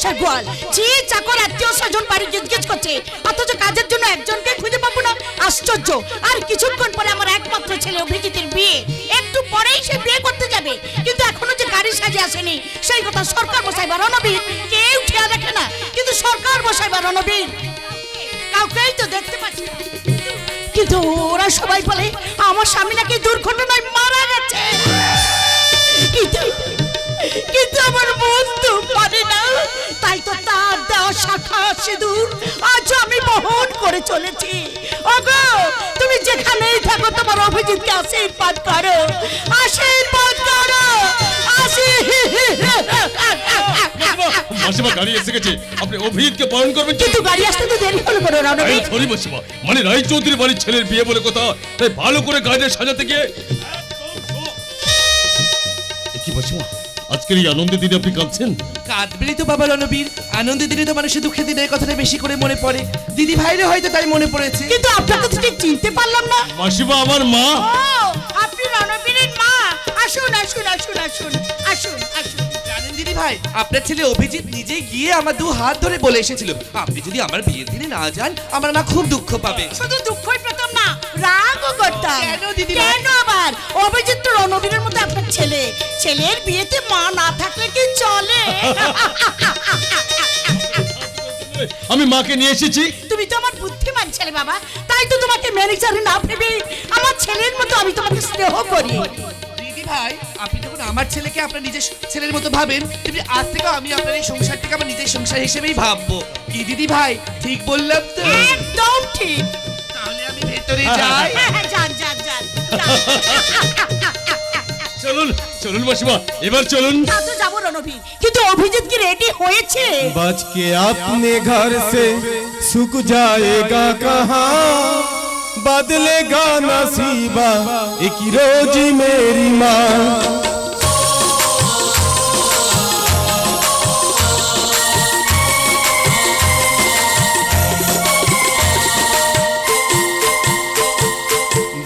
আসার গোয়াল, যে চাকর আত্মীয় স্বজন বাড়ি গিজগিজ করছে, অথচ কাজের জন্য একজনকে খুঁজে পাবো না। আশ্চর্য। আর কিছুক্ষণ পরে আমার একমাত্র ছেলে অভিজিতের বিয়ে, একটু পরেই সে বিয়ে করতে যাবে, কিন্তু এখনো যে গাড়ি সাজে আসেনি সেই কথা সরকার মশাই বা রণবীর কেউ খেয়াল রাখে না। কিন্তু সরকার মশাই বা রণবীর কাউকেই তো দেখতে পাচ্ছি না। কিন্তু ওরা সবাই বলে আমার স্বামী নাকি দুর্ঘটনায় মারা গেছে। কিন্তু আমার বন্ধু মানে না, তাই তো তার দেওয়া শাখা সিঁদুর আজ আমি বহন করে চলেছি। ওগো তুমি যেখানেই থাকো তোমার অভিজিৎকে আশীর্বাদ করো, আশীর্বাদ করো। মাসিমা গাড়ি এসে গেছে, আপনি অভিজিৎকে বরণ করবেন। কিন্তু গাড়ি আসতে তো দেরি হলো বড় রণবীর। সরি মাসিমা, মানে রায় চৌধুরী বাড়ির ছেলের বিয়ে বলে কথা, তাই ভালো করে গাড়িটা সাজাতে গিয়ে। কি মাসিমা, আজকের এই আনন্দের দিনে আপনি কাঁদছেন? কাঁদবেনই তো বাবা রণবীর, আনন্দের দিনে তো মানুষের দুঃখের দিনের কথাটা বেশি করে মনে পড়ে। দিদি ভাইরে হয়তো তাই মনে পড়েছে। কিন্তু আপনাকে তো ঠিক চিনতে পারলাম না। মাসিমা আমার মা। আপনি রণবীরের মা। আসুন আসুন আসুন আসুন আসুন আসুন। জানেন দিদি ভাই, আপনার ছেলে অভিজিৎ নিজে গিয়ে আমার দু হাত ধরে বলে এসেছিল, আপনি যদি আমার বিয়ের দিনে না যান আমার মা খুব দুঃখ পাবে। শুধু দুঃখই পেতাম না, রাগও করতাম। কেন দিদি? কেন আবার? অভিজিৎ তো রণবীরের মতো আপনার ছেলে, ছেলের বিয়েতে মা না থাকলে কি চলে? আমি মাকে নিয়ে এসেছি। তুমি তো আমার বুদ্ধিমান ছেলে বাবা, তাই তো তোমাকে ম্যানেজারে না ভেবে আমার ছেলের মতো আমি তোমাকে স্নেহ করি। দিদি ভাই, আপনি যখন আমার ছেলেকে আপনার নিজের ছেলের মতো ভাবেন, তেমনি আজ থেকে আমি আপনার এই সংসারটাকে আমার নিজের সংসার হিসেবেই ভাববো। কি দিদি ভাই, ঠিক বললাম তো? একদম ঠিক। তাহলে আমি ভেতরে যাই। যান যান যান। চলুন চলুন মাসিমা, এবার চলুন। তো যাবো রণবীর, কিন্তু অভিজিৎ কি রেডি হয়েছে? बच के अपने घर से सुख जाएगा कहाँ, बदलेगा नसीबा एक रोज मेरी माँ।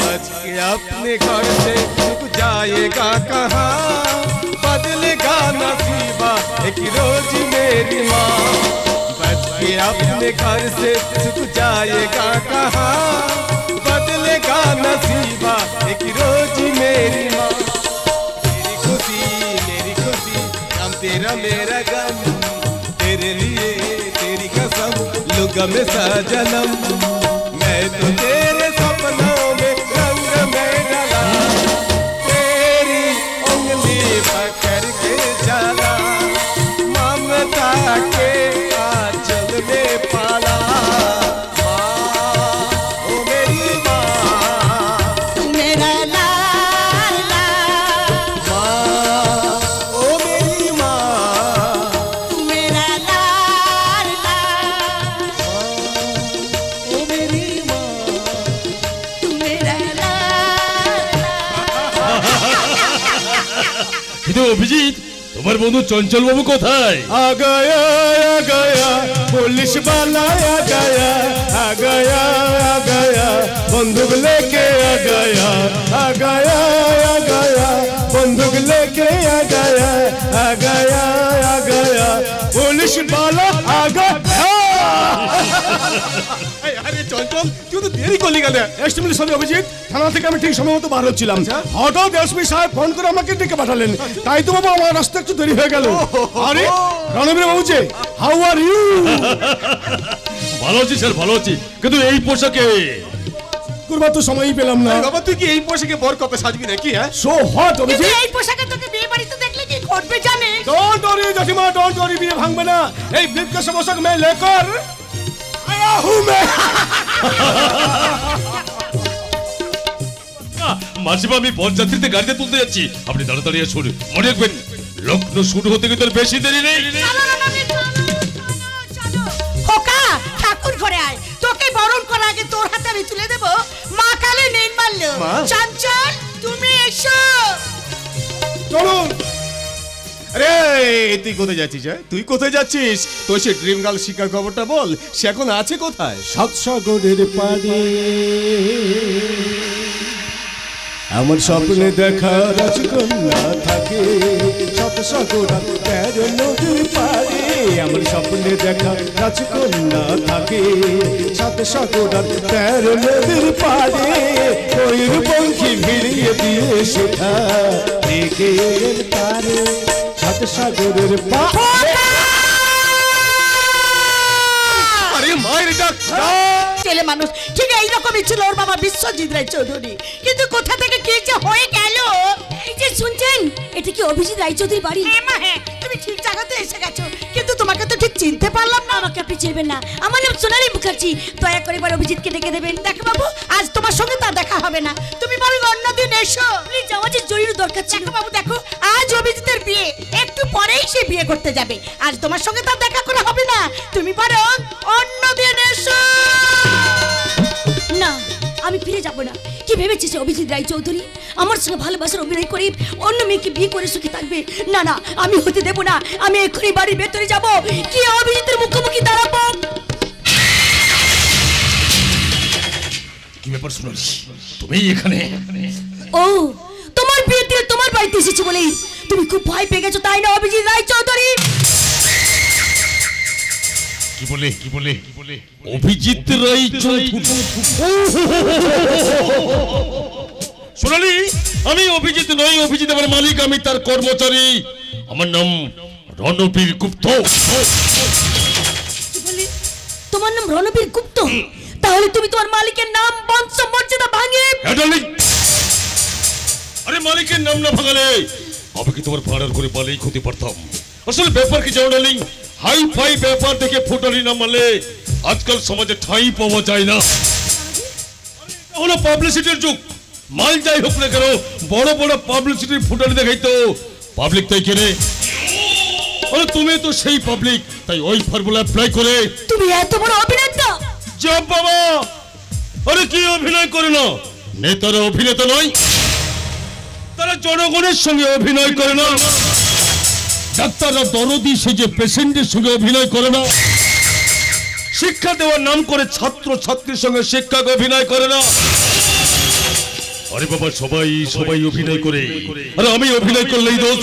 बच के अपने घर से सुख जाएगा कहाँ, बदलेगा नसीबा एक रोज मेरी माँ। बच के अपने घर से सुख जाएगा कहाँ, बदलेगा नसीबा एक रोज मेरी माँ। मेरी खुशी हम तेरा मेरा गम, तेरे लिए तेरी कसम लुगा में सजनम। मैं तो तेरे सपनों में रंग में ढला, तेरी उंगली पकड़ के चला, ममता के आंचल में पाला। माँ ओ मेरी माँ, तू मेरा लाल लाल। माँ ओ मेरी माँ, तू मेरा लाल लाल। ओ मेरी माँ। तू मेरा लाल लाल। কিন্তু অভিজিৎ, তোমার বন্ধু চঞ্চল বাবু কোথায়? आ गया पुलिस वाला आ गया बंदूक लेके आ गया बंदूक लेके आ गया पुलिस वाला आ गया। আরে চঞ্চল, তুই তো দেরি করলি কেন? এস্টিমেট সরি অভিজিৎ, থানা থেকে আমি ঠিক সময় মতো বার হচ্ছিলাম, হঠাৎ এসপি সাহেব ফোন করে আমাকে ডেকে পাঠালেন, তাই তো বাবা আমার রাস্তা একটু দেরি হয়ে গেল। আরে রণবীর বাবু যে, হাউ আর ইউ? ভালো আছি স্যার, ভালো আছি, কিন্তু এই পোশাকে করবার তো সময়ই পেলাম না। বাবা তুই কি এই পোশাকে বর কত সাজবি নাকি? হ্যাঁ, সো হট অভিজিৎ। কিন্তু এই পোশাকে তোকে বিয়ে বাড়িতে দেখলে কি ঘটবে জানিস? ডোন্ট ওরি জটিমা, ডোন্ট ওরি, বিয়ে ভাঙবে না। এই ব্রিফকেস পোশাক মে লেকর আয়া হুঁ মে। মাসিমা, আমি বরযাত্রীতে গাড়িতে তুলতে যাচ্ছি, আপনি তাড়াতাড়ি আসুন। মনে রাখবেন, লগ্ন শুরু হতে কিন্তু আর বেশি দেরি নেই। চলো রণবীর, চলো। খোকা, ঠাকুর ঘরে আয়, তোকে বরণ করার আগে তোর হাতে আমি তুলে দেবো মা কালে নেই মারলো। চঞ্চল, তুমি এসো। চলুন। আরে তুই কোথায় যাচ্ছিস? তুই কোথায় যাচ্ছিস? তোর সে ড্রিম গার্ল শিকার খবরটা বল, সে এখন আছে কোথায়? সাত সাগরের পাড়ে আমার স্বপ্নে দেখা রাজকন্যা থাকে শত সাগরা 13 নদীর পাড়ে। আমার স্বপ্নে দেখা রাজকন্যা থাকে শত সাগরা 13 নদীর পাড়ে। ময়ূর পঙ্খী ভিড়িয়ে দিয়ে সেটা রেখে এলেন তারে শত সাগরের পাড়ে। আরে মায়ের ডাক ছেলে মানুষ ঠিক এইরকমই ছিল ওর বাবা বিশ্বজিৎ রায় চৌধুরী, কিন্তু কোথা থেকে কি যে হয়ে গেল। এই যে শুনছেন, এটা কি অভিজিৎ রায়চৌধুরী বাড়ি? হ্যাঁ মা হ্যাঁ, তুমি ঠিক জায়গাতে এসে গেছো, কিন্তু তোমাকে তো ঠিক চিনতে পারলাম না। আমাকে আপনি চিনবেন না, আমার নাম সোনালী মুখার্জি। দয়া করে এবার অভিজিৎকে ডেকে দেবেন। দেখো বাবু, আজ তোমার সঙ্গে তা দেখা হবে না, তুমি বরং অন্যদিন এসো। প্লিজ, আমার যে জরুরি দরকার ছিল। দেখো বাবু দেখো, আজ অভিজিতের বিয়ে, একটু পরেই সে বিয়ে করতে যাবে। আজ তোমার সঙ্গে তার দেখা করা হবে না, তুমি বরং অন্যদিন এসো। না, আমি ফিরে যাব না। কি ভেবেছিস অভিজিৎ রায়চৌধুরী আমার সঙ্গে ভালোবাসার অভিনয় করে অন্য মেয়েকে বিয়ে করে সুখে থাকবে? না না, আমি হতে দেব না। আমি এক্ষুনি বাড়ির ভেতরে যাব, কি অভিজিতের মুখোমুখি দাঁড়াবো। কি ব্যাপার সোনালি, তুমি এখানে? ও, তোমার বিয়েতে তোমার বাড়িতে এসেছি বলেই তুমি খুব ভয় পেয়ে গেছো, তাই না অভিজিৎ রায়চৌধুরী? কি বলে অভিজিৎ রায় চৌধুরী? সোনালি, আমি অভিজিৎ নই, অভিজিৎ আমার মালিক, আমি তার কর্মচারী। আমার নাম রণবীর গুপ্ত। কি বললি? তোমার নাম রণবীর গুপ্ত? তাহলে তুমি তোমার মালিকের নাম বংশ মর্যাদা ভাঙে। আরে মালিকের নাম না ভাঙালে আমি কি তোমার ভাড়ার করে পালেই ক্ষতি পারতাম? আসলে ব্যাপার কি জানো ডার্লিং, হাই ফাই ব্যাপার দেখে ফুটালি না মারলে আজকাল সমাজে ঠাঁই পাওয়া যায় না। এটা হলো পাবলিসিটির যুগ। মাল যাই হোক না কেন, বড় বড় পাবলিসিটির ফুটালি দেখাই তো পাবলিক তাই কেনে। আরে তুমি তো সেই পাবলিক, তাই ওই ফর্মুলা অ্যাপ্লাই করে তুমি এত বড় অভিনেতা? জব বাবা, আরে কি অভিনয় করে না? নেতারা অভিনেতা নয়, তারা জনগণের সঙ্গে অভিনয় করে না। ডাক্তাররা দরদি সেজে পেশেন্টের সঙ্গে অভিনয় করে না। শিক্ষা দেওয়ার নাম করে ছাত্র ছাত্রীর সঙ্গে শিক্ষক অভিনয় করে না। আরে বাবা, সবাই অভিনয় করে, আরে আমি অভিনয় করলেই দোষ।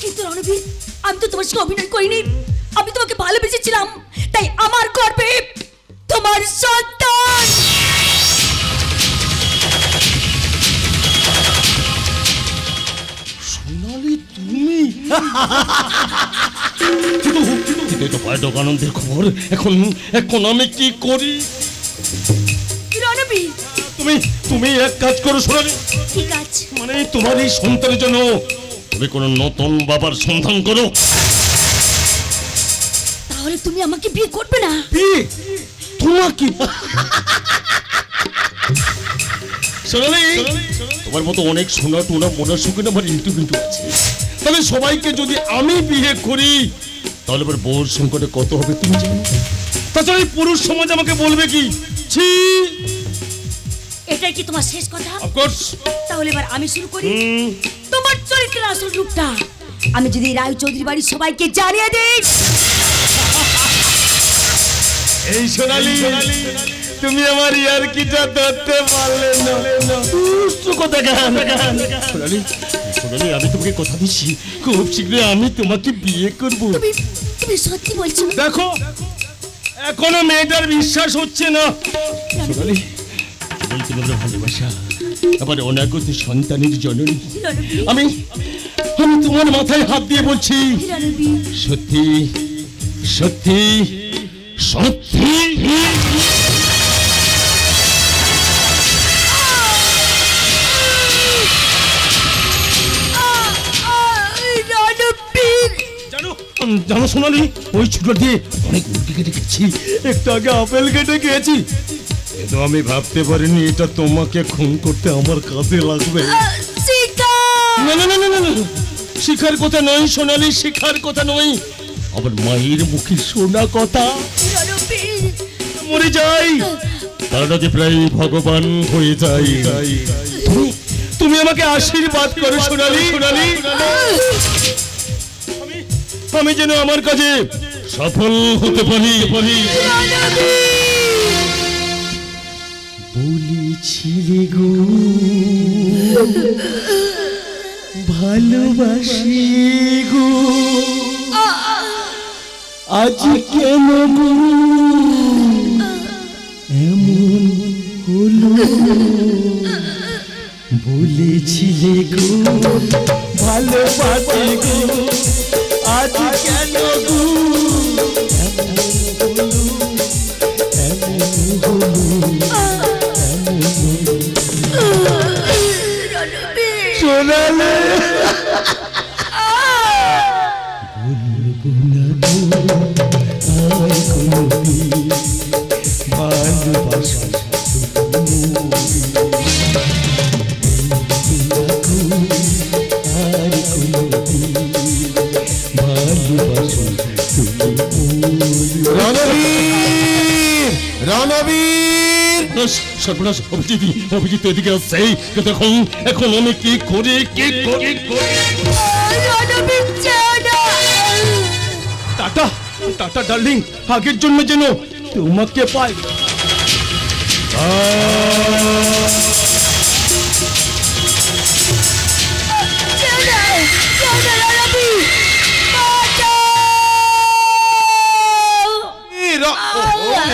কিন্তু রণবীর, আমি তো তোমার সঙ্গে অভিনয় করিনি। আমি তোমাকে ভালোবেসেছিলাম, তাই আমার গর্বে তোমার সন্তান। সোনালি, তুমি? কিন্তু তো ভয়ানক আনন্দের খবর। এখন আমি কি করি? রণবীর, তুমি এক কাজ করো সোনালি, কি কাজ? মানে তোমার এই সন্তানের জন্য তুমি কোন নতুন বাবার সন্ধান করো। তাহলে তুমি আমাকে বিয়ে করবে না? বিয়ে? তোমাকে? সোনালি, তোমার মতো অনেক সোনা টোনা মোনা শুকিয়ে আমার ইন্টু আছে। তাহলে সবাইকে যদি আমি বিয়ে করি তাহলে আবার বউর সংকটে কত হবে তুমি জানো? তাছাড়া এই পুরুষ সমাজ আমাকে বলবে কি? ছি! এটাই কি তোমার শেষ কথা? অফকোর্স। তাহলে এবার আমি শুরু করি তোমার চরিত্রের আসল রূপটা। আমি যদি রায় চৌধুরী বাড়ির সবাইকে জানিয়ে দিই। এই সোনালি, তুমি আমার ইয়ারকিটা ধরতে পারলে না। দুষ্টু কথা কেন? সোনালি, আমি তোমাকে কথা দিচ্ছি, খুব শীঘ্রই আমি তোমাকে বিয়ে করব। তুমি সত্যি বলছো? দেখো, এখনো মেয়েটার বিশ্বাস হচ্ছে না। সোনালি, তোমাদের ভালোবাসা আবার অনাগত সন্তানের জননী। আমি তোমার মাথায় হাত দিয়ে বলছি, সত্যি সত্যি সত্যি। জানো সোনালি, ওই ছুটো দিয়ে অনেক মুরগি কেটে খেয়েছি, একটু আগে আপেল কেটে খেয়েছি। কিন্তু আমি ভাবতে পারিনি এটা তোমাকে খুন করতে আমার কাজে লাগবে। না না না না না, শিখার কথা নয় সোনালি, শিখার কথা নয়, আমার মায়ের মুখে শোনা কথা। মরে যাই, তার আগে প্রায় ভগবান হয়ে যাই। তুমি আমাকে আশীর্বাদ করো সোনালি। আমি যেন আমার কাজে সফল হতে পারি। বলি ছিলে গো ভালোবাসি গো আজ কেন গো এমন হলো বলেছিলে গো ভালোবাসি গো আজ কেন গো সোনালে বলবো না গো আর কোনোদিন ভালোবাসা আর কোনোদিন ভালোবাসা রণবীর সর্বনাশ অভিজিৎ অভিজিৎ এদিকে আসছে এখন এখন আমি কি করি টাটা টাটা ডার্লিং আগের জন্য যেন তোমাকে পাই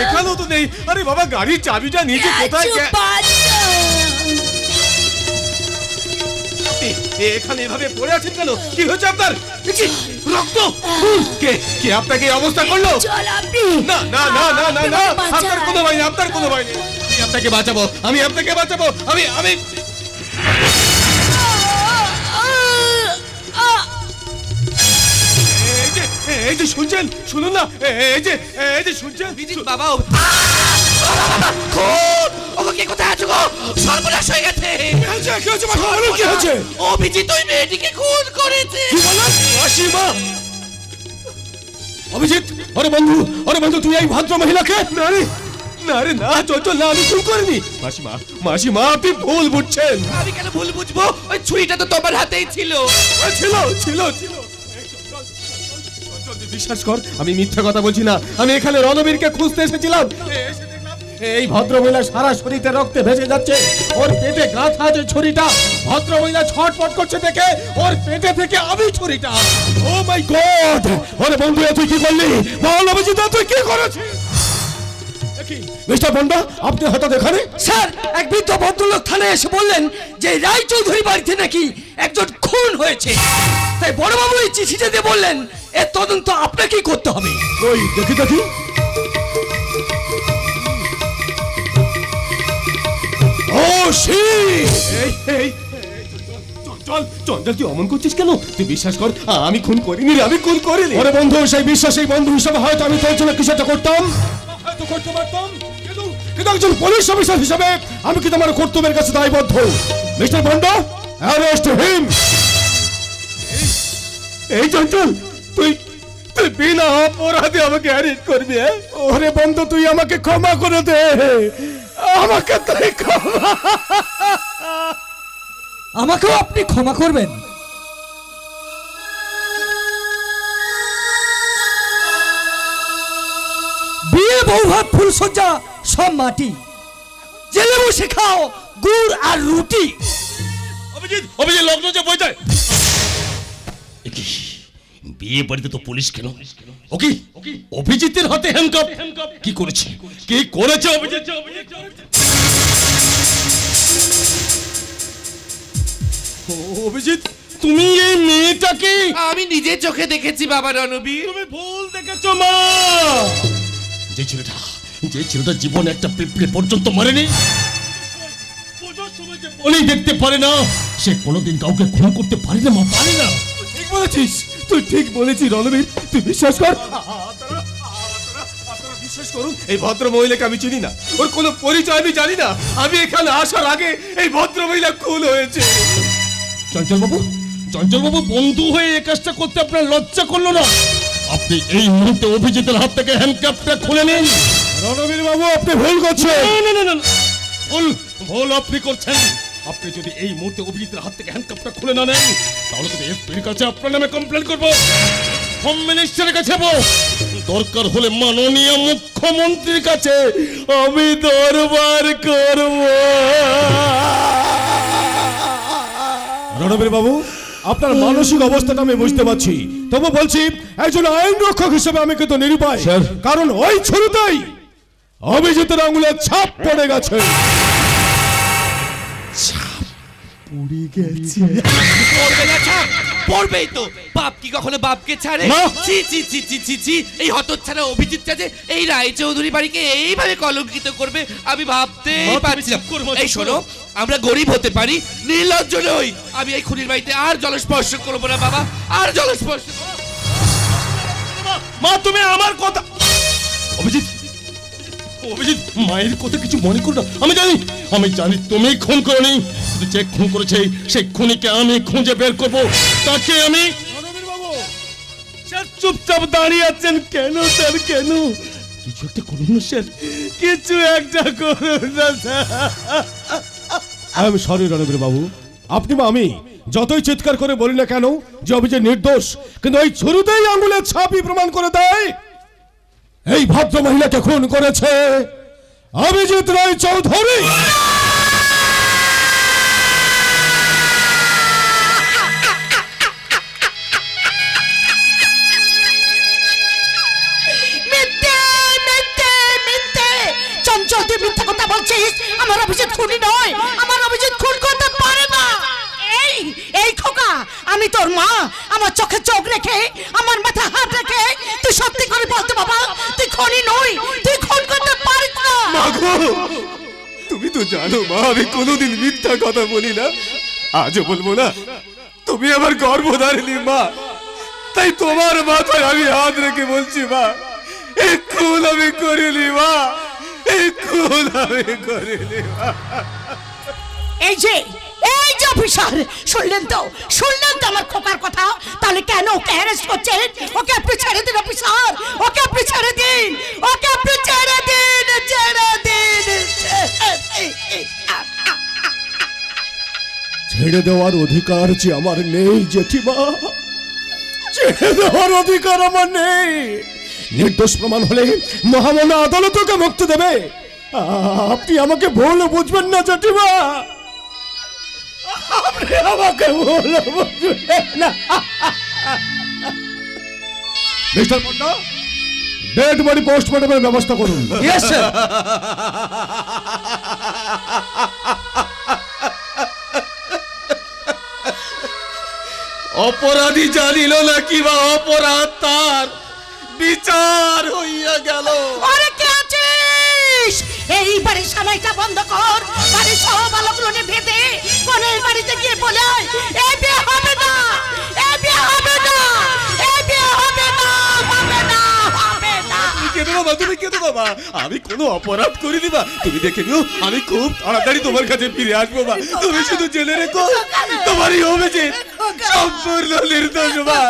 এখানেও তো নেই। আরে বাবা গাড়ির চাবিটা নিচে কোথায় এখানে এভাবে পড়ে আছেন কেন? কি হয়েছে আপনার? রক্ত কে কে আপনাকে এই অবস্থা করলো? না না না না না না আপনার কোনো ভয় নেই, আপনার কোনো ভয় নেই। আমি আপনাকে বাঁচাবো, আমি আপনাকে বাঁচাবো। আমি আমি এই যে শুনছেন, শুনুন না, এই যে শুনছেন বাবা ওকে কোথায় আছো গো? সর্বনাশ হয়ে গেছে। কি হয়েছে? অভিজিৎ ওই মেয়েটিকে খুন করেছে। মাসিমা অভিজিৎ আরে বন্ধু তুই এই ভদ্র মহিলাকে না রে না রে না চল না, আমি খুন করিনি। মাসিমা মাসিমা আপনি ভুল বুঝছেন। আমি কেন ভুল বুঝবো? ওই ছুরিটা তো তোমার হাতেই ছিল। ছিল ছিল ছিল বিশ্বাস কর, আমি মিথ্যা কথা বলছি না। আমি এখানে রণবীরকে খুঁজতে এসেছিলাম। এই ভদ্রমহিলা সারা শরীরে রক্তে ভেসে যাচ্ছে, ওর পেটে গাঁথা আছে ছুরিটা। ভদ্রমহিলা ছটফট করছে দেখে ওর পেটে থেকে আমি ছুরিটা। ও মাই গড! ওরে বন্ধু তুই কি করলি? বল অভিজিৎ তুই কি করেছিস? মিস্টার বন্ডা আপনি হঠাৎ এখানে? স্যার এক বৃদ্ধ ভদ্রলোক থানায় এসে বললেন যে রায়চৌধুরী বাড়িতে নাকি একজন খুন হয়েছে, তাই বড়বাবু এই চিঠিটা দিয়ে বললেন এর তদন্ত আপনাকেই করতে হবে। ওই দেখি ও শিট! এই চল তুই অমন করছিস কেন? তুই বিশ্বাস কর আমি খুন করিনি রে, আমি খুন করিনি। ওরে বন্ধু সেই বিশ্বাস এই বন্ধু হিসাবে হয়তো আমি তোর জন্য কিছু একটা করতাম, হয়তো করতে পারতাম, কিন্তু একজন পুলিশ অফিসার হিসাবে আমি কি তোমার কর্তব্যের কাছে দায়বদ্ধ। Mister Bonda arrest him. এই চঞ্চল তুই বিনা অপরাধে আমাকে অ্যারেস্ট করবি? ওরে বন্ধু তুই আমাকে ক্ষমা করে দে, আমাকে তুই ক্ষমা। আমাকেও আপনি ক্ষমা করবেন? বিয়ে বৌভাত ফুলসজ্জা সব মাটি, জেলে বসে খাও গুড় আর রুটি। অভিজিৎ লগ্ন যে বই যায় বিয়ে বাড়িতে তো পুলিশ কেন? ওকে অভিজিতের হাতে হ্যান্ডকাপ কি করেছে অভিজিৎ? অভিজিৎ তুমি এই মেয়েটাকে? আমি নিজের চোখে দেখেছি বাবা রণবীর। তুমি ভুল দেখেছো মা। যে ছেলেটা জীবনে একটা পিঁপড়ে পর্যন্ত মরেনি, বলেই দেখতে পারে না, সে কোনোদিন কাউকে খুন করতে পারে না মা, পারে না। ঠিক বলেছিস, তুই ঠিক বলেছিস রণবীর, তুই বিশ্বাস কর। বিশ্বাস করুন এই ভদ্র মহিলাকে আমি চিনি না, ওর কোনো পরিচয় আমি জানি না। আমি এখানে আসার আগে এই ভদ্র মহিলা খুন হয়েছে। চঞ্চল বাবু বন্ধু হয়ে এই কাজটা করতে আপনার লজ্জা করলো না? আপনি এই মুহূর্তে অভিজিতের হাত থেকে হ্যান্ডকাপটা খুলে নিন। রণবীর বাবু আপনি ভুল করছেন। না ভুল আপনি করছেন। আপনি যদি এই মুহূর্তে অভিজিতের হাত থেকে হ্যান্ডকাপটা খুলে না নেন, তাহলে কিন্তু এসপির কাছে আপনার নামে কমপ্লেন করবো, হোম মিনিস্টারের কাছে যাবো। দরকার হলে মাননীয় মুখ্যমন্ত্রীর কাছে আমি দরবার করব। রণবীর বাবু, আপনার মানসিক অবস্থাটা আমি বুঝতে পারছি, তবু বলছি একজন আইন রক্ষক হিসেবে আমি কিন্তু নিরুপায়, কারণ ওই ছুরিতেই অভিজিতের আঙুলের ছাপ পড়ে গেছে। পড়বে না ছাপ? পড়বেই তো। বাপ কি কখনো বাপকে ছাড়ে? ছি ছি ছি ছি ছি ছি। এই হতচ্ছাড়া অভিজিৎটা যে এই রায়চৌধুরী বাড়িকে এইভাবে কলঙ্কিত করবে আমি ভাবতেই পারছি না। এই শোনো, আমরা গরিব হতে পারি, নির্লজ্জ নই। আমি এই খুনির বাড়িতে আর জলস্পর্শ করবো না বাবা, আর জলস্পর্শ। মা তুমি আমার কথা, অভিজিৎ অভিজিৎ মায়ের কথা কিছু মনে করো না। আমি জানি তুমি খুন করনি, কিন্তু যে খুন করেছে সেই খুনিকে আমি খুঁজে বের করব। তাকে আমি। স্যার চুপচাপ দাঁড়িয়ে আছেন কেন স্যার? কেন? কিছু একটা করুন না স্যার, কিছু একটা করুন না sir. I am sorry Ranbir babu, আপনি বা আমি যতই চিৎকার করে বলি না কেন যে অভিজিৎ নির্দোষ, কিন্তু এই ছুরিতেই আঙুলের ছাপই প্রমাণ করে দেয় এই ভদ্র মহিলাকে খুন করেছে অভিজিৎ রায়চৌধুরী। চঞ্চল, তুই মিথ্যা কথা বলছিস। আমার অভিজিৎ খুনি নয়, আমার অভিজিৎ খুন করতে পারে না। এই খোকা, আমি তোর মা, আমার চোখে চোখ রেখে, আমার মাথা হাত রেখে তুই সত্যি করে বলতে বাবা, তুই খুনি নই, তুই খুন করতে পারিস না। মাগো, তুমি তো জানো মা আমি কোনোদিন মিথ্যা কথা বলি না, আজও বলবো না। তুমি আমার গর্ভধারিণী মা, তাই তোমার মাথায় আমি হাত রেখে বলছি মা, এই খুন আমি করিনি মা, এই খুন আমি করিনি মা। এই যে অফিসার, শুনলেন তো আমার খোকার কথা। তাহলে কেন ওকে অ্যারেস্ট করছেন? ওকে আপনি ছেড়ে দিন অফিসার, ওকে আপনি ছেড়ে দিন, ওকে আপনি ছেড়ে দিন, ছেড়ে দিন। ছেড়ে দেওয়ার অধিকার যে আমার নেই জেঠিমা, ছেড়ে দেওয়ার অধিকার আমার নেই। নির্দোষ প্রমাণ হলে মহামান্য আদালত ওকে মুক্তি দেবে। আপনি আমাকে ভুল বুঝবেন না জেঠিমা, আপনি আমাকে ভুল বুঝবেন না। মিস্টার পন্ডা, ডেড বডি পোস্টমর্টমের ব্যবস্থা করুন। Yes sir. অপরাধী জানিল না কি বা অপরাধ তার বিচার হইয়া গেল। আরে কে আছিস? এই বাড়ির সামাইটা বন্ধ কর, বাড়ির সব আলোগুলো নিভে দে, পরের বাড়িতে গিয়ে বলে আয়, এই বিয়ে হবে না, এই বিয়ে হবে না, এই বিয়ে হবে না, হবে না, হবে না। তুমি কেঁদো বাবা, তুমি কেঁদো বাবা, আমি কোনো অপরাধ করি দিবা। তুমি দেখে নিও আমি খুব তাড়াতাড়ি তোমার কাছে ফিরে আসবো মা। তুমি শুধু জেনে রেখো তোমারই অভিজিৎ সম্পূর্ণ নির্দোষ মা,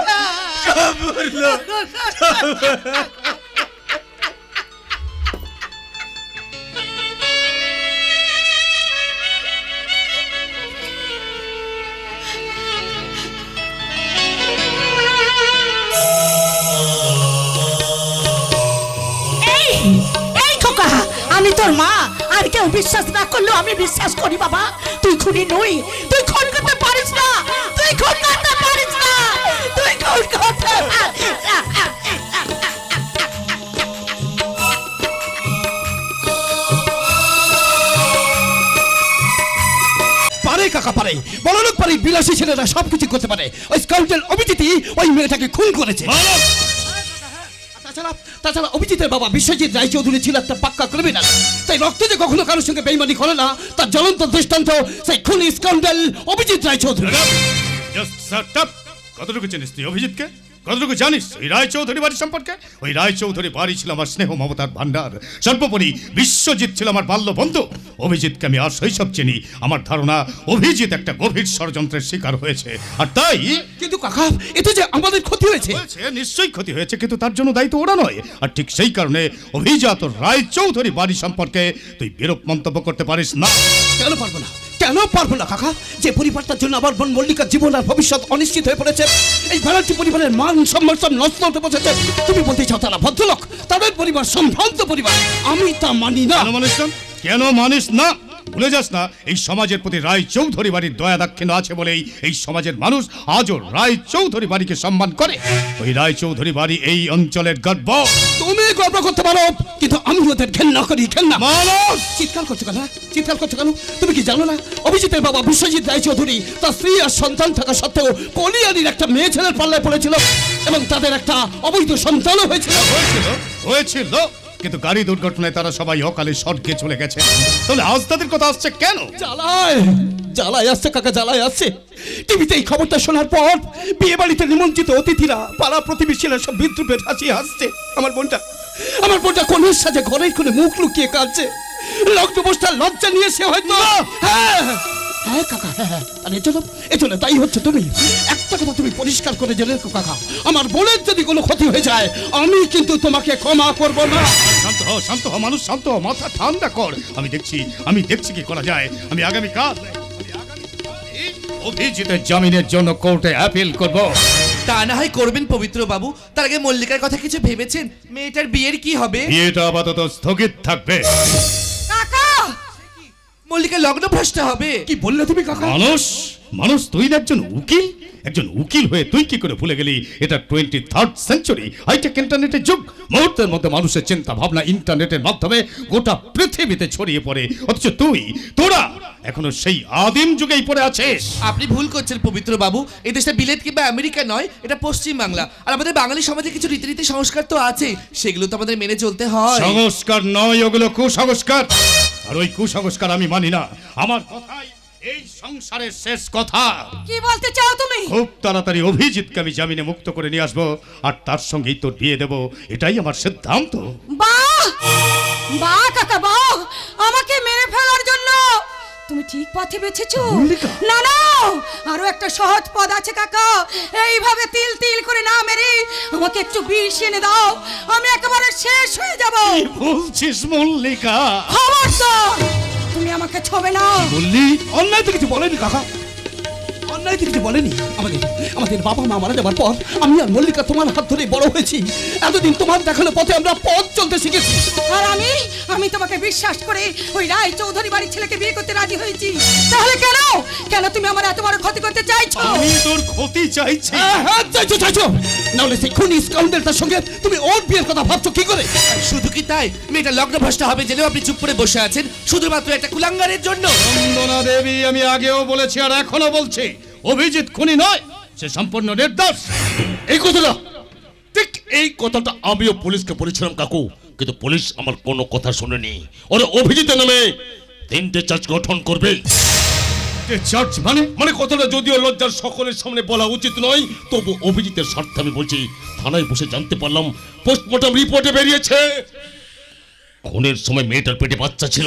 সম্পূর্ণ। এই খোকা, আমি তোর মা, আর কেউ বিশ্বাস না করলেও আমি বিশ্বাস করি বাবা, তুই খুনি নই, তুই খুন করতে পারিস না, তুই খুন করতে পারিস না, তুই খুন করতে পারিস না। পারে কাকা পারে, বড়লোক পারে, বিলাসী ছেলেরা সবকিছু করতে পারে। ওই স্কাউন্ডার অভিজিৎই ওই মেয়েটাকে খুন করেছে। তাছাড়া অভিজিতের বাবা বিশ্বজিৎ রায়চৌধুরী ছিল একটা পাক্কা ক্রিমিনাল, তাই রক্ত যে কখনো কারোর সঙ্গে বেইমানি করে না তার জ্বলন্ত দৃষ্টান্ত সেই খুনি স্কাউন্ডার অভিজিৎ রায়চৌধুরী। কতটুকু চিনিস তুই অভিজিৎকে? কতটুকু জানিস ওই রায়চৌধুরী বাড়ি সম্পর্কে? ওই রায়চৌধুরী বাড়ি ছিল আমার স্নেহ মমতার ভান্ডার, সর্বোপরি বিশ্বজিৎ ছিল আমার বাল্য বন্ধু। অভিজিৎকে আমি আর শৈশব চিনি। আমার ধারণা অভিজিৎ একটা গভীর ষড়যন্ত্রের শিকার হয়েছে, আর তাই। কিন্তু কাকা, এতে যে আমাদের ক্ষতি হয়েছে। নিশ্চয়ই ক্ষতি হয়েছে, কিন্তু তার জন্য দায়িত্ব ওরা নয়। আর ঠিক সেই কারণে অভিজাত রায়চৌধুরী বাড়ি সম্পর্কে তুই বিরূপ মন্তব্য করতে পারিস না। কেন পারবো না? কেন পারবো না কাকা? যে পরিবারটার জন্য আমার বোন মল্লিকার জীবন আর ভবিষ্যৎ অনিশ্চিত হয়ে পড়েছে, এই ব্যানার্জি পরিবারের মান সম্মান সব নষ্ট হতে বসেছে। তুমি বলতে চাও তারা ভদ্রলোক, তাদের পরিবার সম্ভ্রান্ত পরিবার, আমি তা মানি না। কেন মানিস না? কেন মানিস না? ভুলে যাস না, এই সমাজের প্রতি রায় চৌধুরী বাড়ির দয়া দাক্ষিণ্য আছে বলেই এই সমাজের মানুষ আজও রায় চৌধুরী বাড়িকে সম্মান করে। ওই রায় চৌধুরী বাড়ি এই অঞ্চলের গর্ব। তুমি গর্ব করতে পারো, কিন্তু আমি ওদের ঘেন্না করি, ঘেন্না। মানুষ চিৎকার করছো কেন? চিৎকার করছো কেন? তুমি কি জানো না অভিজিতের বাবা বিশ্বজিৎ রায়চৌধুরী তার স্ত্রী আর সন্তান থাকা সত্ত্বেও কলিয়ানির একটা মেয়ে ছেলের পাল্লায় পড়েছিল এবং তাদের একটা অবৈধ সন্তানও হয়েছিল। হয়েছিল, কিন্তু গাড়ি দুর্ঘটনায় তারা সবাই অকালে স্বর্গে চলে গেছে। তাহলে আজ তাদের কথা আসছে কেন? জ্বালায় আসছে কাকা, জ্বালায় আসছে। টিভিতে এই খবরটা শোনার পর বিয়ে বাড়িতে নিমন্ত্রিত অতিথিরা, পাড়া প্রতিবেশীরা সব বিদ্রুপের হাসি হাসছে। আমার বোনটা কোণের সাজে ঘরের কোণে মুখ লুকিয়ে কাঁদছে। লগ্নবস্থার লজ্জা নিয়ে সে হয়তো হ্যাঁ কাকা, হ্যাঁ। আর এজন্য তাই হচ্ছে। তুমি একটা কথা তুমি পরিষ্কার করে জেনে রেখো কাকা, আমার বোনের যদি কোনো ক্ষতি হয়ে যায় আমি কিন্তু তোমাকে ক্ষমা করব না। শান্ত হ মানুষ, শান্ত হ, মাথা ঠান্ডা কর। আমি দেখছি কি করা যায়। আমি আগামীকাল অভিজিতের জামিনের জন্য কোর্টে অ্যাপিল করব। তা না হয় করবেন পবিত্র বাবু, তার আগে মল্লিকার কথা কিছু ভেবেছেন? মেয়েটার বিয়ের কি হবে? বিয়েটা আপাতত স্থগিত থাকবে। কাকা, মল্লিকা লগ্ন ভ্রষ্ট হবে। কি বললে তুমি কাকা? মানুষ তুই একজন উকিল হয়ে তুই কি করে ভুলে গেলি এটা 23rd সেঞ্চুরি হাইটেক ইন্টারনেটের যুগ। মুহূর্তের মধ্যে মানুষের চিন্তা ভাবনা ইন্টারনেটের মাধ্যমে গোটা পৃথিবীতে ছড়িয়ে পড়ে, অথচ তোরা এখনো সেই আদিম যুগেই পড়ে আছিস। আপনি ভুল করছেন পবিত্র বাবু, এই দেশটা বিলেত কিংবা আমেরিকা নয়, এটা পশ্চিম বাংলা। আর আমাদের বাঙালি সমাজে কিছু রীতিনীতি সংস্কার তো আছে, সেগুলো তো আমাদের মেনে চলতে হয়। সংস্কার নয়, ওগুলো কুসংস্কার। আর ওই কুসংস্কার আমি মানি না। আমার কথাই এই সংসারের শেষ কথা। কি বলতে চাও তুমি? খুব তাড়াতাড়ি অভিজিৎকে আমি জামিনে মুক্ত করে নিয়ে আসবো, আর তার সঙ্গেই তোর বিয়ে দেবো, এটাই আমার সিদ্ধান্ত। বাহ কাকা, বাহ! আমাকে মেরে ফেলার জন্য তুমি ঠিক পথে বেছেছো। না, আরো একটা সহজ পথ আছে কাকা। এইভাবে তিল তিল করে না মেরে আমাকে একটু বিষ এনে দাও, আমি একেবারে শেষ হয়ে যাব। কি বলছিস মল্লিকা? খবরদার, তুমি আমাকে ছবে না। বললি অন্যায় তো কিছু বলেনি কাকা, অন্যায় তো কিছু বলেনি। আমাদের বাবা মা মারা যাবার পর আমি আর মল্লিকা তোমার হাত ধরে বড় হয়েছি। এতদিন তোমার দেখানো পথে আমরা পথ চলতে শিখেছি। আর আমি তোমাকে বিশ্বাস করে ওই রায় চৌধুরী বাড়ির ছেলেকে বিয়ে করতে রাজি হয়েছি। তাহলে কেন তুমি আমার এত বড় ক্ষতি করতে চাইছো? আমি তোর ক্ষতি চাইছি। হ্যাঁ, চাইছো। নাহলে সেই খুনি স্কাউন্ডারটার সঙ্গে তুমি ওর বিয়ের কথা ভাবছো কি করে? শুধু কি তাই, মেয়েটা লগ্ন ভ্রষ্ট হবে জেনেও আপনি চুপ করে বসে আছেন শুধুমাত্র একটা কুলাঙ্গারের জন্য? বন্দনা দেবী, আমি আগেও বলেছি আর এখনো বলছি, অভিজিৎ খুনি নয়, সে সম্পূর্ণ নির্দোষ। এই কথাটা আমিও পুলিশকে বলেছিলাম কাকু, কিন্তু পুলিশ আমার কোনো কথা শুনেনি। ওরা অভিজিতের নামে 3টে চার্জ গঠন করবে। চার্জ মানে কথাটা যদিও লজ্জার সকলের সামনে বলা উচিত নয়, তবু অভিজিতের স্বার্থে আমি বলছি। থানায় বসে জানতে পারলাম পোস্টমর্টম রিপোর্টে বেরিয়েছে খুনের সময় মেয়েটার পেটে বাচ্চা ছিল।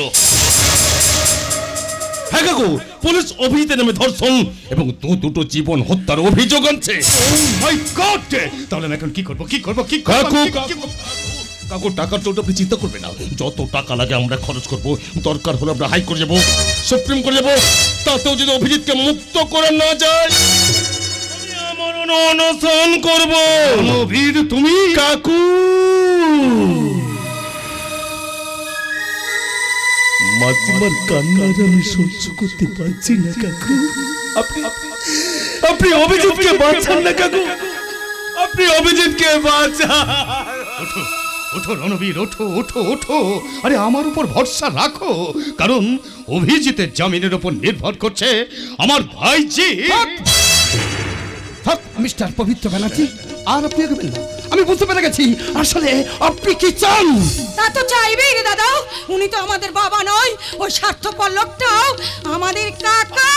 হ্যাঁ কাকু, পুলিশ অভিজিতের নামে ধর্ষণ এবং দুটো জীবন হত্যার অভিযোগ আনছে। মাই গড! তাহলে আমি এখন কি করব? কাকু, টাকার জন্য আপনি চিন্তা করবেন না। যত টাকা লাগে আমরা খরচ করব। দরকার হলে আমরা হাই করে যাবো, সুপ্রিম করে যাবো। তাতেও যদি অভিজিৎকে মুক্ত করে না যায় আমার অনশন করব। বীর তুমি? কাকু, মাসিমার কান্নার আমি সহ্য করতে পারছি না কাকু। আপনি অভিজিৎকে বাঁচান না কাকু, আপনি অভিজিৎকে বাঁচান। ওঠো রণবীর, ওঠো। আরে আমার উপর ভরসা রাখো, কারণ অভিজিতের জামিনের উপর নির্ভর করছে আমার ভাইজি। মিস্টার পবিত্র ব্যানার্জি, আর আপনি এগোবেন না। আমি বুঝতে পেরে গেছি আসলে আপনি কি চান। তা তো চাইবেই রে দাদা, উনি তো আমাদের বাবা নয়, ওই স্বার্থপর লোকটাও আমাদের কাকা।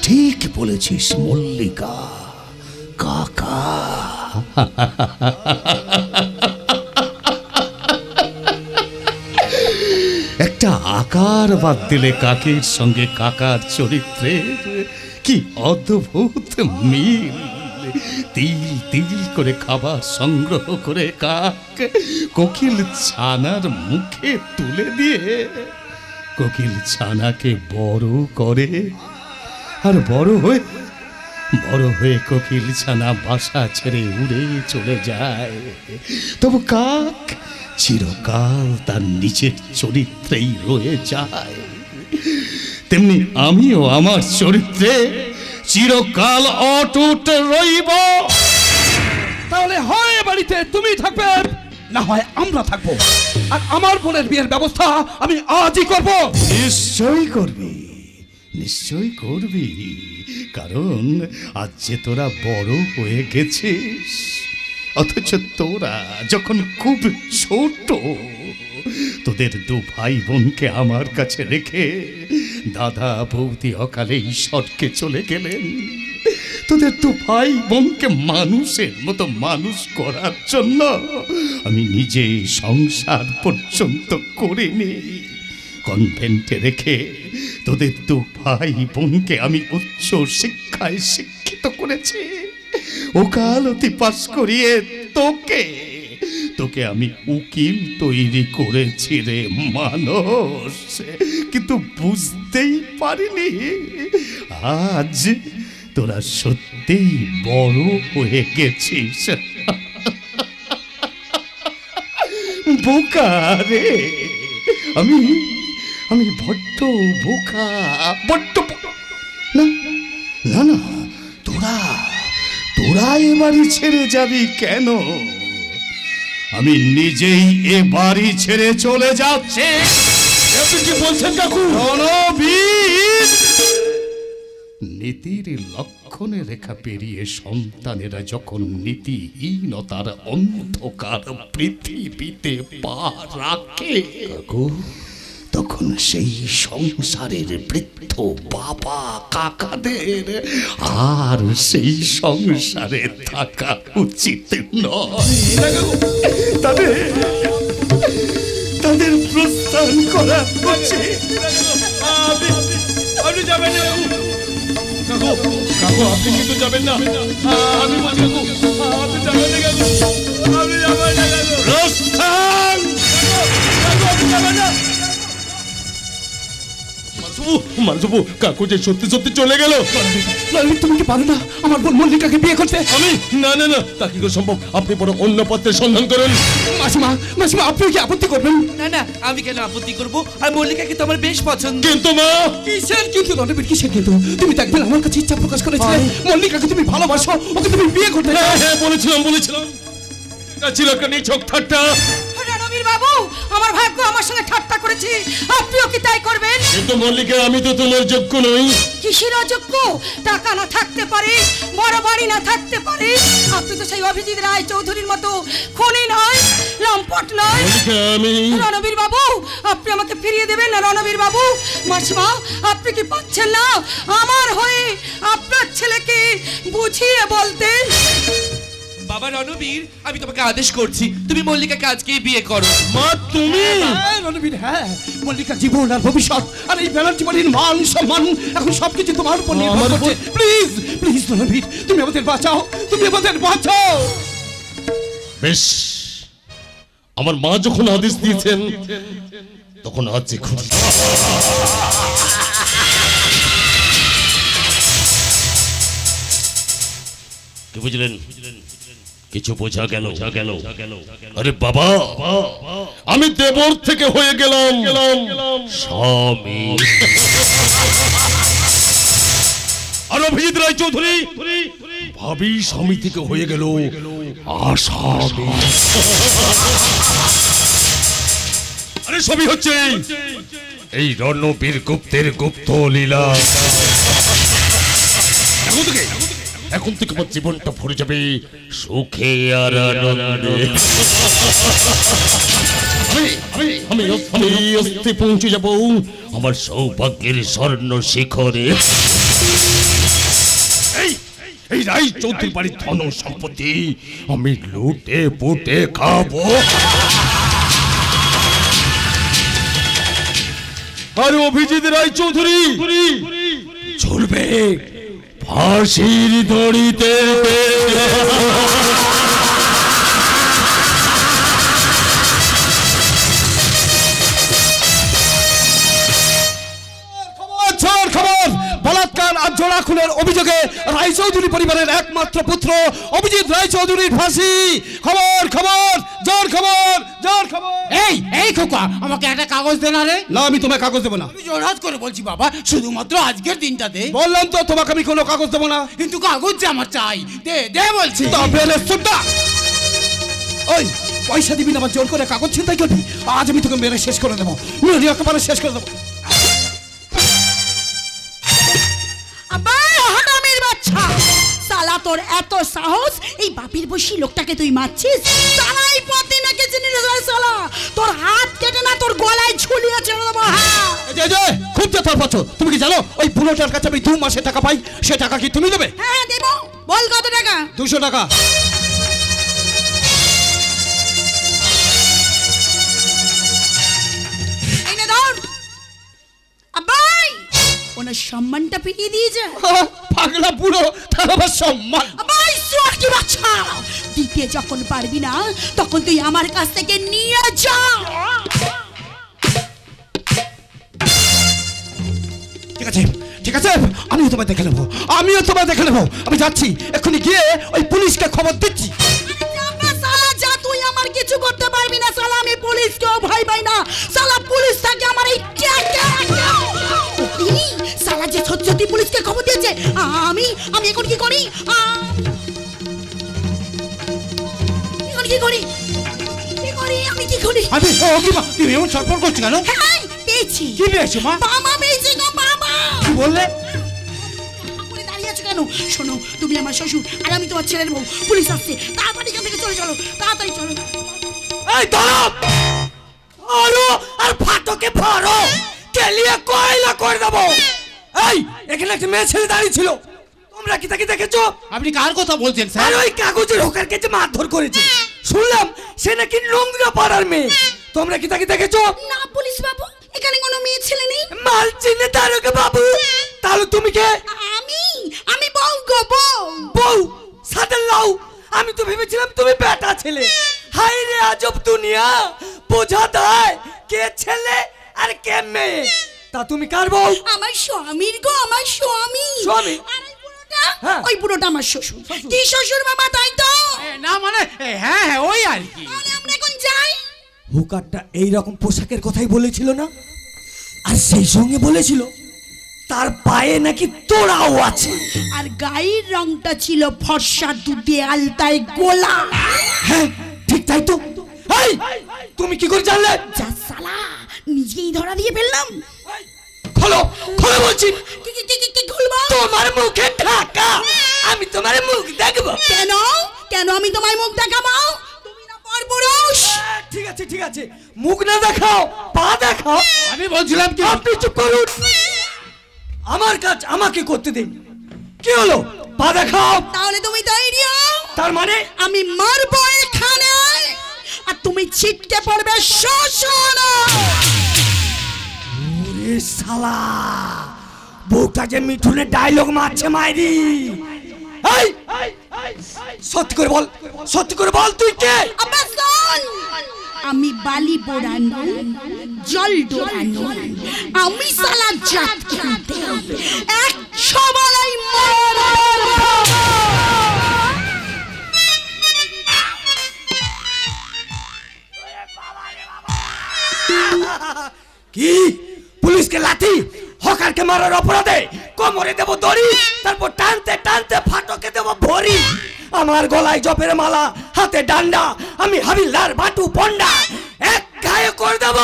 ঠিক বলেছিস মল্লিকা কাকা। একটা আকার বাদ দিলে কাকের সঙ্গে কাকার চরিত্রে কি অদ্ভুত মিল। তিল তিল করে খাবার সংগ্রহ করে কাক কোকিল ছানার মুখে তুলে দিয়ে কোকিল ছানাকে বড় করে, আর বড় হয়ে কোকিল ছানা বাসা ছেড়ে উড়ে চলে যায়। তবু কাক চিরকাল তার নিজের চরিত্রেই রয়ে যায়। তেমনি আমিও আমার চরিত্রে চিরকাল অটুট রইব। তাহলে হয় বাড়িতে তুমি থাকবে, না হয় আমরা থাকবো, আর আমার বোনের বিয়ের ব্যবস্থা আমি আজই করব। নিশ্চয়ই করবি, নিশ্চয়ই করবি, কারণ আজ যে তোরা বড় হয়ে গেছিস। অথচ তোরা যখন খুব ছোট, তোদের দু ভাই বোনকে আমার কাছে রেখে দাদা বৌদি অকালে ঈশ্বরকে চলে গেলেন। তোদের দু ভাই বোনকে মানুষের মতো মানুষ করার জন্য আমি নিজে সংসার পর্যন্ত করিনি। কনভেন্টে রেখে তোদের দু ভাই বোনকে আমি উচ্চ শিক্ষায় শিক্ষিত করেছি। ওকালতি পাস করিয়ে তোকে আমি উকিল তৈরি করেছি রে মানুষ, কিন্তু বুঝতেই পারিনি আজ তোরা সত্যিই বড় হয়ে গেছিস। বোকা রে, আমি বড্ড বোকা, না না না, তোরা এ বাড়ি ছেড়ে যাবি কেন? আমি নিজেই এ বাড়ি ছেড়ে চলে যাচ্ছি। আপনি কি বলছেন কাকু? রণবীর, নীতির লক্ষণে রেখা পেরিয়ে সন্তানেরা যখন নীতিহীনতার অন্ধকার পৃথিবীতে পা রাখে, তখন সেই সংসারের বৃদ্ধ বাবা কাকাদের আর সেই সংসারে থাকা উচিত নয়। তাদের প্রস্থান করা উচিত। আপনি যাবেন না কাকু, কাকু আপনি কিন্তু যাবেন না। আমি বলছি কাকু, আপনি যাবেন না কাকু, আপনি যাবেন না কাকু। প্রস্থান, কাকু আপনি যাবেন না। মানসবু, কাকু যে সত্যি সত্যি চলে গেল। তুমি কি পারো না আমার বোন মল্লিকাকে বিয়ে করতে? আমি না না না, তা কি করে সম্ভব? আপনি বড় অন্য পত্রের সন্ধান করেন। মাসিমা আপনি কি আপত্তি করবেন? না না, আমি কেন আপত্তি করব? আর মল্লিকাকে তো আমার বেশ পছন্দ। কিন্তু মা, কিসের কিন্তু? রণবীর কিসের কিন্তু? তুমি তো একবার আমার কাছে ইচ্ছা প্রকাশ করেছিলে মল্লিকাকে তুমি ভালোবাসো, ওকে তুমি বিয়ে করতে। হ্যাঁ বলেছিলাম, এটা ছিল একটা নিছক ঠাট্টা। রণবীর বাবু, আমার ভাগ্য আমার সঙ্গে ঠাট্টা করেছে, আপনিও কি তাই করবেন? কিন্তু মল্লিকা, আমি তো তোমার যোগ্য নই। কিসের অযোগ্য? টাকা না থাকতে পারে, বড় বাড়ি না থাকতে পারে, আপনি তো সেই অভিজিৎ রায় চৌধুরীর মতো খনি নয়, লম্পট নয়। রণবীর বাবু, আপনি আমাকে ফিরিয়ে দেবেন না রণবীর বাবু? মাসিমা, আপনি কি পাচ্ছেন না আমার হয়ে আপনার ছেলেকে বুঝিয়ে বলতে? বাবা রণবীর, আমি তোমাকে আদেশ করছি, তুমি মল্লিকাকে আজকেই বিয়ে করো। মা তুমি? রণবীর, হ্যাঁ, মল্লিকা জীবন আর ভবিষ্যৎ আর এই ব্যানার্জি বাড়ির মান সম্মান এখন সবকিছু তোমার উপর নির্ভর করছে। প্লিজ প্লিজ রণবীর, তুমি আমাদের বাঁচাও, তুমি আমাদের বাঁচাও। বেশ, আমার মা যখন আদেশ দিয়েছেন তখন আজ খুশি। কি বুঝলেন? কিছু বোঝা গেল? আরে বাবা, আমি দেবর থেকে হয়ে গেলাম স্বামী। আর অভিজিৎ রায় চৌধুরী ভাবি স্বামী থেকে হয়ে গেল আসামি। আরে সবই হচ্ছে এই রণবীর গুপ্তের গুপ্ত লীলা। এখন থেকে আমার জীবনটা ভরে যাবে সুখে আর আনন্দে। আমি অস্তে পৌঁছে যাব আমার সৌভাগ্যের স্বর্ণ শিখরে। এই রাই চৌধুরী বাড়ির ধন সম্পত্তি আমি লুটে পুটে খাবো। আর অভিজিৎ রায় চৌধুরী চলবে ফাঁসির দড়িতে। খবর বলাৎকার আর জোড়া খুনের অভিযোগে রায়চৌধুরী পরিবারের একমাত্র পুত্র অভিজিৎ রায়চৌধুরীর ফাঁসি। খবর খবর জোর খবর জোর খবর। এই খোকা, আমাকে একটা কাগজ দে না রে। না, আমি তোমায় কাগজ দেবো না। আমি জোরহাত করে বলছি বাবা, শুধুমাত্র আজকের দিনটাতে। বললাম তো তোমাকে আমি কোনো কাগজ দেবো না। কিন্তু কাগজ যে আমার চাই, দে দে বলছি। তবে সুদ্ধা ওই পয়সা দিবি না, আমার জোর করে কাগজ ছিনতাই করবি। আজ আমি তোকে মেরে শেষ করে দেবো, মেরে একেবারে শেষ করে দেবো। সালা তোর এত সাহস, এই বাপির বসি লোকটাকে তুই মারছিস? সালাই পথে নাকি চিনিস সালা, তোর হাত কেটে না তোর গলায় ঝুলিয়ে ছেড়ে দেবো। হ্যাঁ খুব যে তোর পছন্দ। তুমি কি জানো ওই বুড়োটার কাছে আমি 2 মাসে টাকা পাই? সে টাকা কি তুমি দেবে? হ্যাঁ দেবো। বল কত টাকা? 200 টাকা। এনে ধর। আবাই ওনার সম্মানটা ফিরিয়ে দিয়েছে। পাগলা বুড়ো, তার আবার সম্মান। আবাই সোয়ার কি বাচ্চা, দিতে যখন পারবি না তখন তুই আমার কাছ থেকে নিয়ে যা। ঠিক আছে ঠিক আছে, আমিও তোমায় দেখে নেবো, আমিও তোমায় দেখে নেবো। আমি যাচ্ছি, এক্ষুনি গিয়ে ওই পুলিশকে খবর দিচ্ছি। যা, তুই আমার কিছু করতে পারবি না সালা। আমি পুলিশকেও ভয় পাই না সালা। পুলিশ থাকে আমার এই সালা যে সত্যি পুলিশকে খবর দিয়েছে। আমি এখন কি করি? কি করি আমি কি করি? আরে ও কি মা, তুমি এমন ছটফট করছো কেন? হ্যাঁ পেয়েছি। কি পেয়েছো মা? মামা পেয়েছি গো মামা। কি বললে? দাঁড়িয়ে আছো কেন? শোনো, তুমি আমার শ্বশুর আর আমি তোমার ছেলের বউ। পুলিশ আসছে, তাড়াতাড়ি এখান থেকে চলে চলো, তাড়াতাড়ি চলো। এই দরব আরো আর ফাটকে ভরো, কেলিয়ে কয়লা করে দেবো। এই এখানে একটা মেয়ে ছেলে দাঁড়িয়ে ছিল, তোমরা কি তাকে দেখেছো? আপনি কার কথা বলছেন আর স্যার? ওই কাগজের হোকার কাছে মারধর করেছে, শুনলাম সে নাকি নোংরা পাড়ার মেয়ে। তোমরা কি তাকে দেখেছো? না পুলিশ বাবু, এখানে কোনো মেয়ে ছেলে নেই। মাল চিনে তারকে বাবু। তাহলে তুমি কে? আমি বউ গো বউ। বউ সাদা লাউ, আমি তো ভেবেছিলাম তুমি বেটা ছেলে। হাই রে আজব দুনিয়া, বোঝা দেয় কে ছেলে আর কে মেয়ে। তা তুমি কার বউ? আমার স্বামীর গো, আমার স্বামী। স্বামী? আর ওই বুড়োটা? হ্যাঁ। ওই বুড়োটা আমার শ্বশুর। কি শ্বশুর বাবা, তাই তো? না মানে হ্যাঁ হ্যাঁ ওই আর কি। তাহলে আমরা এখন যাই। হুকারটা এইরকম পোশাকের কথাই বলেছিল না? আর সেই সঙ্গে বলেছিল তার পায়ে নাকি তোড়াও আছে। আর গায়ের রংটা ছিল ফর্সা, দুধে আলতায় গোলা। হ্যাঁ ঠিক তাই তো। এই তুমি কি করে জানলে? যা সালা, নিজেই ধরা দিয়ে ফেললাম। খোলো খোলো বলছি। কি খুলবো? তোমার মুখে ঢাকা, আমি তোমার মুখ দেখবো। কেন কেন আমি তোমায় মুখ দেখাবো? তুমি না পরপুরুষ। ঠিক আছে ঠিক আছে, মুখ না দেখাও, পা দেখাও। আমি বলছিলাম কি, আপনি চুপ করুন, আমার কাজ আমাকে করতে দিন। কি হলো? পা দেখাও। তাহলে তুমি তৈরি হও। তার মানে আমি মারবো এখানে আর তুমি ছিটকে পড়বে শ্মশানে। ওরে শালা, বউটা যে মিঠুনের ডায়লগ মারছে মাইরি। এই সত্যি করে বল, সত্যি করে বল তুই কে? আব্বা শোন, আমি বালি পোড়ানো, জল ডোবানো, আমি সালা জাত খেলতে 100 বালাই কি পুলিশকে লাঠি, হকারকে মারার অপরাধে কোমরে দেব দড়ি, তারপর টানতে টানতে ফাটকে দেব ভরি। আমার গলায় জপের মালা, হাতে ডান্ডা, আমি হাবিলদার বাটু পন্ডা, এক গায়ে করে দেব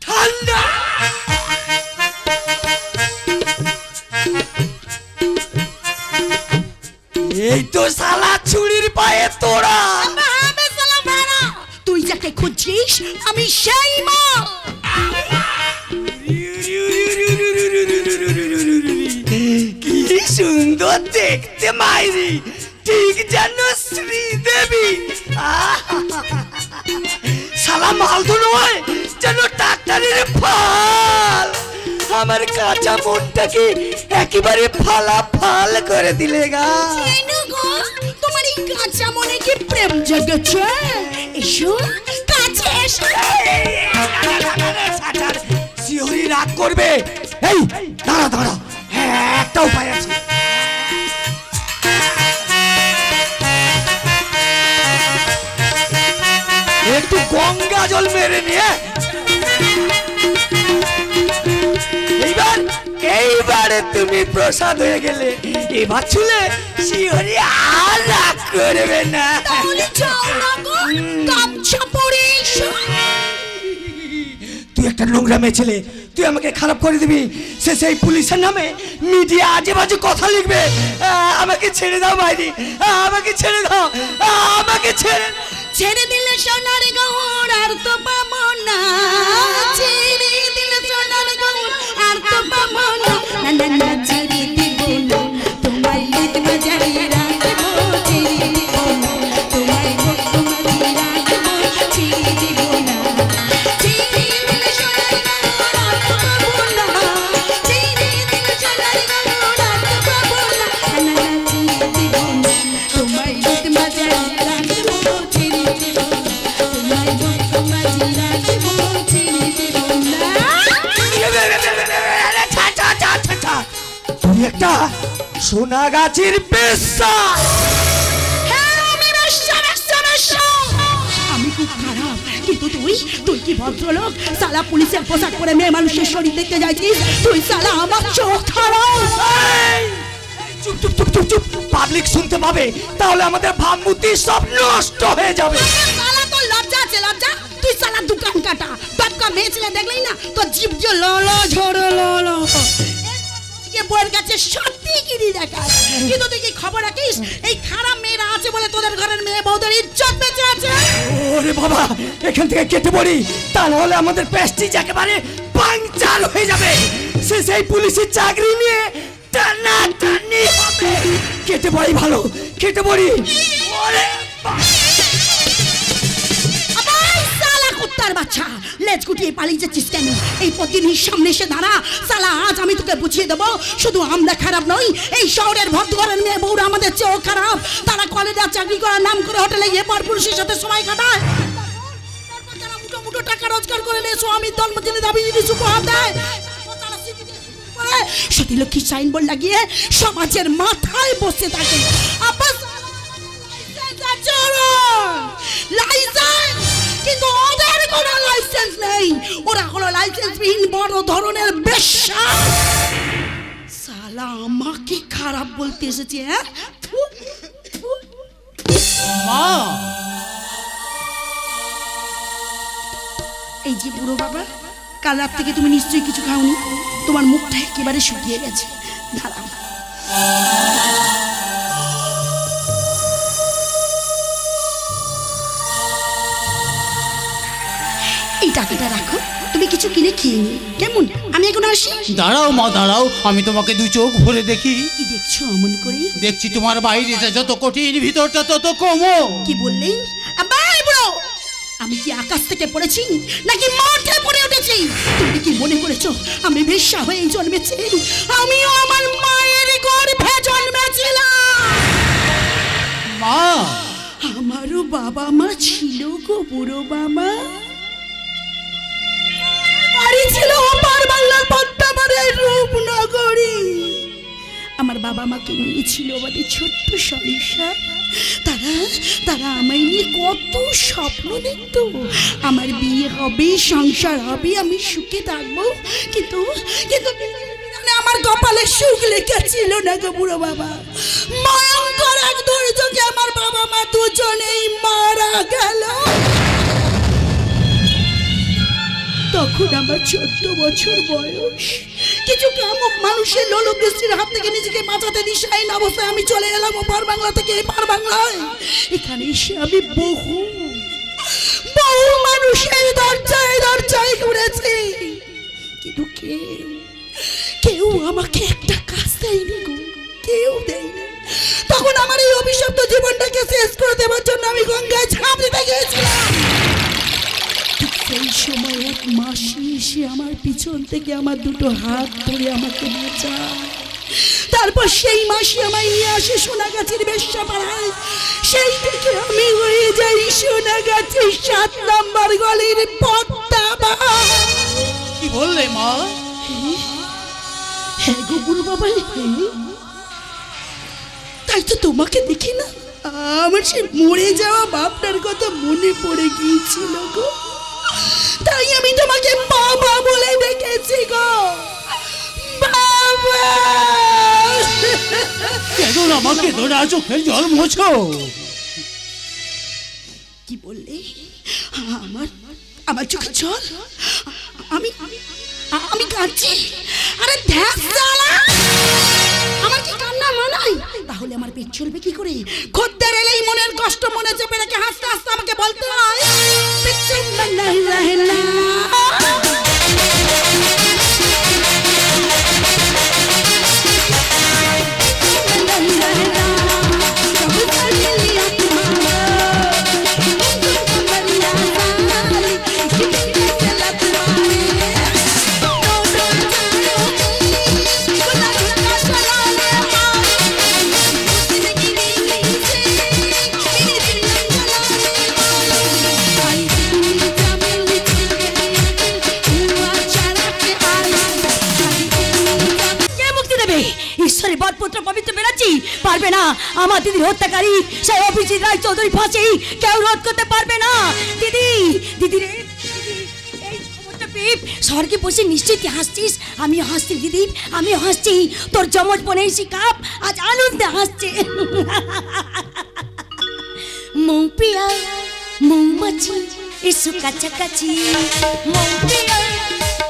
ঠান্ডা। এই তো শালা ছুরির পায়ে তোরা। তুই যাকে খুঁজছিস আমি সেই মা। কি সুন্দর দেখতে যে মাইরি, ঠিক যেন শ্রীদেবী। শালা মাল তো নয়, যেন ডাক্তারের ফাল। আমার কাঁচা মনটাকে একেবারে ফালাফাল করে দিলে গা। তোমার এই কাঁচা মনে কি প্রেম জেগেছে? এসো কাছে এসো। শিহরি রাগ করবে। এই দাঁড়া দাঁড়া, হ্যাঁ একটা উপায় আছে। একটু গঙ্গা জল মেরে নিয়ে এইবারে তুমি প্রসাদ হয়ে গেলে, এবার ছুলে শিহরি আর রাগ করবে না। তুই একটা নোংরা মেয়ে ছেলে, তুই আমাকে খারাপ করে দিবি। সে সেই পুলিশের নামে মিডিয়া আজে বাজে কথা লিখবে। আমাকে ছেড়ে দাও মাইরি, আমাকে ছেড়ে দাও, আমাকে ছেড়ে দিলে সোনার গহর আর তো পাবো না। ছেড়ে দিলে সোনার গহর আর তো পাবো না। না না না ছেড়ে দিব না, তোমার লিত বাজারে রাখবো। ছেড়ে দিব না, তোমার ভক্ত মাঝে রাখবো। ছেড়ে দিব না, ছেড়ে দিলে সোনার গহর আর তো পাবো না। ছেড়ে দিলে সোনার গহর আর তো পাবো না। না না না ছেড়ে দিব না, তোমার লিত বাজারে রাখবো। তুই একটা সোনা গাছের পেশা। আমি খুব খারাপ, কিন্তু তুই কি ভদ্রলোক? সালা পুলিশের পোশাক পরে মেয়ে মানুষের শরীর দেখতে যাইছিস? তুই সালা আমার চোখ খারাপ। চুপ চুপ চুপ চুপ চুপ, পাবলিক শুনতে পাবে, তাহলে আমাদের ভাবমূর্তি সব নষ্ট হয়ে যাবে। সালা তোর লজ্জা আছে? লজ্জা? তুই সালা দোকান কাটা বাপকা মেয়ে ছেলে দেখলেই না তোর জিভ যে ললো ঝড়ো ললো। বউয়ের কাছে সত্যি গিরি দেখাস, কিন্তু তুই কি খবর রাখিস এই খারাপ মেয়েরা আছে বলে তোদের ঘরের মেয়ে বউদের ইজ্জত বেঁচে আছে? ওরে বাবা, এখান থেকে কেটে পড়ি, তা নাহলে আমাদের প্রেস্টিজ একেবারে পাংচার হয়ে যাবে। সে সেই পুলিশের চাকরি নিয়ে টানাটানি হবে। কেটে পড়ি ভালো, কেটে পড়ি। ওরে কুত্তার বাচ্চা, লেজ গুটিয়ে পালিয়ে যাচ্ছিস কেন? এই প্রতিদিনের সামনে এসে দাঁড়া সালা, আজ আমি তোকে বুঝিয়ে দেবো শুধু আমরা খারাপ নই, এই শহরের ভদ্রঘরের মেয়ে বউরা আমাদের চেয়েও খারাপ। তারা কলেজে চাকরি করার নাম করে হোটেলে গিয়ে পর পুরুষের সাথে সময় কাটায়। তারপর তারা মুঠো মুঠো টাকা রোজগার করে নিয়ে স্বামীর জন্মদিনে দাবি জিনিস উপহার দেয়। সতীলক্ষ্মী সাইনবোর্ড লাগিয়ে সমাজের মাথায় বসে থাকে। কিন্তু ওদের কোনো লাইসেন্স নেই, ওরা কোনো লাইসেন্সবিহীন বড় ধরনের বেশ্যা। সালা আমাকে খারাপ বলতে এসেছে? হ্যাঁ মা, এই যে বুড়ো বাবা, কাল রাত থেকে তুমি নিশ্চয়ই কিছু খাওনি, তোমার মুখটা একেবারে শুকিয়ে গেছে। দাঁড়াও, এই টাকাটা রাখো, তুমি কিছু কিনে খেয়ে নি, কেমন? আমি এখন আসি। দাঁড়াও মা দাঁড়াও, আমি তোমাকে দুই চোখ ভরে দেখি। কি দেখছো অমন করে? দেখছি তোমার বাইরেটা যত কঠিন, ভিতরটা তত কোমল। কি বললেন? আবাই বুড়ো, আমি কি আকাশ থেকে পড়েছি নাকি মাঠে পড়ে উঠেছি? তুমি কি মনে করেছো আমি বেশ্যা হয়ে জন্মেছি? আমিও আমার মায়ের গর্ভে জন্মেছিলাম। মা, আমারও বাবা মা ছিল গো বুড়ো বাবা। বাড়ি ছিল আমার বাংলার পদ্মাবাড়ির রূপনগরী। আমার বাবা মাকে নিয়েছিল আমাদের ছোট্ট সংসার। তারা আমায় নিয়ে কত স্বপ্ন দেখতো, আমার বিয়ে হবে, সংসার হবে, আমি সুখে থাকবো। কিন্তু কিন্তু আমার কপালে সুখ লেখা ছিল না গো বুড়ো বাবা। ভয়ঙ্কর এক দুর্যোগে আমার বাবা মা দুজনেই মারা গেল। তখন আমার 14 বছর বয়স। কিছু কামুক মানুষের লোলক দৃষ্টির হাত থেকে নিজেকে বাঁচাতে দিশাহীন অবস্থায় আমি চলে এলাম ওপার বাংলা থেকে এপার বাংলায়। এখানে এসে আমি বহু মানুষের দরজায় ঘুরেছি, কিন্তু কেউ আমাকে একটা কাজ দেয়নি গো, কেউ দেয়নি। তখন আমার এই অভিশপ্ত জীবনটাকে শেষ করে দেওয়ার জন্য আমি গঙ্গায় ঝাঁপ দিতে গিয়েছিলাম। ঠিক সেই সময় এক মাসি এসে আমার পিছন থেকে আমার দুটো হাত ধরে আমাকে বাঁচায়। তারপর সেই মাসি আমায় নিয়ে আসে সোনাগাছির বেশ্যাপাড়ায়। সেই থেকে আমি হয়ে যাই সোনাগাছির 7 নম্বর গলির পদ্মা। কি বললে মা? হ্যাঁ গো বুড়ো বাবা, তাই তো তোমাকে দেখি না আমার সে মরে যাওয়া বাপটার কথা মনে পড়ে গিয়েছিল গো, তাই আমি তোমাকে বাবা বলে ডেকেছি গো। বাবা! কেন আমাকে ধরে চোখের জল মোছো? কি বললে? আমার চোখে জল? আমি কাঁদছি? আরে ধ্যাস জ্বালা! আমার কি কান্না মানায়? তাহলে আমার পেট চলবে কি করে? খদ্দের এলেই মনের কষ্ট মনে চেপে রেখে হাসতে হাসতে আমাকে বলতে হয় পেট চলবে না। পারবে না আমার দিদির হত্যাকারী সেই অভিজিৎ রায় চৌধুরী ফাঁসি কেউ রোধ করতে পারবে না। দিদি রে, এই খবরটা পেয়ে স্বর্গে বসে নিশ্চয়ই তুই হাসছিস। আমিও হাসছি দিদি, আমিও হাসছি। তোর যমজ বোন এই শিকাপ আজ আনন্দে হাসছে। মৌ প্রিয়া মৌমাছি এসো কাছাকাছি, মৌ প্রিয়া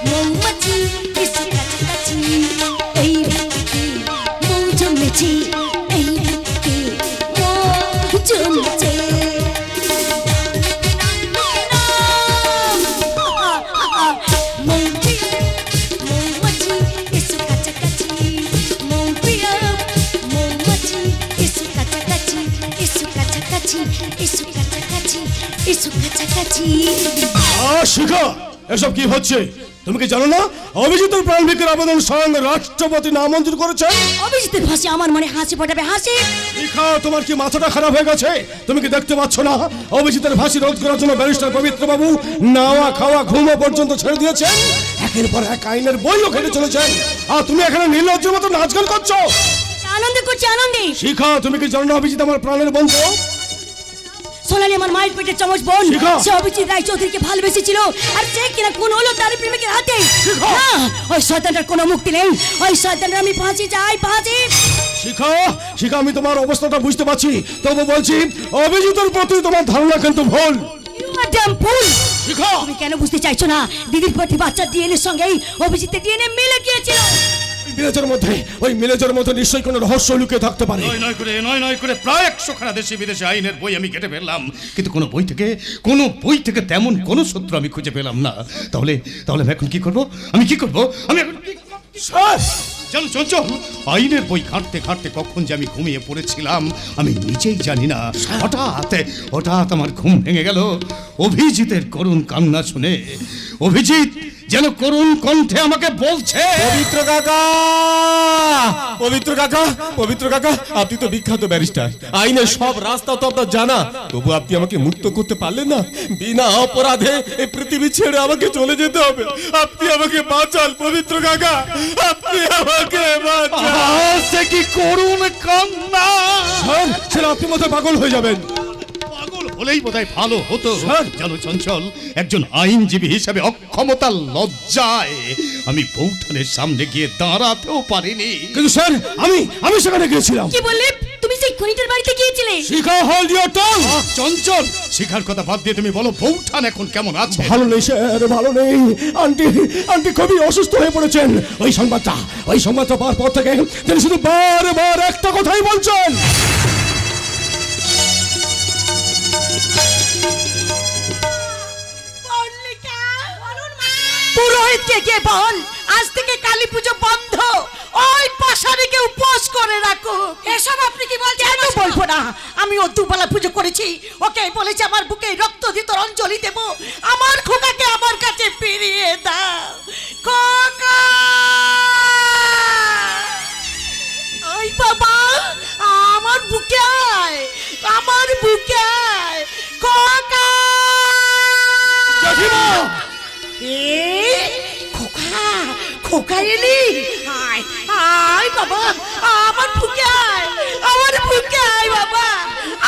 মৌমাছি এসো কাছাকাছি। এই রাতে মৌ জমেছে, এই রাতে মৌ জমেছে। মৌ প্রিয়া মৌমাছি এসো কাছাকাছি, মৌ প্রিয়া মৌমাছি এসো কাছাকাছি, এসো কাছাকাছি, এসো কাছাকাছি, এসো কাছাকাছি। শিখা, এসব কি হচ্ছে? তুমি কি জানো না অভিজিতের প্রাণ ভিক্ষার আবেদন স্বয়ং রাষ্ট্রপতি নামঞ্জুর করেছেন? অভিজিতের ফাঁসি আমার মনে হাসি ফোটাবে হাসি। শিখা, তোমার কি মাথাটা খারাপ হয়ে গেছে? তুমি কি দেখতে পাচ্ছ না অভিজিতের ফাঁসি রোধ করার জন্য ব্যারিস্টার পবিত্র বাবু নাওয়া খাওয়া ঘুমো পর্যন্ত ছেড়ে দিয়েছেন, একের পর এক আইনের বইও খেলে চলেছেন, আর তুমি এখানে নির্লজ্জের মতো নাচ গান করছো। আনন্দ করছি, আনন্দে। শিখা, তুমি কি জানো না অভিজিৎ আমার প্রাণের বন্ধু? সোনালি আমার মায়ের পেটের চমচ বোন। সে অভিজিৎ রায় চৌধুরীকে ভালোবেসেছিল, আর সে কিনা কোন হলো তার প্রেমিকের হাতে। ওই শয়তানটার কোনো মুক্তি নেই, ওই শয়তানটা আমি ফাঁসি চাই, ফাঁসি। শিখা, শিখা, আমি তোমার অবস্থাটা বুঝতে পারছি, তবু বলছি অভিজিতের প্রতি তোমার ধারণা কিন্তু ভুল। তুমি কেন বুঝতে চাইছো না? দিদির প্রতি বাচ্চার ডিএনএর সঙ্গেই অভিজিতের ডিএনএ মিলে গিয়েছিল। ওই মিলেজের মধ্যে নিশ্চয়ই কোনো রহস্য লুকিয়ে থাকতে পারে। নয় করে প্রায় 100খানা দেশি বিদেশি আইনের বই আমি কেটে ফেললাম, কিন্তু কোনো বই থেকে তেমন কোনো সূত্র আমি খুঁজে পেলাম না। তাহলে আমি এখন কি করব? আমি এখন জানো চঞ্চল, আইনের বই ঘাঁটতে কখন যে আমি ঘুমিয়ে পড়েছিলাম আমি নিজেই জানি না। হঠাৎ আমার ঘুম ভেঙে গেল অভিজিতের করুণ কান্না শুনে। অভিজিৎ যেন করুণ কণ্ঠে আমাকে বলছে, পবিত্র কাকা, আপনি তো বিখ্যাত ব্যারিস্টার, আইনের সব রাস্তা তো আপনার জানা, তবু আপনি আমাকে মুক্ত করতে পারলেন না। বিনা অপরাধে এই পৃথিবী ছেড়ে আমাকে চলে যেতে হবে। আপনি আমাকে বাঁচান পবিত্র কাকা, আপনি আমাকে বাঁচান। সে কি করুণ কান্না! স্যার, আপনি মতো পাগল হয়ে যাবেন। হলেই বোধহয় ভালো হতো। জানো চঞ্চল, একজন আইনজীবী হিসাবে অক্ষমতার লজ্জায় আমি বৌঠানের সামনে গিয়ে দাঁড়াতেও পারিনি। কিন্তু স্যার, আমি সেখানে গিয়েছিলাম। কি বললে? তুমি সেই খনিটার বাড়িতে গিয়েছিলে? শিখা, হোল্ড ইওর টাং। চঞ্চল, শিখার কথা বাদ দিয়ে তুমি বলো বৌঠান এখন কেমন আছে? ভালো নেই স্যার, ভালো নেই। আন্টি খুবই অসুস্থ হয়ে পড়েছেন। ওই সংবাদটা পাওয়ার পর থেকে তিনি শুধু বারবার একটা কথাই বলছেন। পুরোহিতকে কে বল, আজ থেকে কালী পুজো বন্ধ। ওই পাশারিকে উপোস করে রাখো। এসব আপনি কি বলছেন? কেন বলবো না? আমি ও দুবেলা পুজো করেছি, ওকে বলেছি আমার বুকে রক্ত দিয়ে তোর অঞ্জলি দেবো। আমার খোকাকে আমার কাছে ফিরিয়ে দাও খোকা। ওই বাবা, আমার বুকে আয়, আমার বুকে আয় খোকা। খোকা, খোকা এলি? আয় আয় বাবা, আমার বুকে আয়, আমার বুকে আয় বাবা,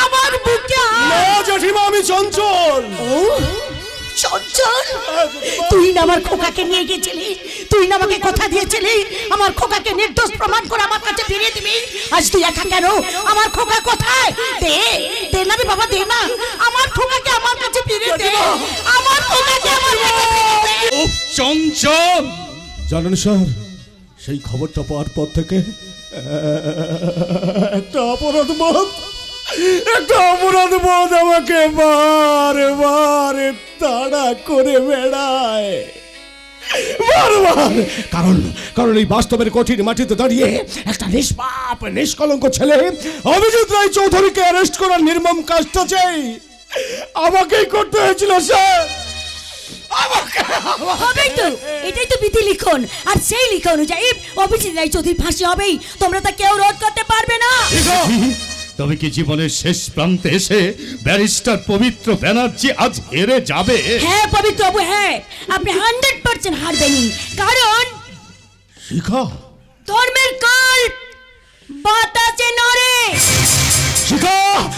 আমার বুকে আয়। জেঠিমা, আমি চঞ্চল। ও চঞ্চল, তুই না আমার খোকাকে নিয়ে গেছিলি, তুই না আমাকে কথা দিয়েছিলি আমার খোকাকে নির্দোষ প্রমাণ করে আমার কাছে ফিরিয়ে দিবি। আজ তুই একা কেন? আমার খোকা কোথায়? দে দে না রে বাবা, দে না, আমার খোকাকে আমার কাছে ফিরিয়ে দে, আমার খোকাকে আমার কাছে ফিরিয়ে দে। ও চঞ্চল, জানেন স্যার, সেই খবরটা পাওয়ার পর থেকে একটা অপরাধ বোধ আমাকে বারে বারে তাড়া করে বেড়ায় বারবার। কারণ এই বাস্তবের কঠিন মাটিতে দাঁড়িয়ে একটা নিষ্পাপ নিষ্কলঙ্ক ছেলে অভিজিৎ রায় চৌধুরীকে অ্যারেস্ট করার নির্মম কাজটা চাই আমাকেই করতে হয়েছিল স্যার। হবেই তো, এটাই তো বিধি লিখন, আর সেই লিখন অনুযায়ী অভিজিৎ রায় চৌধুরীর ফাঁসি হবেই। তোমরা তা কেউ রোধ করতে পারবে না। তবে কি জীবনের শেষ প্রান্তে এসে ব্যারিস্টার পবিত্র ব্যানার্জি আজ হেরে যাবে? হ্যাঁ পবিত্র বাবু, হ্যাঁ, আপনি 100% হারবেনই। কারণ শিখা, ধর্মের কাল বাতাসে নড়ে।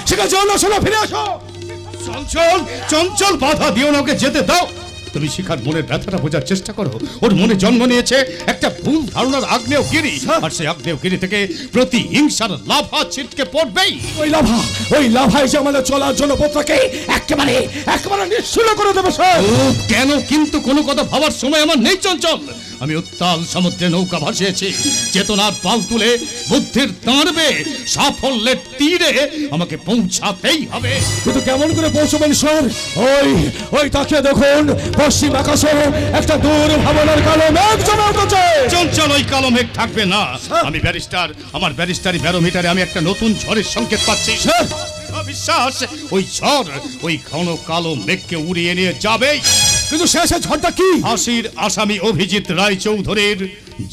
শিখা চলো, শোনো, ফিরে আসো। চঞ্চল, চঞ্চল, বাধা দিও না, ওকে যেতে দাও। তুমি শিখার মনের ব্যথাটা বোঝার চেষ্টা করো। ওর মনে জন্ম নিয়েছে একটা ভুল ধারণার আগ্নেয়গিরি, আর সেই আগ্নেয়গিরি থেকে প্রতিহিংসার লাভা ছিটকে পড়বেই। ওই লাভা এসে আমাদের চলার জন্য পত্রকে একেবারে নিঃশূন্য করে দেবে স্যার। কেন কিন্তু কোনো কথা ভাবার সময় আমার নেই চঞ্চল। আমি উত্তাল সমুদ্রে নৌকা ভাসিয়েছি, চেতনার পাল তুলে বুদ্ধির তাঁড়বে সাফল্যের তীরে আমাকে পৌঁছাতেই হবে। কিন্তু কেমন করে পৌঁছবেন স্যার? ওই তাকে দেখুন, পশ্চিম আকাশে একটা দূর ভাবনার কালো মেঘ জমা উঠেছে। চঞ্চল, ওই কালো মেঘ থাকবে না। আমি ব্যারিস্টার, আমার ব্যারিস্টারি ব্যারোমিটারে আমি একটা নতুন ঝড়ের সংকেত পাচ্ছি। বিশ্বাস, ওই ঝড় ওই ঘন কালো মেঘকে উড়িয়ে নিয়ে যাবেই। কিন্তু শেষে ঝড়টা কি? ফাঁসির আসামি অভিজিৎ রায় চৌধুরীর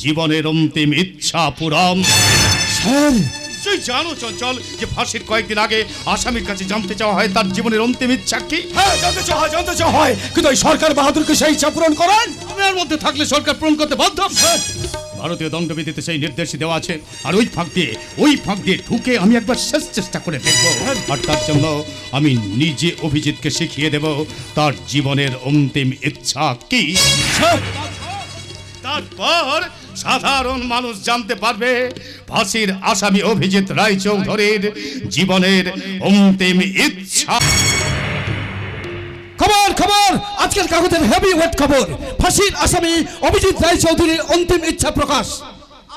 জীবনের অন্তিম ইচ্ছা পূরণ। স্যার, তুই জানো চঞ্চল যে ফাঁসির কয়েকদিন আগে আসামির কাছে জানতে চাওয়া হয় তার জীবনের অন্তিম ইচ্ছা কি? হ্যাঁ, জানতে চাওয়া হয়, কিন্তু ওই সরকার বাহাদুরকে সেই ইচ্ছা পূরণ করেন। আমার মধ্যে থাকলে সরকার পূরণ করতে বাধ্য। ভারতীয় দণ্ডবিধিতে সেই নির্দেশই দেওয়া আছে, আর ওই ফাঁক দিয়ে ঢুকে আমি একবার শেষ চেষ্টা করে দেখব। আর তার জন্য আমি নিজে অভিজিৎকে শিখিয়ে দেব তার জীবনের অন্তিম ইচ্ছা কি। তারপর সাধারণ মানুষ জানতে পারবে ফাঁসির আসামি অভিজিৎ রায় চৌধুরীর জীবনের অন্তিম ইচ্ছা। খবর, আজকের কাগজের হেভি ওয়েট খবর। ফাঁসির আসামি অভিজিৎ রায় চৌধুরীর অন্তিম ইচ্ছা প্রকাশ।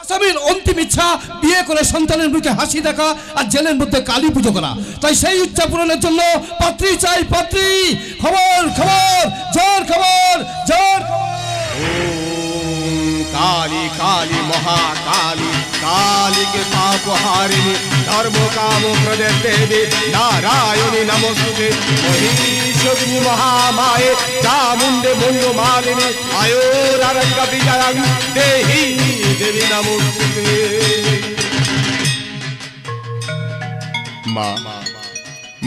আসামির অন্তিম ইচ্ছা বিয়ে করে সন্তানের মুখে হাসি দেখা আর জেলের মধ্যে কালী পুজো করা। তাই সেই ইচ্ছা পূরণের জন্য পাত্রী চাই, পাত্রী। খবর, জোর খবর। काली काली महाकाली काली के पाप हारिणी धर्म काम प्रदे देवी नारायणी नमोस्तुते महिषासुरी महामाये चामुंडे मुंड मालिनी आयोररंग विजयं देहि देवी नमोस्तुते।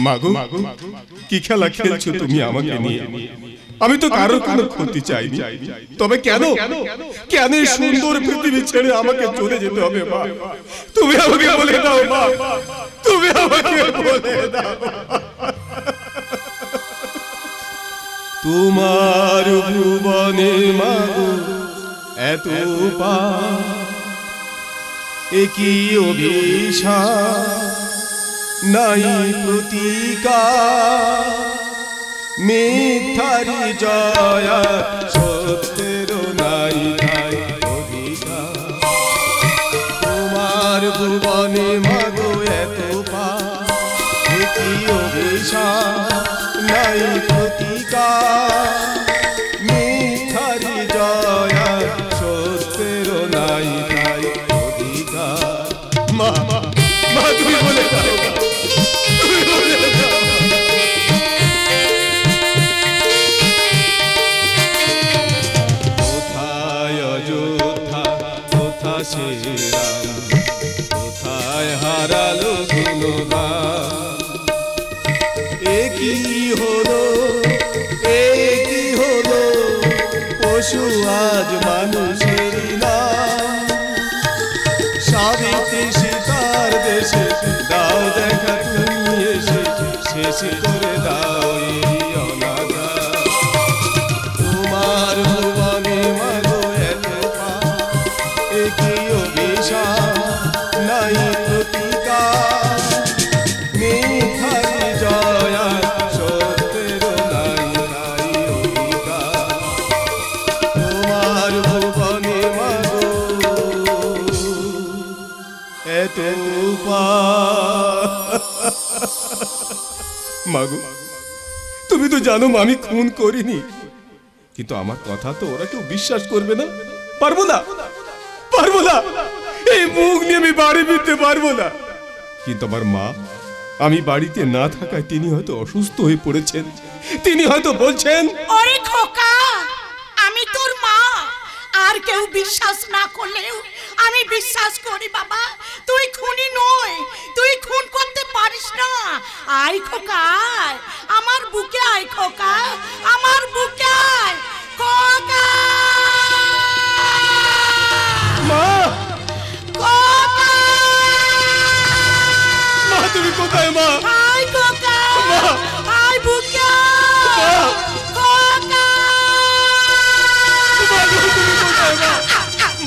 মাগো কি খেলা খেলছো তুমি আমাকে নিয়ে? আমি তো কারোর কোনো ক্ষতি চাইনি, তবে কেন এই সুন্দর পৃথিবী ছেড়ে আমাকে চলে যেতে হবে? মা, তুমি আমাকে বলে দাও, মা, তুমি আমাকে বলে দাও। তোমার ভুবনে মাগো এত পাপ, একই অভিশাপ নাই প্রতিকার, মিথ্যারি জয়া সত্যের নাই অধিকার। তোমার ভুবনে মাগো এত পাপ, একই অভিশাপ নাই প্রতিকার, মিথ্যারি জয়া সত্যের নাই অধিকার। পশু আজ মানুষের নাম। সাবিত্রী সীতার দেশে দাও দেখা তুমি এসে, শেষ করে দাও এই অনাচার। তোমার ভুবনে মাগো এত পাপ, একই অভিশাপ নাই প্রতিকার। মিথ্যারি জয় সত্যের নাই নাই অধিকার। তোমার ভুবনে মাগো এত পাপ। মাগো তুমি তো জানো আমি খুন করিনি, কিন্তু আমার কথা তো ওরা কেউ বিশ্বাস করবে না। পারবো না, পারবো না, এই মুখ নিয়ে আমি বাড়ি ফিরতে পারবো না। কিন্তু আমার মা, আমি বাড়িতে না থাকায় তিনি হয়তো অসুস্থ হয়ে পড়েছেন, তিনি হয়তো বলছেন ওরে খোকা, আমি তোর মা। আর কেউ বিশ্বাস না করলেও আমি বিশ্বাস করি বাবা, তুই খুনি নয়, তুই খুন করতে পারিস না। আয় খোকা, আয় আমার বুকে, আয় খোকা, আমার বুকে আয় খোকা। মা, খোকা, মা তুমি কোথায় মা? আয় খোকা, আয় বুকে আয় খোকা।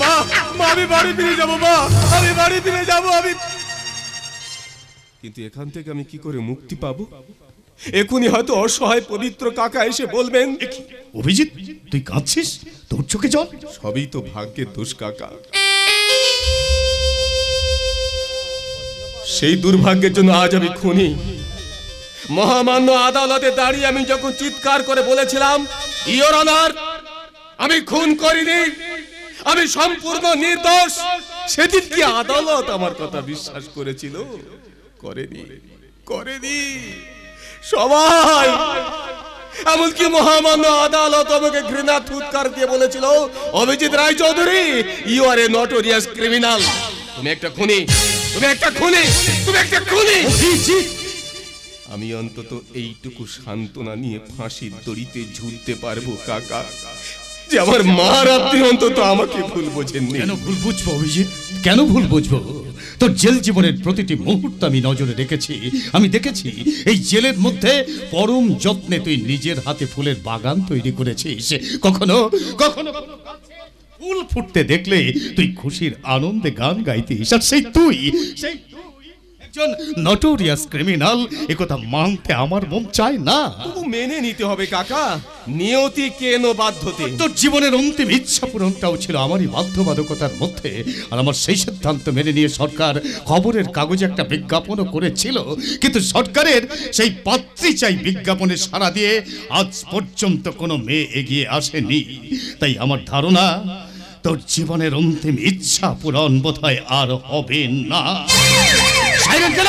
মা, মা আমি বাড়ি ফিরে যাবো মা, আমি বাড়ি ফিরে যাবো আমি। কিন্তু এখান থেকে আমি কি করে মুক্তি পাবো? এখনই হয়তো অসহায় পবিত্র কাকা এসে বলবেন, অভিজিৎ তুই কাঁদছিস, তোর চোখে জল? সবই তো ভাগ্যের দোষ কাকা। সেই দুর্ভাগ্যের জন্য আজ আমি খুনি। মহামান্য আদালতে দাঁড়িয়ে আমি যখন চিৎকার করে বলেছিলাম, ইওর অনার, আমি খুন করিনি, আমি সম্পূর্ণ নির্দোষ, সেদিন কি আদালত আমার কথা বিশ্বাস করেছিল? করেনি, করেনি সবাই। এমনকি মহামান্য আদালত আমাকে ঘৃণা থুৎকার দিয়ে বলেছিল, Abhijit Roy Chowdhury, you are a notorious criminal. তুমি একটা খুনি, তুমি একটা খুনি, তুমি একটা খুনি। আমি অন্তত এইটুকু সান্ত্বনা নিয়ে ফাঁসির দড়িতে ঝুলতে পারবো কাকা, যে আমার মা রাত্রি অন্তত আমাকে ভুল বোঝেননি। কেন ভুল বুঝবো অভিজিৎ, কেন ভুল বুঝবো? তোর জেল জীবনের প্রতিটি মুহূর্ত আমি নজরে রেখেছি। আমি দেখেছি এই জেলের মধ্যে পরম যত্নে তুই নিজের হাতে ফুলের বাগান তৈরি করেছিস। কখনো কখনো ফুল ফুটতে দেখলে তুই খুশির আনন্দে গান গাইতিস। আর সেই তুই একজন নটোরিয়াস ক্রিমিনাল, একথা মানতে আমার মন চায় না। তবু মেনে নিতে হবে কাকা, নিয়তি কেন বাধ্যতে। তোর জীবনের অন্তিম ইচ্ছা পূরণটাও ছিল আমারই বাধ্যবাধকতার মধ্যে। আর আমার সেই সিদ্ধান্ত মেনে নিয়ে সরকার খবরের কাগজে একটা বিজ্ঞাপনও করেছিল, কিন্তু সরকারের সেই পাত্রী চাই বিজ্ঞাপনে সাড়া দিয়ে আজ পর্যন্ত কোনো মেয়ে এগিয়ে আসেনি। তাই আমার ধারণা তোর জীবনের অন্তিম ইচ্ছা পূরণ বোধহয় আর হবে না। সাইরেন কেন?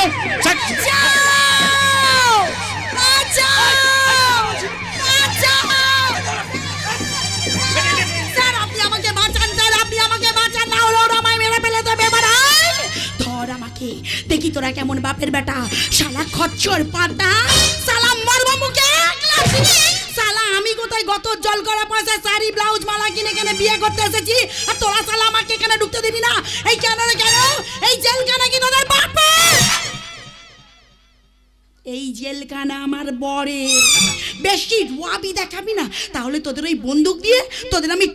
দেখি তোরা কেমন বাপের বেটা, শালা খচ্চর পাতা, শালা মারবো মুখে শালা। আমি কোথায় গত জল করা পয়সা শাড়ি ব্লাউজ মালা কিনে এখানে বিয়ে করতে এসেছি, আর তোরা শালা আমাকে এখানে ঢুকতে দিবি না? এই কেন রে কেন? এই জেলখানা কি তোদের বাপের? এই জেলখানা আমার বরের। বেশি ওয়াবি দেখাবি না, তাহলে তোদের ওই বন্দুক দিয়ে তোদের আমি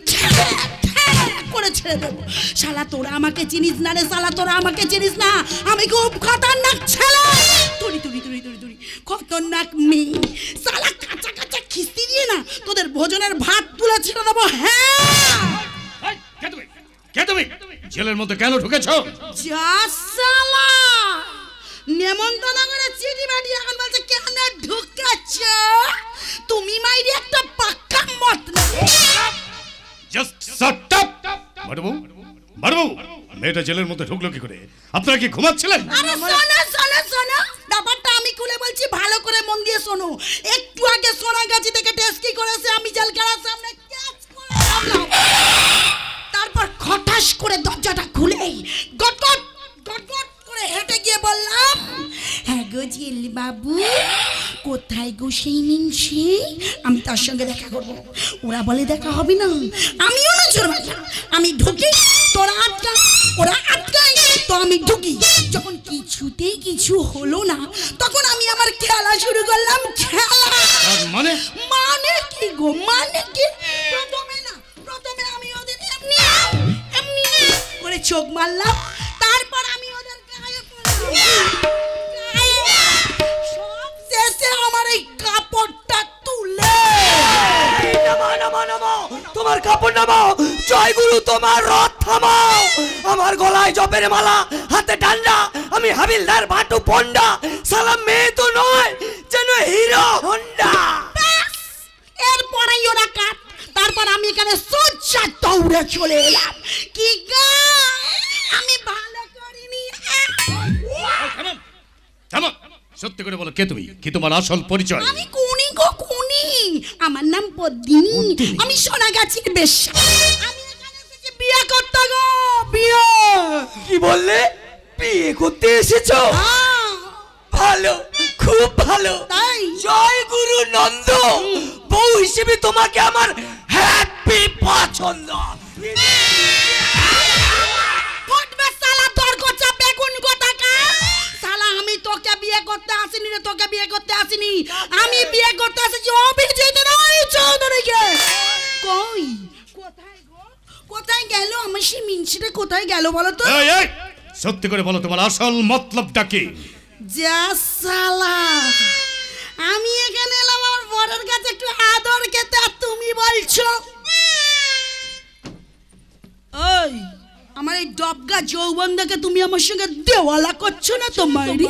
করে ছেড়ে দেবো। শালা তোরা আমাকে চিনিস না রে শালা, তোরা আমাকে চিনিস না। আমি খুব খতরনাক ছেলে, তুড়ি তুড়ি তুড়ি তুড়ি তুড়ি খতরনাক মেয়ে। শালা কাঁচা কাঁচা খিস্তি দিয়ে না তোদের ভোজনের ভাত তুলে ছেড়ে দেবো। হ্যাঁ, কে তুমি? জেলের মধ্যে কেন ঢুকেছো? যা শালা নেমন্তন্ন করে চিঠি পাঠিয়ে এখন বলছে কেন ঢুকেছ? তুমি মাইরি একটা পাক্কা মত না। Just shut up. মারবো মারবো। মেয়েটা জেলের মধ্যে ঢুকলো কি করে? আপনারা কি ঘুমাচ্ছিলেন? আরে শোনো শোনো শোনো, ব্যাপারটা আমি খুলে বলছি, ভালো করে মন দিয়ে শোনো। একটু আগে সোনাগাছি থেকে টেস্টি করেছে, আমি জেলখানার সামনে ক্যাচ করে তারপর খটাস করে দরজাটা খুলে গটগট গটগট করে হেঁটে গিয়ে বললাম, হ্যাঁ গো জেল বাবু, কোথায় গো সেই মিনসি? আমি তার তোমার সঙ্গে দেখা করব। ওরা বলে দেখা হবে না, আমিও না চোর বাজা, আমি ঢুকি তোরা আটকা, ওরা আটকাই তো আমি ঢুকি। যখন কিছুতেই কিছু হলো না তখন আমি আমার খেলা শুরু করলাম। খেলা মানে মানে কি গো, মানে কি? প্রথমে আমি ওদের এমনি এমনি করে চোখ মারলাম, তারপর আমি ওদের গায়ে সব শেষে আমার এই কাপড়টা তুলে তোমার কাপড় নামাও, জয় গুরু তোমার রথ থামাও। আমার গলায় জপের মালা, হাতে ডান্ডা, আমি হাবিলদার ভাটু পন্ডা, সালাম মেয়ে তো নয় যেন হিরো হন্ডা। এরপরেই ওরা কাট, তারপর আমি এখানে সোজা দৌড়ে চলে এলাম। কি গা, আমি ভালো করিনি। সত্যি করে বলো, কে তুমি? কি তোমার আসল পরিচয়? আমি কোনি গো কোনি, আমার নাম পদ্মিনী, আমি সোনাগাছির বেশ্যা। আমি এখানে এসেছি বিয়ে করতে গো, বিয়ে। কি বললে? বিয়ে করতে এসেছো? ভালো, খুব ভালো। তাই জয় গুরু নন্দ, বউ হিসেবে তোমাকে আমার হ্যাপি পছন্দ। ফুটবে সালা তোর কোচা বেগুন কোথাকা। সালা আমি তোকে বিয়ে করতে আসিনি রে, তোকে বিয়ে করতে আসিনি, আমি বিয়ে করতে এসেছি অভিজিৎ রায় চৌধুরীকে। কই কোথায় গো, কোথায় গেল আমার সেই মিনসিটা, কোথায় গেল বলো তো? এই, এই, সত্যি করে বলো তোমার আসল মতলবটা কি? যা সালা, আমি এখানে এলাম আমার বড়ের কাছে একটু আদর খেতে, আর তুমি বলছো ওই আমার এই ডবগা যৌবনটাকে তুমি আমার সঙ্গে দেওয়ালা করছো না তো মাইরি?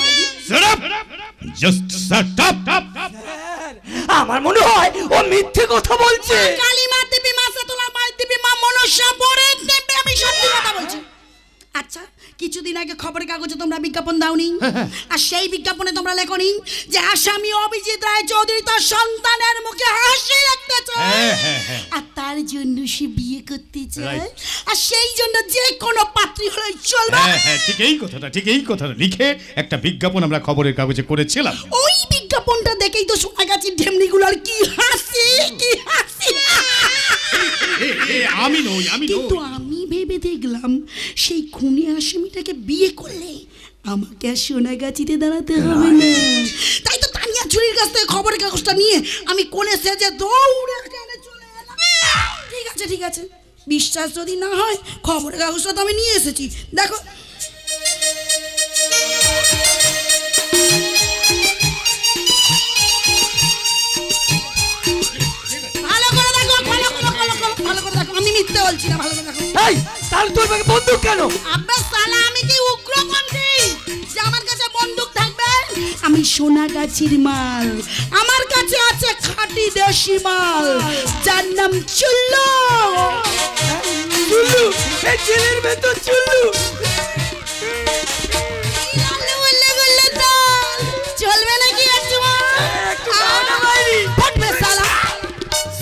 আমার মনে হয় ও মিথ্যে কথা বলছে। কালিমা দেবী মাসা তোলা মাই দেবী মা মনসা পড়ে দেবে, আমি সত্যি কথা বলছি। আচ্ছা, কিছুদিন আগে খবরের কাগজে তোমরা বিজ্ঞাপন দাওনি, আর সেই বিজ্ঞাপনে তোমরা লেখনি যে আসামি অভিজিৎ রায় চৌধুরী তার সন্তানের মুখে হাসি রাখতে চায়, আর তার জন্য সে বিয়ে করতে চায়, আর সেই জন্য যে কোনো পাত্রী হলেই চলবে। হ্যাঁ, ঠিক এই কথাটা লিখে একটা বিজ্ঞাপন আমরা খবরের কাগজে করেছিলাম। ওই বিজ্ঞাপনটা দেখেই তো সোনাগাছির ঢেমনিগুলোর কি হাসি, কি হাসি। আমি নই। কিন্তু আমি ভেবে দেখলাম সেই খুনি আসামিটাকে বিয়ে করলে আমাকে আর সোনাগাছিতে দাঁড়াতে হবে না। তাই তো তানিয়া ঝুড়ির কাছ থেকে খবরের কাগজটা নিয়ে আমি কোণে সেজে দৌড়ে এখানে চলে এলাম। ঠিক আছে, বিশ্বাস যদি না হয় খবরের কাগজটা তো আমি নিয়ে এসেছি, দেখো। আমি মিথ্যে বলছি না, ভালো করে দেখো। এই তাহলে তোর ব্যাগে বন্দুক কেন? আব্বা সালা, আমি কি উগ্রপন্থী যে আমার কাছে বন্দুক থাকবে? আমি সোনাগাছির মাল, আমার কাছে আছে খাঁটি দেশি মাল, যার নাম চুল্লু। চুল্লু, এই জেলের ভেতর চুল্লু। চলবে নাকি একটু? ফুটবে সালা,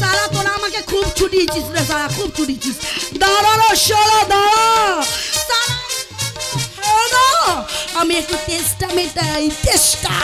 সালা তোরা আমাকে খুব ছুটিয়েছিস রে সালা, খুব ছুটিয়েছিস। দাঁড়ানো সালা, দাঁড়া, আমি একটু তেষ্টা মেটাই, তেষ্টা।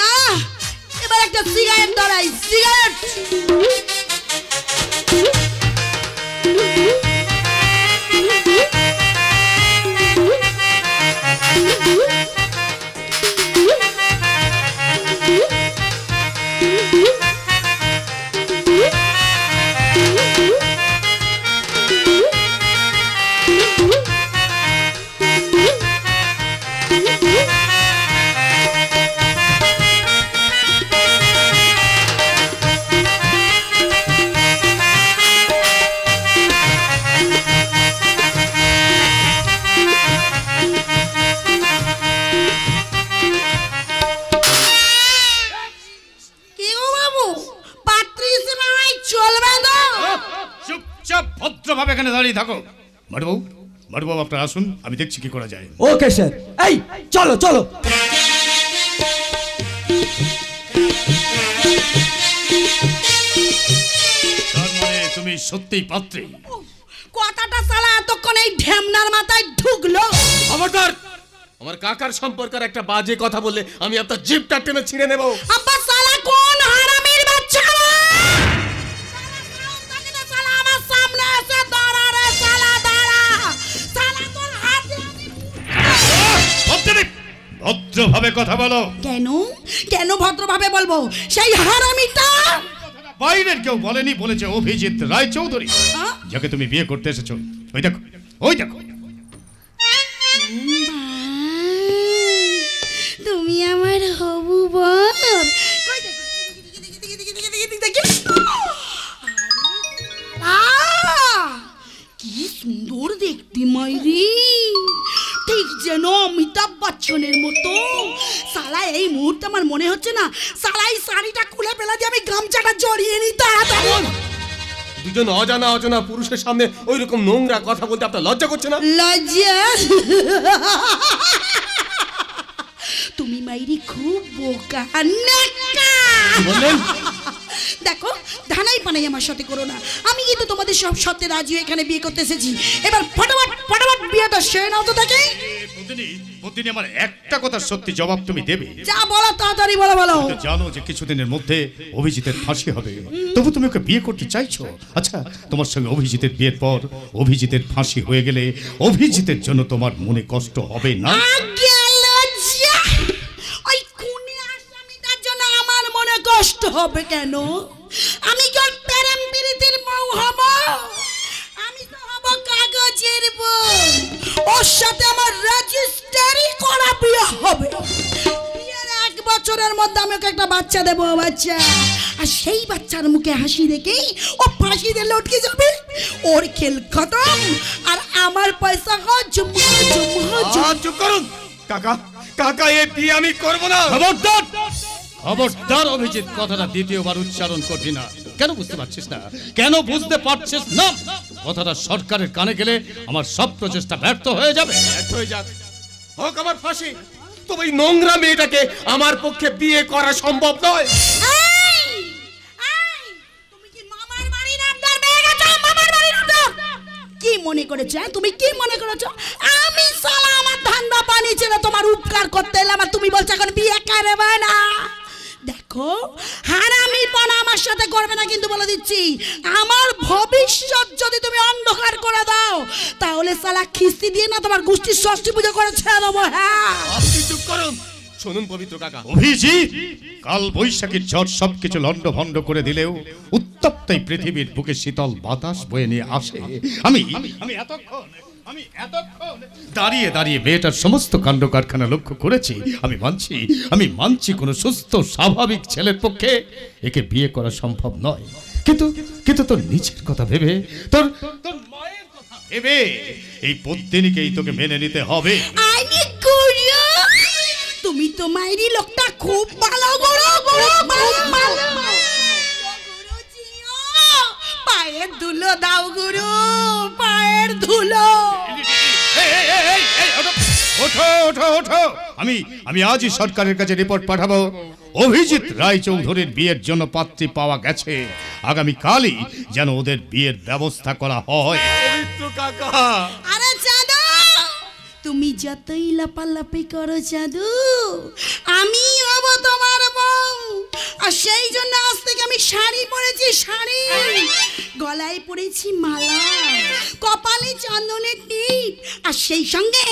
না, এবার একটা সিগারেট ধরাই, সিগারেট। এখানে দাঁড়িয়ে থাকো। মারবাবু আপনারা আসুন, আমি দেখছি কি করা যায়। ওকে স্যার, এই চলো চলো। তার মানে তুমি সত্যিই পাত্রী? কথাটা সালা এতক্ষণ এই ঢ্যামনার মাথায় ঢুকলো। খবরদার, আমার কাকার সম্পর্কের একটা বাজে কথা বললে আমি আপনার জিভটা টেনে ছিঁড়ে নেব। আব্বা সালা কোন হারামির বাচ্চা রে? সালা আমার সামনে এসে দাঁড়া রে, সালা দাঁড়া। সালা তোর হাতে ভদ্রভাবে কথা বলো। কেন কেন ভদ্রভাবে বলবো? সেই হারামিটা বাইরের কেউ বলেনি, বলেছে অভিজিৎ রায়চৌধুরী, যাকে তুমি বিয়ে করতে এসেছো। ওই দেখো, ওই দেখো। তুমি আমার হবু বর। কি সুন্দর দেখতে মাইরি, ঠিক যেন অমিতাভ বচ্চনের মতো। সালা এই মুহূর্তে আমার মনে হচ্ছে না সালা এই শাড়িটা খুলে ফেলা দিয়ে আমি গামছাটা জড়িয়ে নিই তাড়াতাড়ি। দুজন অজানা অজানা পুরুষের সামনে ওই রকম নোংরা কথা বলতে আপনার লজ্জা করছে না? লজ্জা? তুমি মাইরি খুব বোকা নেকা। বললেন দেখো ধানাই পানাই আমার সাথে করো না। আমি কিন্তু তোমাদের সব সত্যি রাজি হয়ে এখানে বিয়ে করতে এসেছি। এবার ফটাফট ফটাফট বিয়েটা সেরে নাও তো তাকে। প্রতিদিন আমার একটা কথা সত্যি জবাব তুমি দেবে। যা বলো তাড়াতাড়ি বলো। বলো। জানো যে কিছুদিনের মধ্যে অভিজিতের ফাঁসি হবে, তবু তুমি ওকে বিয়ে করতে চাইছো। আচ্ছা, তোমার সঙ্গে অভিজিতের বিয়ের পর অভিজিতের ফাঁসি হয়ে গেলে অভিজিতের জন্য তোমার মনে কষ্ট হবে না? ওই খুনি আসামিটার জন্য আমার মনে কষ্ট হবে কেন? আমি কি ওর প্রেম প্রীতির বউ হব? আমি তো হব কাগজের বউ। ওর সাথে আমার রেজিস্ট্রি করা বিয়ে হবে। বিয়ের 1 বছরের মধ্যে আমি ওকে একটা বাচ্চা দেবো, বাচ্চা। আর সেই বাচ্চার মুখে হাসি দেখেই ও ফাঁসিতে লটকে যাবে। ওর খেল খতম আর আমার পয়সা হজম। চুপ করুন কাকা, কাকা এই বিয়ে আমি করব না। খবরদার, খবরদার অভিজিৎ, কথাটা দ্বিতীয়বার উচ্চারণ করবি না। কেন বুঝতে পারছিস না? কেন বুঝতে পারছিস না? কথাটা সরকারের কানে গেলে আমার সব প্রচেষ্টা ব্যর্থ হয়ে যাবে। ব্যর্থ হয়ে যাক, হোক আমার ফাঁসি, তবে এই নোংরা মেয়েটাকে আমার পক্ষে বিয়ে করা সম্ভব নয়। তুমি কি মামার বাড়ির আবদার পেয়ে গেছো? মামার বাড়ির আবদার কি মনে করেছো? তুমি কি মনে করেছো আমি সালা আমার ধান্দা পানি ছেড়ে তোমার উপকার করতে এলাম আর তুমি বলছো এখন বিয়ে করবে না? দেখো হারামি পনা আমার সাথে করবে না, কিন্তু বলে দিচ্ছি আমার ভবিষ্যৎ যদি তুমি অন্ধকার করে দাও তাহলে সালা খিস্তি দিয়ে না তোমার গোষ্ঠীর ষষ্ঠী পুজো করে ছেড়ে দেবো। হ্যাঁ, আপনি চুপ করুন। শুনুন পবিত্র কাকা, অভিজিৎ, কাল বৈশাখীর ঝড় সবকিছু লন্ড ভন্ড করে দিলেও উত্তপ্ত এই পৃথিবীর বুকে শীতল বাতাস বয়ে নিয়ে আসে। আমি এতক্ষণ দাঁড়িয়ে দাঁড়িয়ে মেয়েটার সমস্ত কাণ্ড কারখানা লক্ষ্য করেছি। আমি মানছি কোনো সুস্থ স্বাভাবিক ছেলের পক্ষে একে বিয়ে করা সম্ভব নয়। কিন্তু তোর নিজের কথা ভেবে, তোর মায়ের কথা ভেবে এই পদ্মিনীকেই তোকে মেনে নিতে হবে। তুমি তো মাইরি লোকটা খুব ভালো গুরু। পায়ের ধুলো দাও গুরু, পায়ের ধুলো। ওঠো ওঠো ওঠো। আমি আজই সরকারের কাছে রিপোর্ট পাঠাবো অভিজিৎ রায়চৌধুরীর বিয়ের জন্য পাত্রী পাওয়া গেছে। আগামী কালই যেন ওদের বিয়ের ব্যবস্থা করা হয়। পবিত্র কাকা, আরে জাদু, তুমি যতই লাপালাপি করো জাদু, আমি হব তোমার বউ। আর সেই জন্য আজ থেকে আমি শাড়ি পরেছি, শাড়ি, গলায় পরেছি মালা, কপালে চন্দনের টিপ, আর সেই সঙ্গে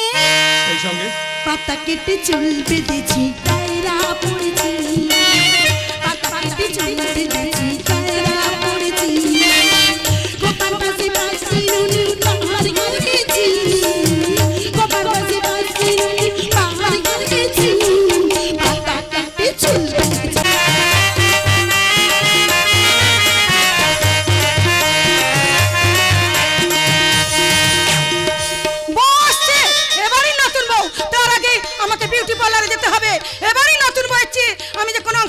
পাতা কেটে চুল বেঁধেছি, কায়রা পরেছি, পাতা কেটে চুল বেঁধেছি, কায়রা পরেছি, কপাল পাশে পাশে নুনি পাহাড় করেছি, কপাল পাশে পাশে নুনি পাহাড় করেছি, পাতা কেটে চুল বেঁধেছি।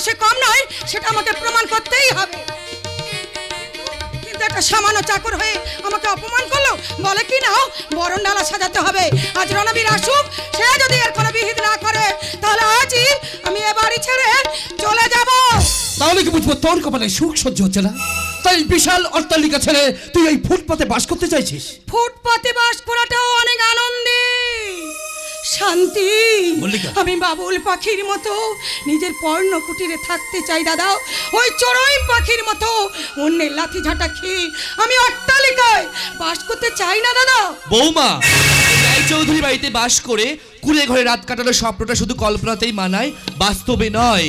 সে কম নয় সেটা আমাকে প্রমাণ করতেই হবে। বাড়িতে একটা সামান্য চাকর হয়ে আমাকে অপমান করলো, বলে কি না বরণ ডালা সাজাতে হবে। আজ রণবীর আসুক, সে যদি এর কোনো বিহিত না করে তাহলে আজই আমি এ বাড়ি ছেড়ে চলে যাব। তাহলে কি বুঝবো তোর কপালে সুখ সহ্য হচ্ছে না? তাই বিশাল অট্টালিকা ছেড়ে তুই এই ফুটপাতে বাস করতে চাইছিস? ফুটপাতে বাস করাটাও অনেক আনন্দে, শান্তি। মল্লিকা। আমি বাবুল পাখির মতো নিজের পর্ণ কুটিরে থাকতে চাই দাদা। ওই চড়ুই পাখির মতো অন্যের লাথি ঝাঁটা খেয়ে আমি অট্টালিকায় বাস করতে চাই না দাদা। বৌমা, রায়চৌধুরী বাড়িতে বাস করে কুড়ে ঘরে রাত কাটানোর স্বপ্নটা শুধু কল্পনাতেই মানায়, বাস্তবে নয়।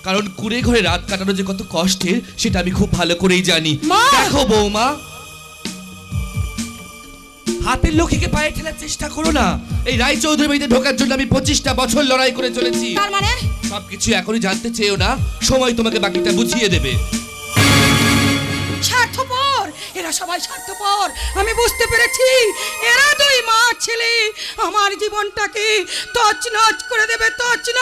কারণ কুড়ে ঘরে রাত কাটানো যে কত কষ্টের সেটা আমি খুব ভালো করেই জানি। মা! দেখো বৌমা, হাতের লক্ষ্মীকে পায়ে ঠেলার চেষ্টা করো না। এই রায়চৌধুরী বাড়িতে ঢোকার জন্য আমি 25টা বছর লড়াই করে চলেছি। তার মানে সবকিছু এখনই জানতে চেয়েও না, সময় তোমাকে বাকিটা বুঝিয়ে দেবে। স্বার্থপর, এরা সবাই স্বার্থপর। আমি বুঝতে পেরেছি এরা দুই মা ছেলে আমার জীবনটাকে তছনছ করে দেবে, তছনছ।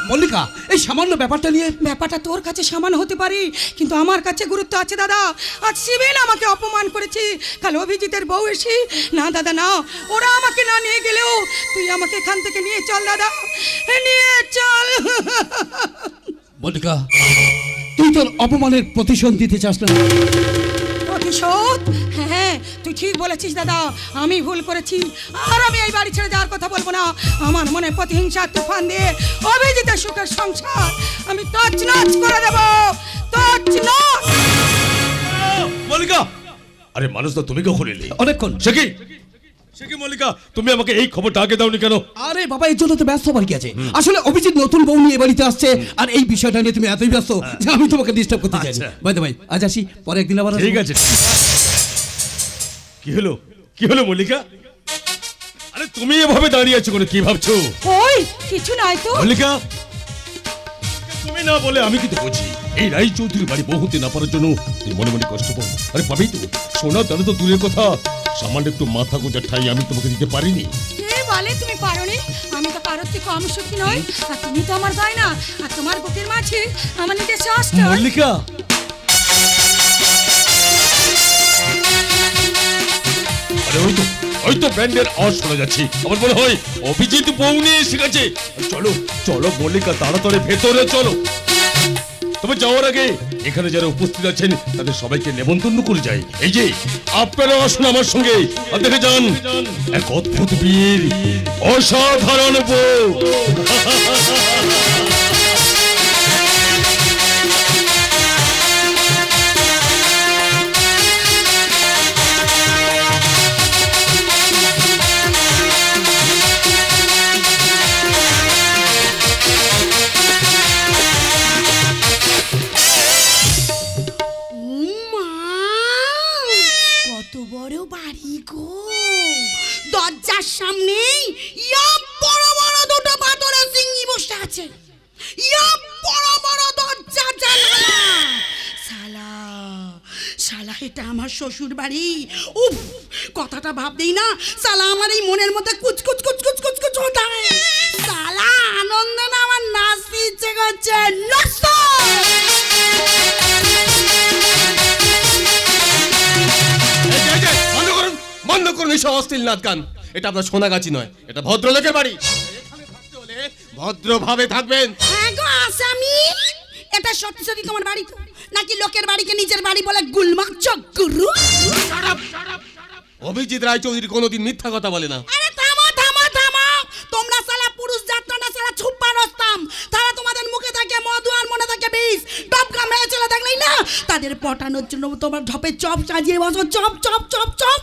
মল্লিকা, এই সামান্য ব্যাপারটা নিয়ে ব্যাপারটা তোর কাছে সামান্য হতে পারে, কিন্তু আমার কাছে গুরুত্ব আছে দাদা। আজ শিবেন আমাকে অপমান করেছে, কাল অভিজিতের বউ এসে না দাদা না, ওরা আমাকে না নিয়ে গেলেও তুই আমাকে এখান থেকে নিয়ে চল দাদা, নিয়ে চল। মল্লিকা, তুই তোর অপমানের প্রতিশোধ দিতে চাস না? প্রতিশোধ? হ্যাঁ, তুই ঠিক বলেছিস দাদা, আমি ভুল করেছি। আর আমি এই বাড়ি ছেড়ে যাওয়ার কথা বলবো না। আমার মনে প্রতিহিংসার তুফান দিয়ে অভিজিতের সুখের সংসার আমি তছনছ করে দেব, তছনছ। মল্লিকা, আরে মানুষ তো তুমি কখন এলে? অনেকক্ষণ। সে কি মল্লিকা, তুমি আমাকে এই খবরটা আগে দাওনি কেন? আরে বাবা, এই জন্য তো ব্যস্ত হবার কি আছে? আসলে অভিজিৎ নতুন বউ নিয়ে বাড়িতে আসছে, আর এই বিষয়টা নিয়ে তুমি এতই ব্যস্ত যে আমি তোমাকে ডিস্টার্ব করতে চাই না। ভাই আজ আসি, পরে একদিন আবার ঠিক আছে। কি হলো, কি হলো মল্লিকা? আরে তুমি এভাবে দাঁড়িয়ে আছো করে, কি ভাবছো? ওই কিছু নাই তো। মল্লিকা, তুমি না বলে আমি কি তো বুঝি? এই রায়চৌধুরী বাড়ি বউ হতে না পারার জন্য তুই মনে মনে কষ্ট পাও। আরে পাবেই তো, সোনা দানা তো দূরের কথা, সামান্য একটু মাথা গোঁজার ঠাই আমি তোমাকে দিতে পারিনি। কে বলে তুমি পারোনি? আমি তো কারোর থেকে কম সুখী নই, আর তুমি তো আমার গয়না, আর তোমার বুকের মাঝে আমার নিজস্ব অস্ত্র। মল্লিকা, আরে ওই তো ব্যান্ডের আওয়াজ শোনা যাচ্ছে। আমার মনে হয় অভিজিৎ বউ নিয়ে এসে গেছে। চলো চলো মল্লিকা, তাড়াতাড়ি ভেতরে চলো। তবে যাওয়ার আগে এখানে যারা উপস্থিত আছেন তাদের সবাইকে নেমন্তন্ন করে যাই। এই যে আপনারা আসুন আমার সঙ্গে, আর দেখে যান এক অদ্ভুত বীর, অসাধারণ বউ। দরজার সামনে ইয়া বড় বড় দুটো পাথরের সিংহি বসে আছে, ইয়া বড় বড় দরজা জানালা। শালা শালা, এটা আমার শ্বশুর বাড়ি। উফ, কথাটা ভাবতেই না শালা আমার এই মনের মধ্যে কুচকুচ কুচকুচ কুচকুচ ওঠায়। শালা আনন্দে না আমার নাচতে ইচ্ছে করছে। বন্ধ করুন এইসব অশ্লীল নাচ গান। এটা আপনার সোনাগাছি নয়, এটা ভদ্রলোকের বাড়ি। ভদ্রভাবে থাকবেন। হ্যাঁ গো আসামি, এটা সত্যি সত্যি তোমার বাড়ি তো, নাকি লোকের বাড়িকে নিজের বাড়ি বলে গুলমাচ্ছ গুরু? অভিজিৎ রায়চৌধুরী কোনোদিন মিথ্যা কথা বলে না। আরে থামো থামো থামো, তোমরা শালা পুরুষ জাতটা না শালা ছুপ্পা রস্তাম। তারা তোমাদের মুখে থাকে মধু আর মনে থাকে বিষ। টপকা মেয়ে ছেলে দেখলেই না তাদের পটানোর জন্য তোমার ঢপে চপ সাজিয়ে বসো, চপ চপ চপ চপ।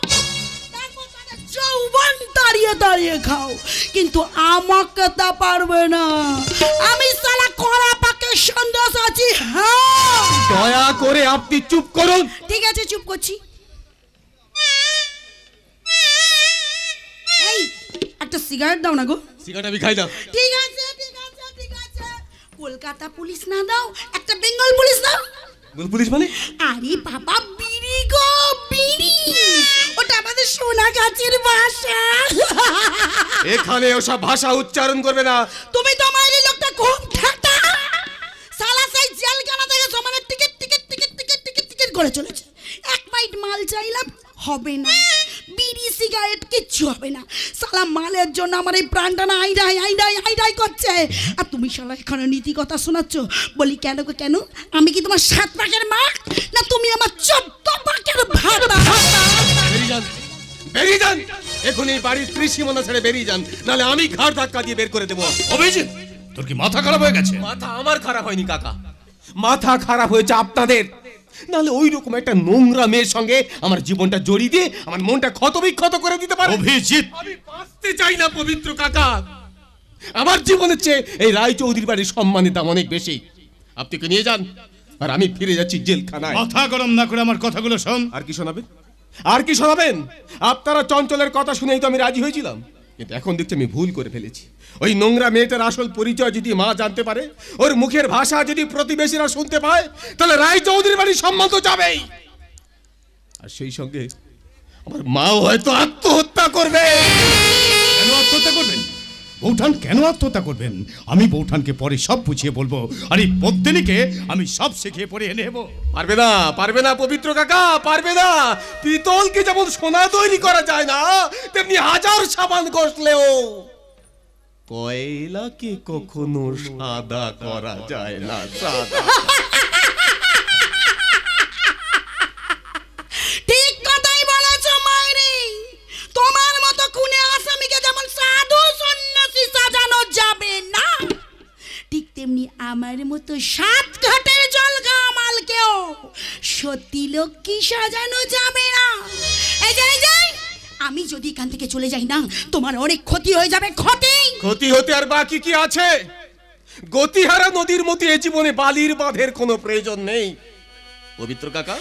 যৌবন দাঁড়িয়ে দাঁড়িয়ে খাও, কিন্তু আমাকে তা পারবে না। আমি শালা কড়া পাকে সন্দেশ আছি। হ্যাঁ, দয়া করে আপনি চুপ করুন। ঠিক আছে, চুপ করছি। এই একটা সিগারেট দাও না গো। সিগারেট আমি খাই না। ঠিক আছে ঠিক আছে ঠিক আছে, কলকাতা পুলিশ না দাও, একটা বেঙ্গল পুলিশ দাও। পুলিশ মানে? আরে বাবা, বিড়ি গো বিড়ি, ওটা আমাদের সোনাগাছির ভাষা। এখানে ওসব ভাষা উচ্চারণ করবে না। তুমি তো মাইলি লোকটা খুব ঠাটা। শালা সেই জেলখানা থেকে সমানে ticket ticket ticket ticket ticket ticket করে চলেছে। এক মাল চাইলাম, হবে না। বিড়ি সিগারেট কিচ্ছু হবে না। সালা মালের জন্য আমার এই প্রাণটা না আইডাই করছে। আর তুমি শালা এখানে নীতি কথা শোনাচ্ছ। বলি কেন গো কেন? আমি কি তোমার 7 পাকের মা, না তুমি আমার 14 পাকের ভাতা? বেরিয়ে যান, বেরিয়ে যান এখনই বাড়ির ত্রিসীমানা ছেড়ে বেরিয়ে যান, নাহলে আমি ঘাড় ধাক্কা দিয়ে বের করে দেবো। অভিজিৎ, তোর কি মাথা খারাপ হয়ে গেছে? মাথা আমার খারাপ হয়নি কাকা, মাথা খারাপ হয়েছে আপনাদের। নাহলে ওই রকম একটা নোংরা মেয়ের সঙ্গে আমার জীবনটা জড়িয়ে দিয়ে আমার মনটা ক্ষতবিক্ষত করে দিতে পারে। অভিজিৎ, আমি বাঁচতে চাই না পবিত্র কাকা। আমার জীবনের চেয়ে এই রায়চৌধুরী বাড়ির সম্মানের দাম অনেক বেশি। আপনি কি নিয়ে যান, আর আমি ফিরে যাচ্ছি জেলখানায়। মাথা গরম না করে আমার কথাগুলো শোন। আর কি শোনাবেন, আর কি শোনাবেন? আপনারা চঞ্চলের কথা শুনেই তো আমি রাজি হয়েছিলাম, কিন্তু এখন দেখছি আমি ভুল করে ফেলেছি। ওই নোংরা মেয়েটার আসল পরিচয় যদি মা জানতে পারে, ওর মুখের ভাষা যদি প্রতিবেশীরা শুনতে পায়, তাহলে রায়চৌধুরীর বাড়ির সম্মান তো যাবেই। আর সেই সঙ্গে আমার মাও হয়তো আত্মহত্যা করবে। কেন আত্মহত্যা করবেন? বৌঠান কেন আত্মহত্যা করবেন? আমি বৌঠানকে পরে সব বুঝিয়ে বলবো, আর এই পদ্মিনীকে আমি সব শিখিয়ে পড়ে এনে নেবো। পারবে না, পারবে না পবিত্র কাকা, পারবে না। পিতলকে যেমন সোনা তৈরি করা যায় না, তেমনি হাজার সাবান ঘষলেও কয়লাকে কখনো সাদা করা যায় না। সাদা ঠিক কথাই বলেছ মাইরি। তোমার মতো খুনে আসামিকে যেমন সাধু সন্ন্যাসী সাজানো যাবে না, ঠিক তেমনি আমার মতো 7 ঘাটের জল গামালকেও সতী লক্ষ্মী সাজানো যাবে না। এই যে আমি যদি এখান থেকে চলে যাই না, তোমার অনেক ক্ষতি হয়ে যাবে। ক্ষতি হতে আর বাকি কি আছে? গতিহারা নদীর মতো এই জীবনে বালির বাঁধের কোনো প্রয়োজন নেই। পবিত্র কাকা,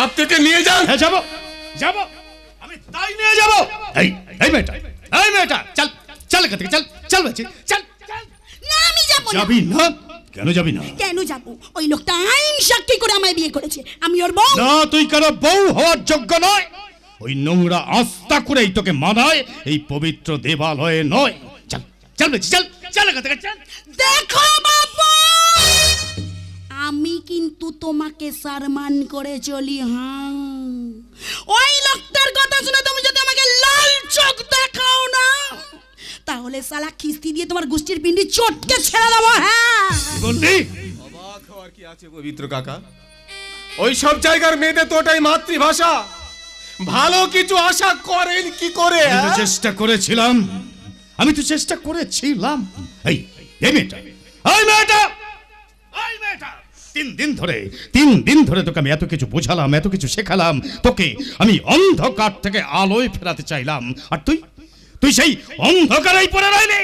আপনাকে নিয়ে যান। হ্যাঁ, যাবো যাবো, আমি তাই নিয়ে যাবো। এই এই মেয়েটা, এই মেয়েটা, চল চল এখান থেকে, চল চল বলছি, চল। না, আমি যাবো না। যাবি না? কেন যাবি না? কেন যাবো? ওই লোকটা আইন সাক্ষী করে আমায় বিয়ে করেছে, আমি ওর বউ। না, তুই কারো বউ হওয়ার যোগ্য নয়। ওই নোংরা আস্থা করেই তোকে মানায়, এই পবিত্র দেবালয়ে নয়। চল চল বলছি, চল চল এখান থেকে, চল। দেখো বাবু, আমি কিন্তু তোমাকে সম্মান করে চলি। হ্যাঁ, ওই লোকটার কথা শুনে তুমি যদি আমাকে লাল চোখ দেখাও না, তাহলে শালা খিস্তি দিয়ে তোমার গোষ্ঠীর পিন্ডি চটকে ছেড়ে দেবো। হ্যাঁ, বলবি? অবাক হওয়ার কি আছে পবিত্র কাকা? ওই সব জায়গার মেয়েদের তো ওটাই মাতৃভাষা। ভালো কিছু আশা করেন কি করে? আমি তো চেষ্টা করেছিলাম, আমি তো চেষ্টা করেছিলাম। এই এই মেয়েটা, এই মেয়েটা, এই মেয়েটা, 3 দিন ধরে তোকে আমি এত কিছু বোঝালাম, এত কিছু শেখালাম, তোকে আমি অন্ধকার থেকে আলোয় ফেরাতে চাইলাম, আর তুই সেই অন্ধকারেই পড়ে রইলি।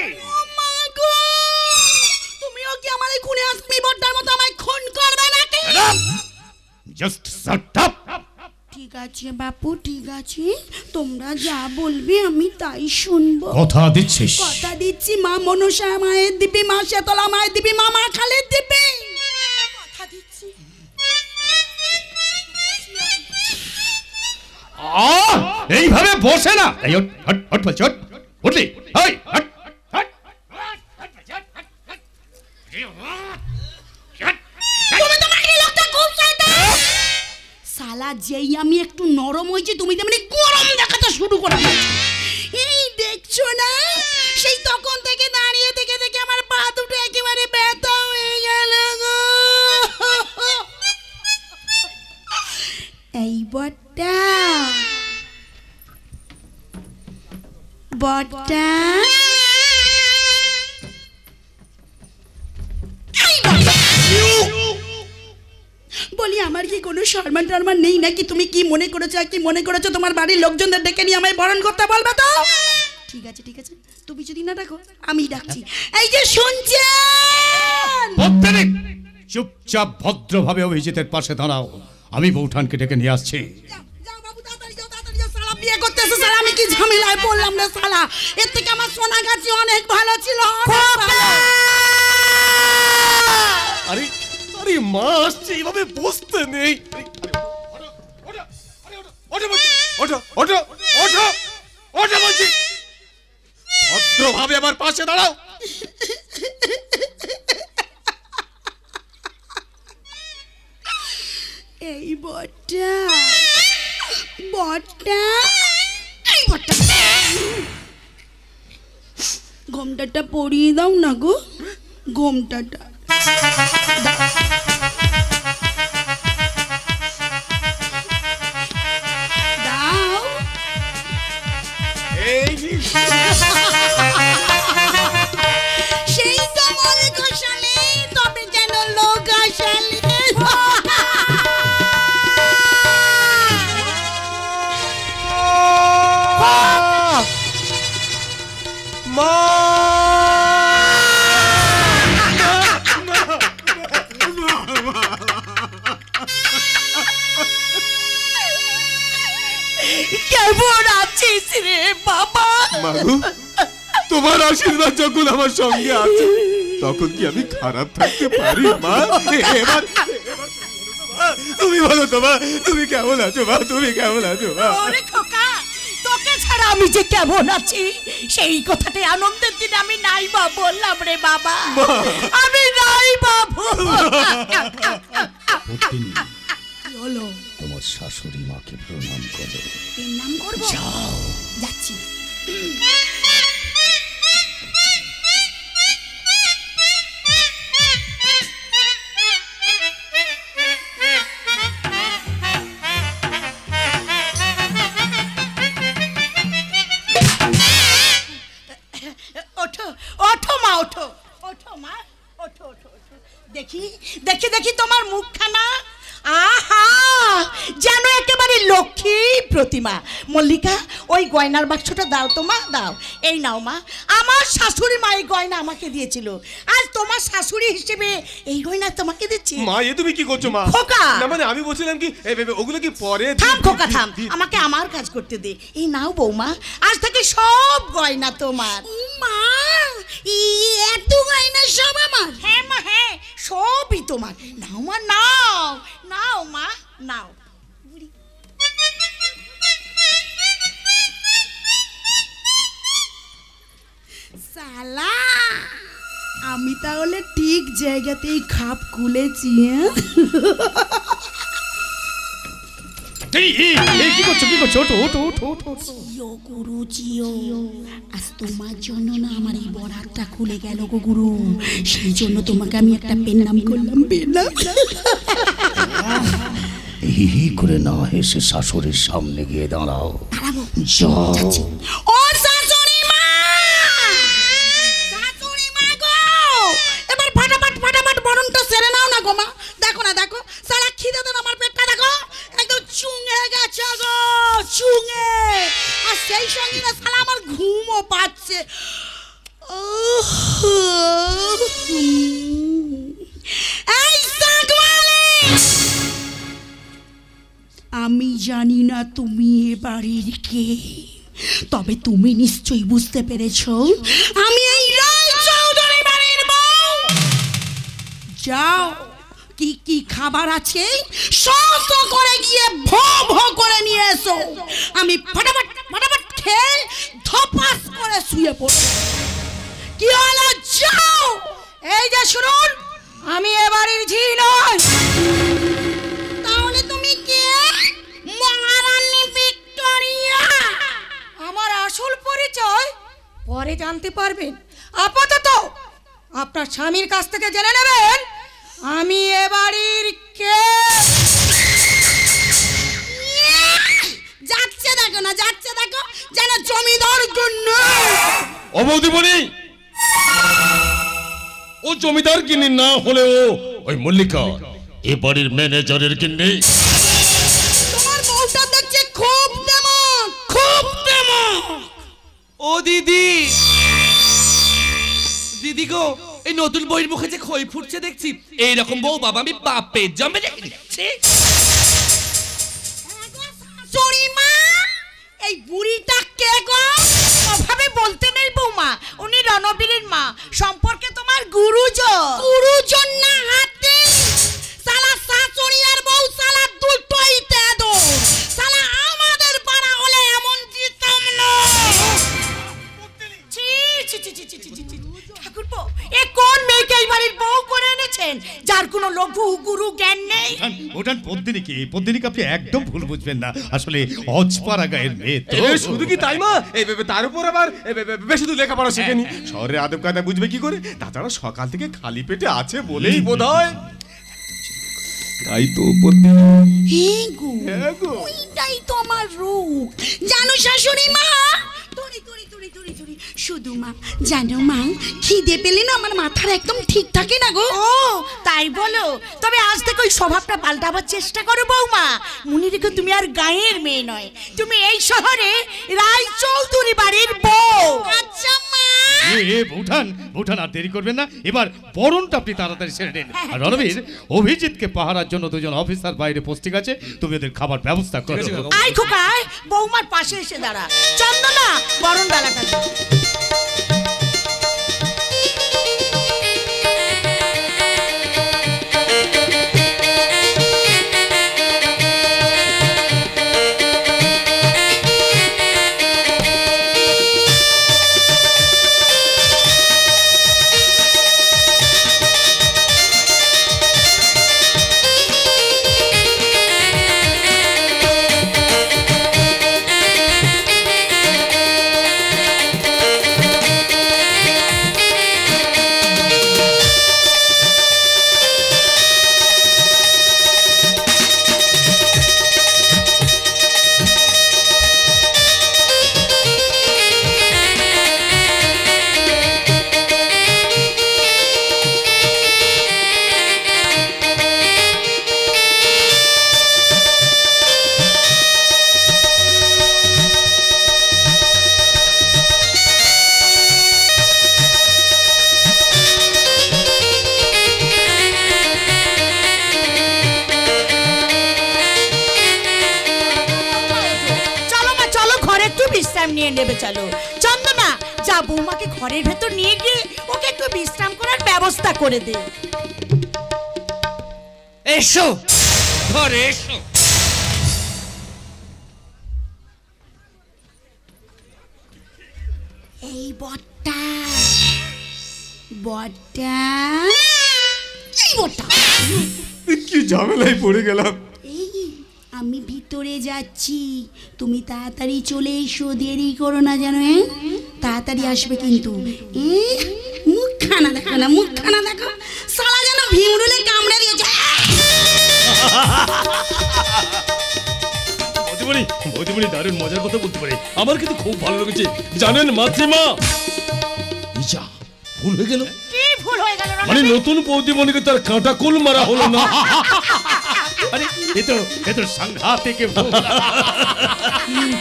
তুমিও কি আমার এই খুনে আসামি বড়টার মতো আমায় খুন করবে নাকি? Just shut up. ঠিক আছে বাপু, ঠিক আছে, তোমরা যা বলবে আমি তাই শুনবো। কথা দিচ্ছিস? কথা দিচ্ছি। মা মনসা মায়ের দিবি, মা শেতলা মায়ের দিবি, মা মা খালের দিবি, কথা দিচ্ছি। এইভাবে বসে না। এই হট হট হট বলছি, হট উঠলি, এই হট হট। তুমি তো মাগি লোকটা খুব শয়তান। শালা যেই আমি একটু নরম হয়েছি, তুমি তেমনি গরম দেখাতে শুরু করে দিয়েছো। এই দেখছো না, সেই তখন থেকে দাঁড়িয়ে থেকে থেকে আমার পা দুটো একেবারে ব্যথা হয়ে গেল গো। এই বটটা বটটা বলি, আমার কি কোনো সম্মান টরমান নেই নাকি? তুমি কি মনে করেছো, কি মনে করেছো তোমার বাড়ির লোকজনদের ডেকে নিয়ে আমায় বরণ করতে বলবে তো? ঠিক আছে ঠিক আছে, তুমি যদি না ডাকো আমি ডাকছি। এই যে শুনছেন, চুপচাপ ভদ্রভাবে অভিজিতের পাশে দাঁড়াও, আমি বৌঠানকে ডেকে নিয়ে আসছি। যাও বাবু, তাড়াতাড়ি যাও, তাড়াতাড়ি যাও। শালা বিয়ে করতে এসে শালা আমি কি ঝামেলায় পড়লাম রে শালা। এর থেকে আমার সোনাগাছি অনেক ভালো ছিল। আরে আরে মা আসছে, এইভাবে বসতে নেই। ওঠো ওঠো ওঠো ওঠো বলছি, ভদ্রভাবে আমার পাশে দাঁড়াও। এই বটটা বটটা এই বটটা ঘোমটাটা পরিয়ে দাও না গো ঘোমটাটা দাও সেই তো মনে ঘষালে তবে যেন লোক আসালে কেমন আছিস রে বাবা? মাগো, তোমার আশীর্বাদ যখন আমার সঙ্গে আছে তখন কি আমি খারাপ থাকতে পারি মা? এবার তুমি বলো তো মা, তুমি কেমন আছো মা? তুমি কেমন আছো মা? ওরে খোকা, তোকে ছাড়া আমি যে কেমন আছি সেই কথাটাই আনন্দের দিন আমি নাই বা বললাম রে বাবা, আমি নাই বাবু। হলো তোমার শাশুড়ি মাকে প্রণাম করো। এর নাম করবো? যাও। যাচ্ছি। ওঠো ওঠো মা, ওঠো ওঠো মা, ওঠো ওঠো ওঠো। দেখি দেখি দেখি তোমার মুখখানা, আহা যেন একেবারে লক্ষ্মী প্রতিমা। মল্লিকা, ওই গয়নার বাক্সটা দাও তো মা, দাও। এই নাও মা, আমার শাশুড়ি মা এই গয়না আমাকে দিয়েছিল, আজ তোমার শাশুড়ি হিসেবে এই গয়না তোমাকে দিচ্ছি। মা, এ তুমি কি করছো মা? খোকা, না মানে আমি বলছিলাম কি ওগুলো কি পরে? থাম খোকা থাম, আমাকে আমার কাজ করতে দে। এই নাও বৌমা, আজ থেকে সব গয়না তোমার। মা, এত গয়না সব আমার? হ্যাঁ মা, হ্যাঁ সবই তোমার। নাও মা, নাও নাও মা, নাও। সালা, আমি তাহলে ঠিক জায়গাতেই খাপ খুলেছি। কি করছো কি করছো? ওঠো ওঠো ওঠো ওঠো। জিও গুরু জিও, আজ তোমার জন্য না আমার এই বরাতটা খুলে গেল গো গুরু, সেই জন্য তোমাকে আমি একটা পেন নাম করলাম। পেনাম হি করে না হেসে শাশুড়ির সামনে গিয়ে দাঁড়াও। যাচ্ছি। ও শাশুড়ি মা, শাশুড়ি মা গো, এবার ফাটাফাট ফাটাফাট বরণটা সেরে নাও না গো মা। দেখো না দেখো, সারা খিদে দেন আমার পেটটা দেখো একদম চুঙে গেছে গো, চুঙে। আর সেই সঙ্গে না সারা আমার ঘুমও পাচ্ছে। এই সাগওয়ালি, আমি জানি না তুমি এ বাড়ির কে, তবে তুমি নিশ্চয়ই বুঝতে পেরেছো আমি এই রায়চৌধুরী বাড়ির বউ। যাও, কি কি খাবার আছে শত করে গিয়ে ভো ভো করে নিয়ে এসো, আমি ফটাফট ফটাফট খেয়ে ধপাস করে শুয়ে পড়ব। কি হলো? যাও। এই যে শুনুন, আমি এ বাড়ির ঝি নই। তাহলে তুমি কে? মহারানী ভিক্টোরিয়া। আমার আসল পরিচয় পরে জানতে পারবেন, আপাতত আপনার স্বামীর কাছ থেকে জেনে নেবেন আমি এ বাড়ির কে। যাচ্ছে দেখো না, যাচ্ছে দেখো, যেন জমিদার জন্য। অবধিমণি, ও জমিদার কিনে না হলেও ওই মল্লিকা এ বাড়ির ম্যানেজারের কিনে। তোমার বউটা দেখছে খুব দেমক, খুব দেমক। ও দিদি, দিদি গো, এই নতুন বইয়ের মুখে যে খই ফুটছে দেখছি, এইরকম বউ বাবা আমি বাপের জন্মে দেখছি। চুরিমা, এই বুড়িটা কে গো? ওভাবে বলতে নেই বৌমা, উনি রণবীরের মা, সম্পর্কে তোমার গুরুজন। গুরুজন না হাতে, সালা শাশুড়ি আর বউ সালা দুটোই তেদো। সালা আমাদের পাড়া হলে এমন দিতাম না। ছি ছি ঠাকুরপো, এ কোন মেয়েকে এই বাড়ির বউ করে এনেছেন যার কোনো লঘু গুরু জ্ঞান নেই? ওটান পদ্মিনীকে, পদ্মিনীকে আপনি একদম ভুল বুঝবেন না, আসলে অজপাড়া গায়ের মেয়ে তো। শুধু কি তাই মা, তার উপর আবার বেশি দূর লেখাপড়া শেখেনি, শহরের আদব কায়দা বুঝবে কি করে? তাছাড়া সকাল থেকে খালি পেটে আছে বলেই বোধহয়। তাই তো হ্যাঁ গো, ওইটাই তো আমার রূপ জানো শাশুড়ি মা। শুধু মা জানো মা, খিদে পেলে না আমার মাথার একদম ঠিক থাকে না গো। ও তাই বলো? তবে আজ থেকে ওই স্বভাবটা পাল্টাবার চেষ্টা করো বৌমা। মনে রেখো তুমি আর গাঁয়ের মেয়ে নয়, তুমি এই শহরে রায়চৌধুরী বাড়ির বউ। আচ্ছা মা। বৌঠান আর দেরি করবেন না, এবার বরণটা আপনি তাড়াতাড়ি সেরে নিন। আর রণবীর, অভিজিৎকে পাহারার জন্য দুজন অফিসার বাইরে পোস্টিং আছে, তুমি ওদের খাবার ব্যবস্থা করো। আই খোকা, বৌমার পাশে এসে দাঁড়া। চন্দনা, বরণ ডালাটা দে। নিয়ে নেবে। চলো চন্দনা, যা বৌমাকে ঘরের ভেতর নিয়ে গিয়ে ওকে একটু বিশ্রাম করার ব্যবস্থা করে দে। এসো ঘরে এসো। এই বটটা বটটা এই বটটা কি ঝামেলায় পড়ে গেলাম। আমি ভিতরে যাচ্ছি, তুমি তাড়াতাড়ি চলে এসো, দেরি করো না জানো। তাড়াতাড়ি আসবে কিন্তু। মুখখানা দেখো না, মুখখানা দেখো, সালা যেন ভিমরুলে কামড়ে দিয়েছে। বৌদিমণি দারুণ মজার কথা বলতে পারে, আমার কিন্তু খুব ভালো লেগেছে জানেন মাতৃমা। ইজা ভুল হয়ে গেল। কি ভুল হয়ে গেল? মানে নতুন বৌদিমণিকে তার কাঁটা কুল মারা হলো না। আরে এ তো সাংঘাতিক ভুল।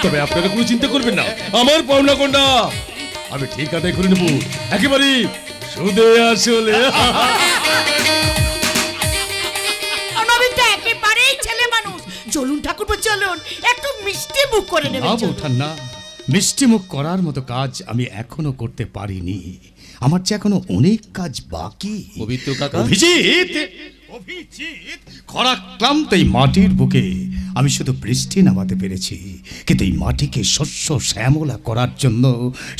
তবে আপনারা কোনো চিন্তা করবেন না, আমার পাওনা কোনটা আমি ঠিক আদায় করে নেবো, একেবারে সুদে আসলে। নবীনটা একেবারেই ছেলে মানুষ। চলুন ঠাকুরপো চলুন, একটু মিষ্টি মুখ করে নেবেন। না বৌঠান না, মিষ্টি মুখ করার মতো কাজ আমি এখনো করতে পারিনি, আমার যে এখনো অনেক কাজ বাকি। পবিত্র কাকা, অভিজিৎ খরা ক্লান্ত এই মাটির বুকে আমি শুধু বৃষ্টি নামাতে পেরেছি, কিন্তু এই মাটিকে শস্য শ্যামলা করার জন্য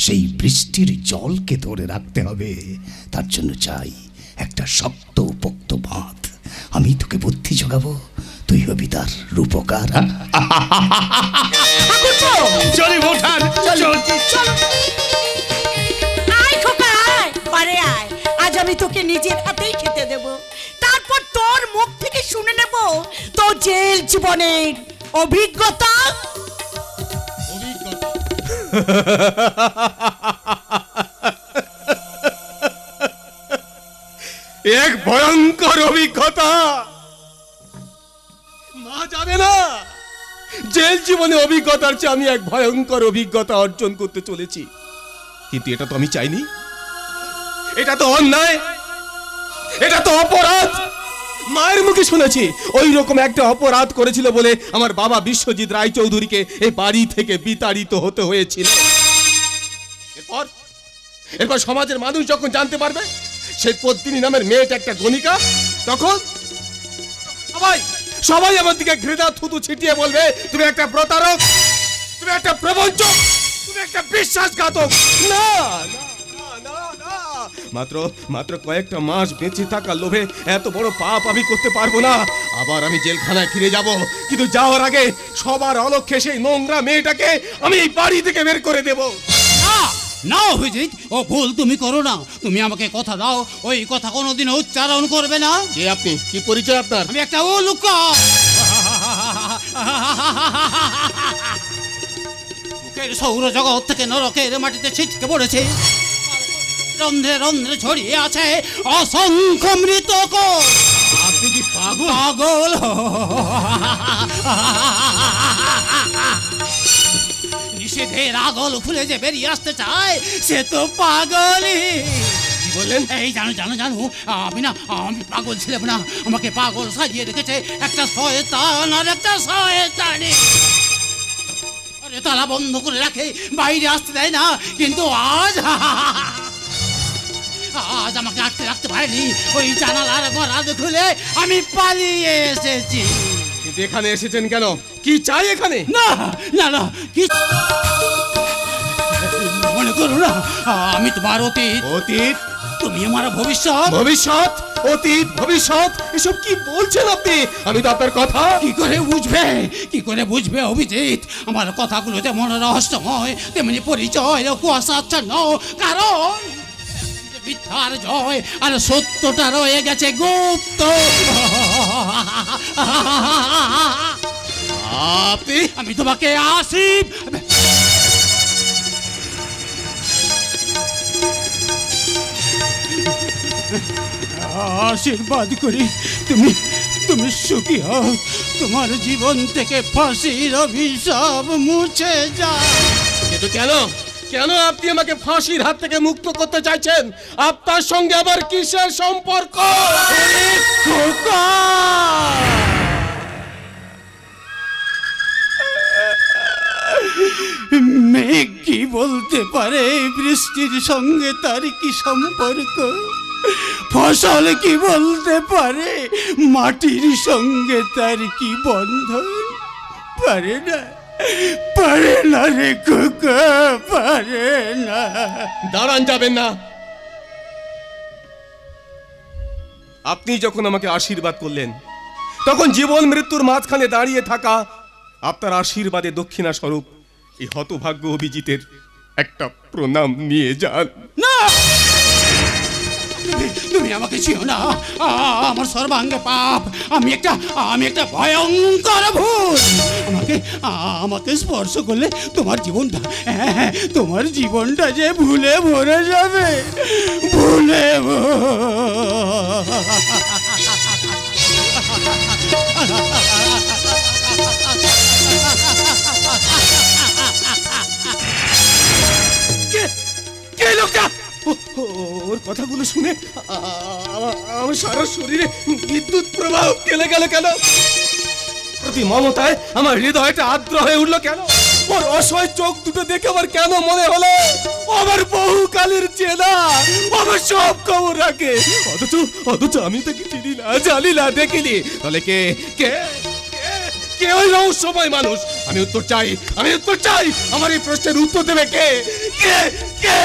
সেই বৃষ্টির জলকে ধরে রাখতে হবে। তার জন্য চাই একটা শক্ত পোক্ত বাঁধ। আমি তোকে বুদ্ধি জোগাবো, তুই হবি তার রূপকার। চলি বৌঠান, আজ আমি তোকে নিজের হাতেই খেতে দেব, তারপর তোর মুখ থেকে শুনে নেব তোর জেল জীবনের অভিজ্ঞতা। এক ভয়ঙ্কর অভিজ্ঞতা। মা জানে না, জেল জীবনে অভিজ্ঞতার চেয়ে আমি এক ভয়ঙ্কর অভিজ্ঞতা অর্জন করতে চলেছি। কিন্তু এটা তো আমি চাইনি, এটা তো অন্যায়, এটা তো অপরাধ। মায়ের মুখে শুনেছি ওই রকম একটা অপরাধ করেছিল বলে আমার বাবা বিশ্বজিৎ রায়চৌধুরীকে এই বাড়ি থেকে বিতাড়িত হতে হয়েছিল। এরপর সমাজের মানুষ যখন জানতে পারবে সেই পদ্মিনী নামের মেয়েটা একটা গণিকা, তখন সবাই আমার দিকে ঘৃণা থুতু ছিটিয়ে বলবে তুমি একটা প্রতারক, তুমি একটা প্রবঞ্চক, তুমি একটা বিশ্বাসঘাতক। না মাত্র মাত্র কয়েকটা মাস বেঁচে থাকার লোভে এত বড় পাপ আমি করতে পারবো না। আবার আমি জেলখানায় ফিরে যাব, কিন্তু যাওয়ার আগে সবার অলক্ষ্যে সেই নোংরা মেয়েটাকে আমি এই বাড়ি থেকে বের করে দেব। না না অভিজিৎ, ও ভুল তুমি করো না। তুমি আমাকে কথা দাও, ওই কথা কোনোদিন উচ্চারণ করবে না। কে আপনি? কি পরিচয় আপনার? আমি একটা উলুকা। মুখের সৌরজগৎ থেকে নরকের মাটিতে ছিটকে পড়েছে, রন্ধ্রে রন্ধ্রে ছড়িয়ে আছে অসংখ্য মৃতকোষ। আপনি কি পাগল? পাগল? নিষেধের আগল খুলে যে বেরিয়ে আসতে চায় সে তো পাগলই। কি বললেন? এই জানো জানো জানো, আমি পাগল ছিলাম না, আমাকে পাগল সাজিয়ে রেখেছে একটা শয়তান আর একটা শয়তানি। আরে তালা বন্ধ করে রাখে, বাইরে আসতে দেয় না, কিন্তু আজ আমাকে আটকে রাখতে পারেনি। ওই জানালার গরাদ খুলে আমি পালিয়ে এসেছি। কিন্তু এখানে এসেছেন কেন? কি চাই এখানে? না না না, কি মনে করো না, আমি তোমার অতীত, অতীত? তুমি আমার ভবিষ্যৎ। ভবিষ্যৎ? অতীত ভবিষ্যৎ এসব কি বলছেন আপনি? আমি তো আপনার কথা কি করে বুঝবে, কি করে বুঝবে অভিজিৎ? আমার কথাগুলো যেমন রহস্যময় তেমনি পরিচয় কুয়াশাচ্ছন্ন, কারণ মিথ্যার জয় আর সত্যটা রয়ে গেছে গুপ্ত। আপনি? আমি তোমাকে আসিফ আশীর্বাদ করি তুমি তুমি সুখী হও, তোমার জীবন থেকে ফাঁসির অভিশাপ মুছে যায়। কিন্তু কেন? কেন আপনি আমাকে ফাঁসির হাত থেকে মুক্ত করতে চাইছেন? আপনার সঙ্গে আবার কিসের সম্পর্ক? মেঘ কি বলতে পারে বৃষ্টির সঙ্গে তার কি সম্পর্ক? ফসল কি বলতে পারে মাটির সঙ্গে তার কি বন্ধন? পারে না, পারে না রে খোকা, পারে না। দাঁড়ান, যাবেন না। আপনি যখন আমাকে আশীর্বাদ করলেন, তখন জীবন মৃত্যুর মাঝখানে দাঁড়িয়ে থাকা আপনার আশীর্বাদে দক্ষিণা স্বরূপ এই হতভাগ্য অভিজিতের একটা প্রণাম নিয়ে যান। না, তুমি আমাকে চিও না, আমার সর্বাঙ্গে পাপ। আমি একটা ভয়ঙ্কর ভূত। আমাকে স্পর্শ করলে তোমার জীবনটা যে ভুলে ভরে যাবে, ভুলে কে লোকটা? ওর কথাগুলো শুনে আমার সারা শরীরে বিদ্যুৎ প্রবাহ গেলে গেল কেন? প্রতি মমতায় আমার হৃদয়টা আর্দ্র হয়ে উঠলো কেন? ওর অসহায় চোখ দুটো দেখে আমার কেন মনে হলো আমার বহুকালের চেনা, আমার সব খবর রাখে, অথচ আমি তাকে চিনি না, জানি না, দেখিনি। তাহলে কে কে কে ওই রহস্যময় মানুষ? আমি উত্তর চাই, আমার এই প্রশ্নের উত্তর দেবে কে? কে কে?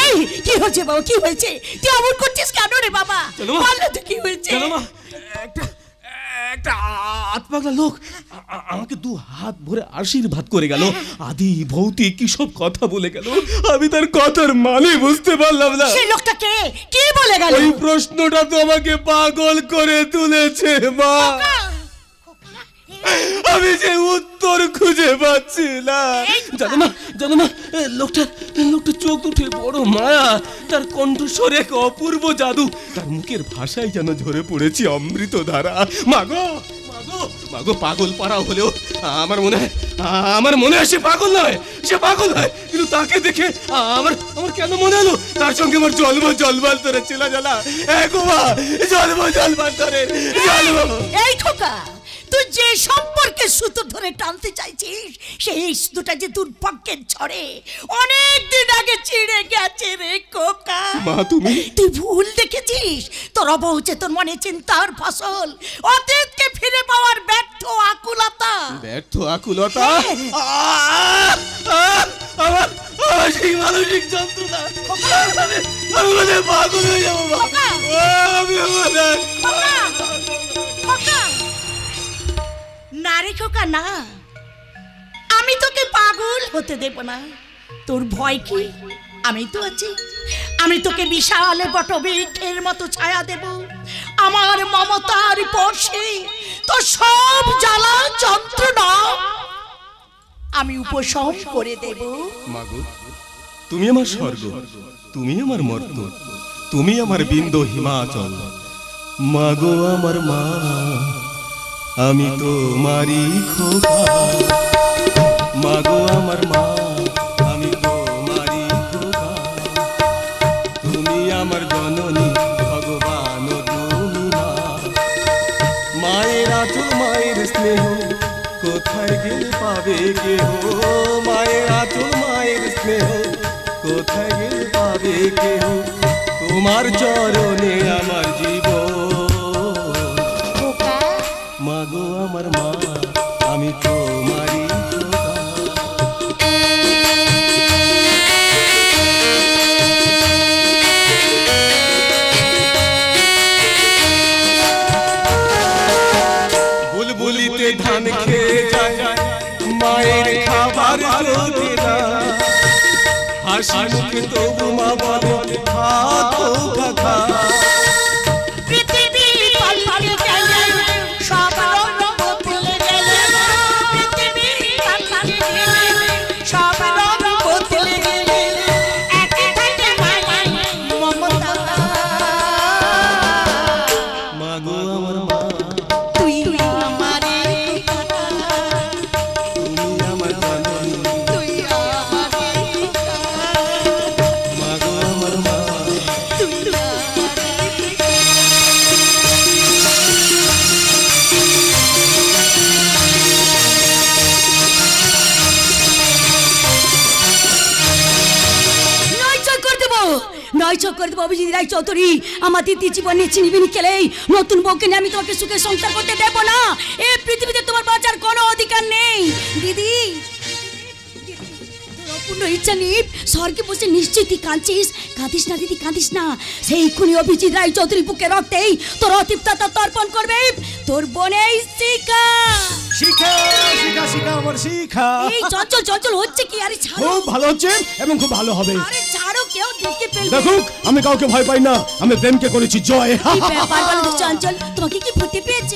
এই কি হয়েছে বাবা, কি হয়েছে? তুই অমন করছিস কেন রে বাবা? বল তো কি হয়েছে? একটা আতপাগলা লোক আমাকে দু হাত ভরে আশীর্বাদ করে গেল, আদি ভৌতিক কি সব কথা বলে গেল, আমি তার কথার মানে বুঝতে পারলাম না। সেই লোকটা কে, কি বলে গেল? ওই প্রশ্নটা তো আমাকে পাগল করে তুলেছে মা। আমি যে উত্তর খুঁজে পাচ্ছি না। জানো না লোকটার চোখ দুটো বড় মায়া, তার কণ্ঠস্বরে এক অপূর্ব জাদু, তার মুখের ভাষায় যেন ঝরে পড়েছি অমৃত ধারা। মাগো পাগল পাড়া হলেও আমার মনে হয় সে পাগল নয়, কিন্তু তাকে দেখে আমার কেন মনে হলো তার সঙ্গে আমার জলবান্তরে চেলা জ্বালা, জলবান্তরে। এই খোকা, তুই যে সম্পর্কে সুতো ধরে টানতে চাইছিস সেই সুতোটা যে দুর্ভাগ্যের ঝড়ে অনেক দিন আগে ছিঁড়ে গেছে রে খোকা। মা, তুই ভুল দেখেছিস। তোর অবচেতন মনে চিন্তার ফসল, অতীতকে ফিরে পাওয়ার ব্যর্থ আকুলতা। সেই মানসিক যন্ত্রণা আমি বোধহয় পাগল হয়ে যাবো বাবা। আমি বোধহয় না রে খোকা না, আমি তোকে পাগল হতে দেব না। তোর ভয় কি? আমি তো আছি। আমি তোকে বিশাল বটবৃক্ষের মতো ছায়া দেব। আমার মমতার পরশে তোর সব জ্বালা যন্ত্রণা আমি উপশম করে দেব। মাগো, তুমি আমার স্বর্গ, তুমি আমার মর্ত, তুমি আমার বিন্দু হিমাচল। মাগো আমার মা, আমি তোমারই খোকা। মাগো আমার মা, আমি তোমারই খোকা। তুমি আমার জননী, ভগবান তুমি মা। মায়ের আঁচল মায়ের স্নেহ কোথায় গেলে পাবে কেহ। মায়ের আঁচল মায়ের স্নেহ কোথায় গেলে পাবে কেহ। তোমার চরণে আমার জীবন। মাগো আমার মা, আমি তোমারই খোকা। বুলবুলিতে ধান খেয়ে যায়, মায়ের খাবার জোটে না। হাসি মুখে তবু মা বলে হাত কাকা। পৃথিবী পাল্টে গেলে সব রং বদলে গেলে, পৃথিবী পাল্টে গেলে সব রং বদলে গেলে, একে থাকে মায়া মমতা। মাগো আমার মা, তুই আমারে খোকা, তুমি আমার জননী। তুই আমারে খোকা, মাগো আমার মা, তুই আমারে খোকা। নয় চক করে দেবো অভিজিৎ রায় চৌধুরী। আমার দ্বিতীয় জীবনে চিনিবিনি খেলেই নতুন বউকে নিয়ে আমি তোমাকে সুখে সংসার করতে দেবো না। এই পৃথিবীতে তোমার বাঁচার কোনো অধিকার নেই দিদি। অপূর্ণ ইচ্ছা নিয়ে স্বর্গে বসে নিশ্চয়ই তুই কাঁদছিস। কাঁদিস না দিদি, কাঁদিস না। সেই খুনি অভিজিৎ রায় চৌধুরী বুকে রক্তেই তোর অতিপ্ততা তর্পণ করবে তোর বোনেই শিখা। শিখা শিখা শিখা আমার শিখা। এই চঞ্চল চঞ্চল হচ্ছে কি? আরে ছাড়ো। খুব ভালো হচ্ছে এবং খুব ভালো হবে। আরে ছাড়ো, কেউ দেখে ফেলবে। দেখুক, আমি কাউকে ভয় পাই না। আমি প্রেমকে করেছি জয়। এই ব্যাপার বলো তো চঞ্চল, তোমাকে কি ভূতে পেয়েছে?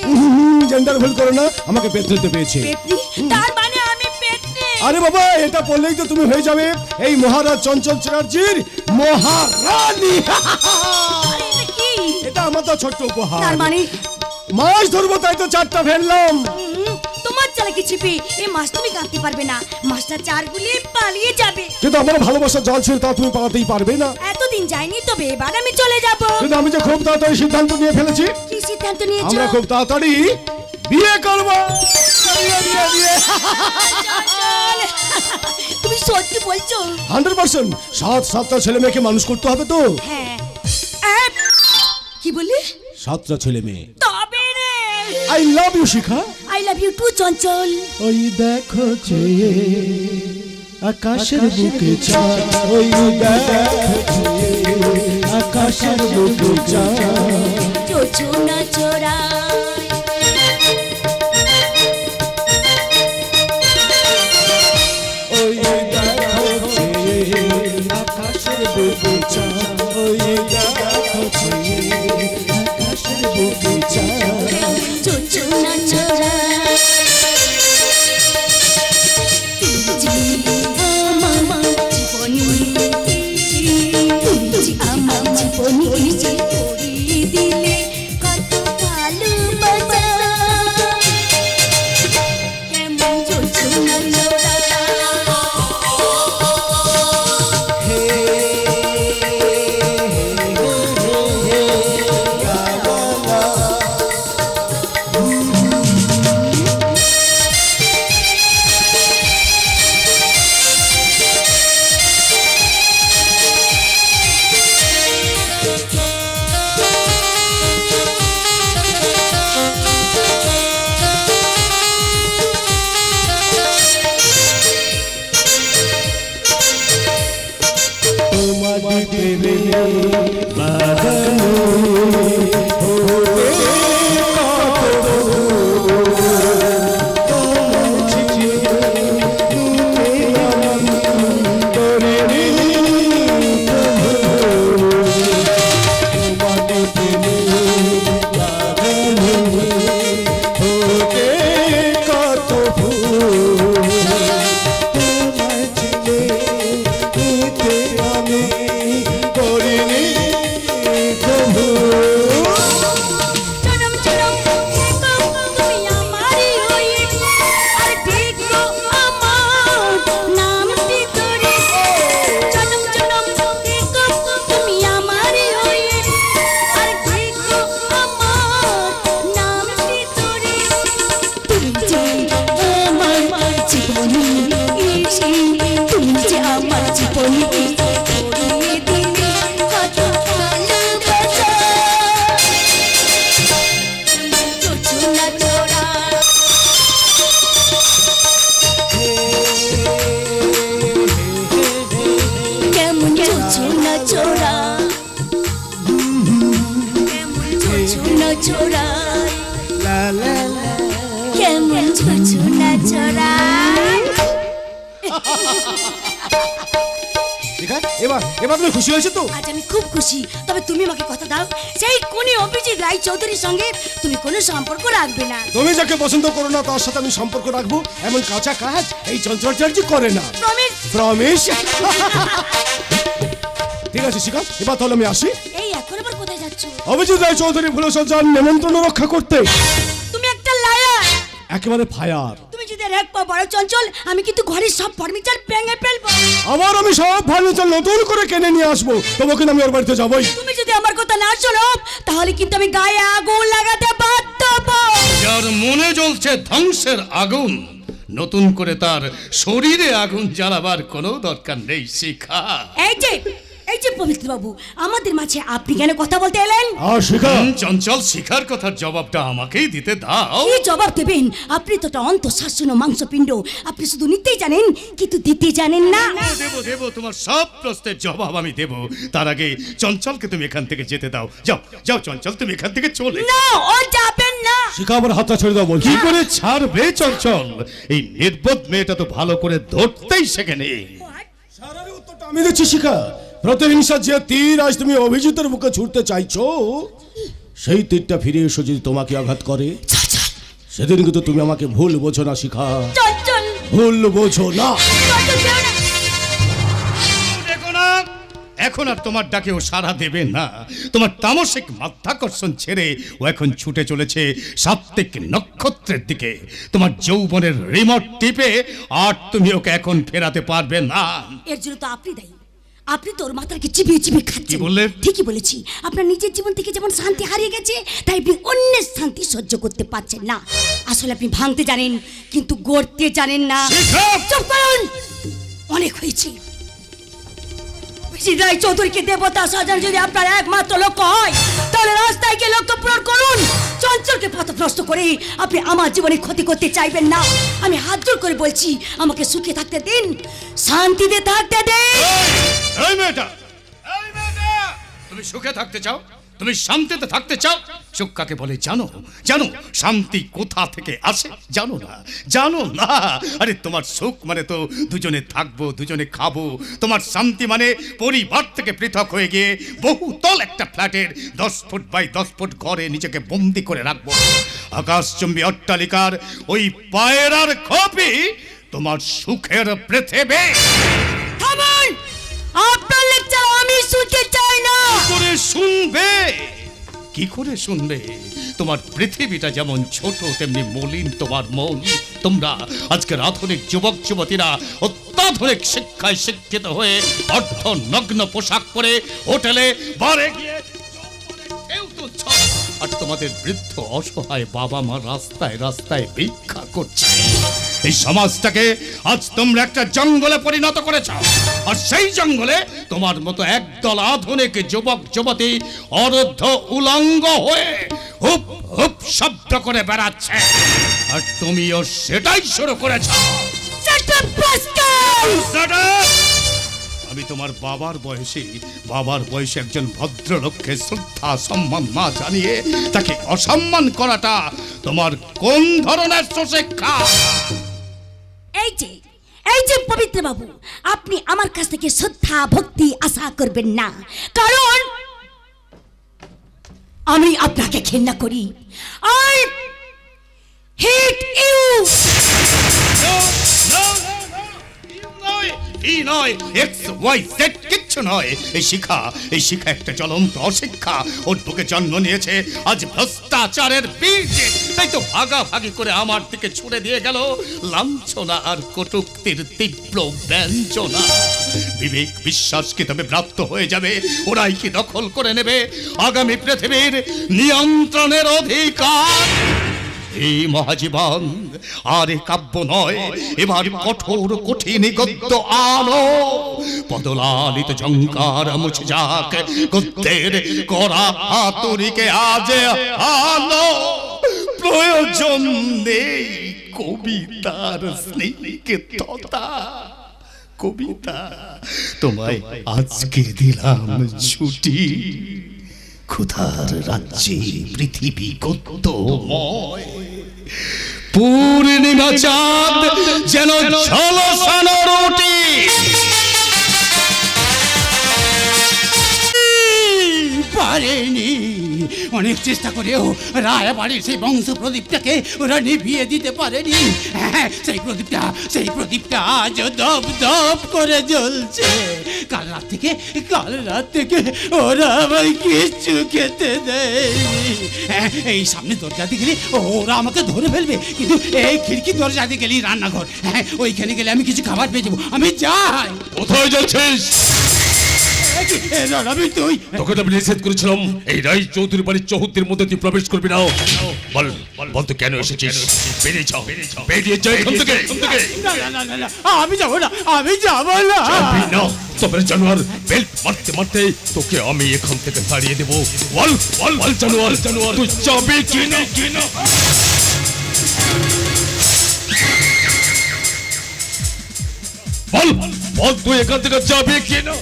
জেন্ডার ভুল করো না, আমাকে পেত্রিতে পেয়েছে। পেতনি? তার মানে আমি পেতনি? আরে বাবা, এটা বললেই তো তুমি হয়ে যাবে এই মহারাজ চঞ্চল চ্যাটার্জির মহারানী। আরে এটা কি? এটা আমার তো ছোট্ট উপহার। তার মানে মাছ ধরবো তাই তো চারটা ফেললাম। তোমার চালাকি ছিপি এই মাছ তুমি কাটতে পারবে না। মাছটা চার গুলিয়ে পালিয়ে যাবে। কিন্তু আমার ভালোবাসার জল ছিল, তা তুমি পালাতেই পারবে না। এতদিন যাইনি, তবে এবার আমি চলে যাব। কিন্তু আমি যে খুব তাড়াতাড়ি সিদ্ধান্ত নিয়ে ফেলেছি। কি সিদ্ধান্ত নিয়েছো? আমরা খুব তাড়াতাড়ি বিয়ে করব। চঞ্চল, তুমি সত্যি বলছো? 100%। 7টা ছেলে মেয়েকে মানুষ করতে হবে তো। হ্যাঁ। কি বললি? 7টা ছেলে মেয়ে। তবে রে। I love you Shikha. I love you too Chanchal. ওই দেখো চেয়ে আকাশের বুকে চাঁদ, ওই দেখো চেয়ে আকাশের বুকে চাঁদ। যোজনা চোরায় ওই দেখো চেয়ে আকাশের বুকে চাঁদ, ওই দেখো চেয়ে আকাশের বুকে চাঁদ। যোজনা চোরায় আমার জীবনী, তুমি যে আমার জীবনী পড়িয়ে দিলে কত ভালোবাসা। কেমন যোজনা চোরায়। এবার তুমি খুশি হয়েছো তো? আজ আমি খুব খুশি। তবে তুমি আমাকে কথা দাও, সেই কোনে অভিজিৎ রায় চৌধুরীর সঙ্গে তুমি কোনো সম্পর্ক রাখবে না। তুমি যাকে পছন্দ করো না তার সাথে আমি সম্পর্ক রাখবো এমন কাঁচা কাজ এই চঞ্চলাচার্য করে না। প্রমিস। ঠিক আছে শিখা, এবার তাহলে আমি আসি। এই এখন আবার কোথায় যাচ্ছ? অভিজিৎ রায় চৌধুরী ভুলে যান নিমন্ত্রণ রক্ষা করতে। তুমি একটা লায়ার, একেবারে ফায়ার। তুমি যদি এক পা বড় চঞ্চল, আমি কিন্তু ঘরের সব ফার্নিচার ভেঙে ফেলবো। আবার আমি সব ফার্নিচার নতুন করে কিনে নিয়ে আসবো, তবে কিন্তু আমি ওর বাড়িতে যাবোই। তুমি যদি আমার কথা না শোনো তাহলে কিন্তু আমি গায়ে আগুন লাগাতে বাধ্য হব। যার মনে জ্বলছে ধ্বংসের আগুন, নতুন করে তার শরীরে আগুন জ্বালাবার কোনো দরকার নেই শিখা। এই যে পবিত্র বাবু, আমাদের মাঝে আপনি কেন কথা বলতে এলেন? চঞ্চল শিখার কথার জবাবটা আমাকেই দিতে দাও। কি জবাব দেবেন? আপনি তো একটা অন্তঃশাসন মাংসপিণ্ড, আপনি শুধু নিতেই জানেন কিন্তু দিতে জানেন না। দেব তোমার সব প্রশ্নের জবাব আমি দেব। তার আগে চঞ্চলকে তুমি এখান থেকে যেতে দাও। যাও যাও চঞ্চল, তুমি এখান থেকে চলে। না, ও যাবেন না। শিখা আমার হাতটা ছেড়ে দাও বলছি। কি করে ছাড়বে চঞ্চল? এই নির্বোধ মেয়েটা তো ভালো করে ধরতেই শেখেনি। সারার উত্তরটা আমি দিচ্ছি শিখা। প্রতিহিংসার যে তীর আজ তুমি অভিজিতের মুখে ছুটতে চাইছো, সেই তীরটা ফিরে এসে যদি তোমাকে আঘাত করে, সেদিন কিন্তু তুমি আমাকে ভুল বোঝো না শিখা, ভুল বোঝো না। দেখো না, এখন আর তোমার ডাকে ও সাড়া দেবে না। তোমার তামসিক মাধ্যাকর্ষণ ছেড়ে ও এখন ছুটে চলেছে সাত্ত্বিক নক্ষত্রের দিকে। তোমার যৌবনের রিমোট টিপে আর তুমি ওকে এখন ফেরাতে পারবে না। এর জন্য তো আপনি দায়ী। আপনি তোর মাথাকে চিবিয়ে চিবিয়ে খাচ্ছেন। কি বললেন? ঠিকই বলেছি। আপনার নিজের জীবন থেকে যেমন শান্তি হারিয়ে গেছে, তাই আপনি অন্যের শান্তি সহ্য করতে পারছেন না। আসলে আপনি ভাঙতে জানেন কিন্তু গড়তে জানেন না। চুপ করুন, অনেক হয়েছে। অভিজিৎ রায় চৌধুরীকে দেবতা সাজানো যদি আপনার একমাত্র লক্ষ্য হয়, তাহলে রাস্তায় গিয়ে লক্ষ্য পূরণ করুন। চঞ্চলকে পথভ্রষ্ট করে আপনি আমার জীবনে ক্ষতি করতে চাইবেন না। আমি হাত জোর করে বলছি, আমাকে সুখে থাকতে দিন, শান্তিতে থাকতে দিন। এই মেয়েটা, তুমি সুখে থাকতে চাও? তুমি শান্তিতে থাকতে চাও? সুখ কাকে বলে জানো? জানো শান্তি কোথা থেকে আসে? জানো না, জানো না। আরে তোমার সুখ মানে তো দুজনে থাকবো, দুজনে খাবো। তোমার শান্তি মানে পরিবার থেকে পৃথক হয়ে গিয়ে বহুতল একটা ফ্ল্যাটের 10 ফুট বাই 10 ফুট ঘরে নিজেকে বন্দি করে রাখবো। আকাশচুম্বী অট্টালিকার ওই পায়রার খোপই তোমার সুখের পৃথিবী। থামুন, আপনার লেকচার আমি শুনতে চাই না। করে শুনবে? কি করে শুনবে? তোমার পৃথিবীটা যেমন ছোট তেমনি মলিন তোমার মন। তোমরা আজকের আধুনিক যুবক যুবতীরা অত্যাধুনিক শিক্ষায় শিক্ষিত হয়ে অর্ধ নগ্ন পোশাক পরে হোটেলে বারে গিয়ে আর তোমাদের বৃদ্ধ অসহায় বাবা মা রাস্তায় রাস্তায় ভিক্ষা করছে। এই সমাজটাকে আজ তোমরা একটা জঙ্গলে পরিণত করেছ। আর সেই জঙ্গলে তোমার মতো একদল আধুনিক যুবক যুবতী অরুদ্ধ উলঙ্গ হয়ে হুপ হুপ শব্দ করে বেড়াচ্ছে। আর তুমিও সেটাই শুরু করেছ। আমি তোমার বাবার বয়সে একজন ভদ্রলোককে শ্রদ্ধা সম্মান না জানিয়ে তাকে অসম্মান করাটা তোমার কোন ধরনের সুশিক্ষা? এই যে পবিত্র বাবু, আপনি আমার কাছ থেকে শ্রদ্ধা ভক্তি আশা করবেন না, কারণ আমি আপনাকে ঘৃণা করি। I hate you. কিচ্ছু নয়। এই শিক্ষা একটা জ্বলন্ত অশিক্ষা ওর বুকে জন্ম নিয়েছে আজ ভ্রষ্টাচারের বীজ। তাই তো ভাগাভাগি করে আমার দিকে ছুড়ে দিয়ে গেল লাঞ্ছনা আর কটূক্তির তীব্র ব্যঞ্জনা। বিবেক বিশ্বাস কি তবে প্রাপ্ত হয়ে যাবে? ওরাই কি দখল করে নেবে আগামী পৃথিবীর নিয়ন্ত্রণের অধিকার? এই মহাজীবন আর কাব্য নয়, এবার কঠোর কঠিন গদ্য আলো। পদলালিত ঝঙ্কার মুছে যাক গদ্যের করা হাতুড়িকে আজ আলো। প্রয়োজন নেই কবিতার স্নিগ্ধতা। কবিতা তোমায় আজকে দিলাম ছুটি। ক্ষুধার রাজ্যে পৃথিবী গদ্যময়। পূর্ণিমা চাঁদ যেন ঝলসানো রুটি। পারেনি, অনেক চেষ্টা করেও রায় বাড়ির সেই বংশ প্রদীপটাকে ওরা নিভিয়ে দিতে পারেনি। সেই প্রদীপটা আজ দপ দপ করে জ্বলছে। কাল রাত থেকে ওরা আমায় কিচ্ছু খেতে দেয়নি। এই সামনে দরজা দিয়ে গেলে ওরা আমাকে ধরে ফেলবে, কিন্তু এই খিড়কি দরজা দিয়ে গেলেই রান্নাঘর। ওইখানে গেলে আমি কিছু খাবার পেয়ে যাবো। আমি যাই। কোথায় যাচ্ছিস? তোকে তো আমি নিষেধ করেছিলাম এই রায় চৌধুরী বাড়ির চৌহদ্দির মধ্যে তুই প্রবেশ করবি না। বল তো কেন এসেছিস? বেরিয়ে যা এখান থেকে। আমি যাবো না। তবে জানোয়ার, বেল্ট মারতে মারতে তোকে আমি এখান থেকে তাড়িয়ে দেবো। বল জানোয়ার, তুই যাবি কি না? বল তুই এখান থেকে যাবি কি না?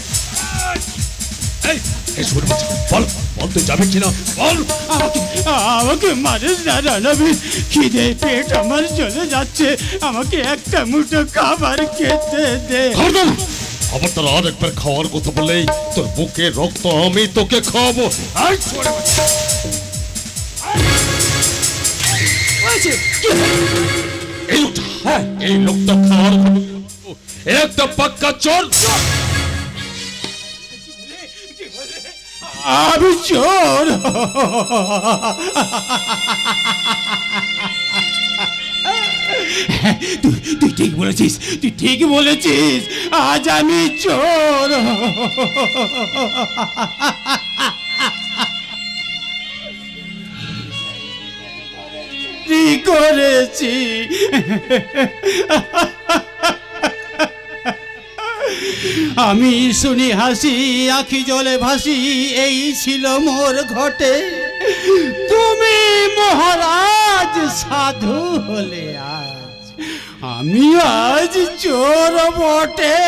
বল তুই যাবি কিনা? বল। আমাকে মারিস না রানাবি, খিদে পেট আমার চলে যাচ্ছে। আমাকে একটা মুঠো খাবার খেতে দে। আবার তার আর একবার খাওয়ার কথা বললেই তোর বুকে রক্ত আমি তোকে খাওয়াবো। এই লোকটা খাওয়ার একটা পাক্কা চোর। আমি চোর? তুই ঠিক বলেছিস, আজ আমি চোর। কি করেছি? আমি শুনি হাসি, আখি জলে ভাসি, এই ছিল মোর ঘটে। তুমি মহারাজ সাধু হলে আজ আমি আজ চোর বটে।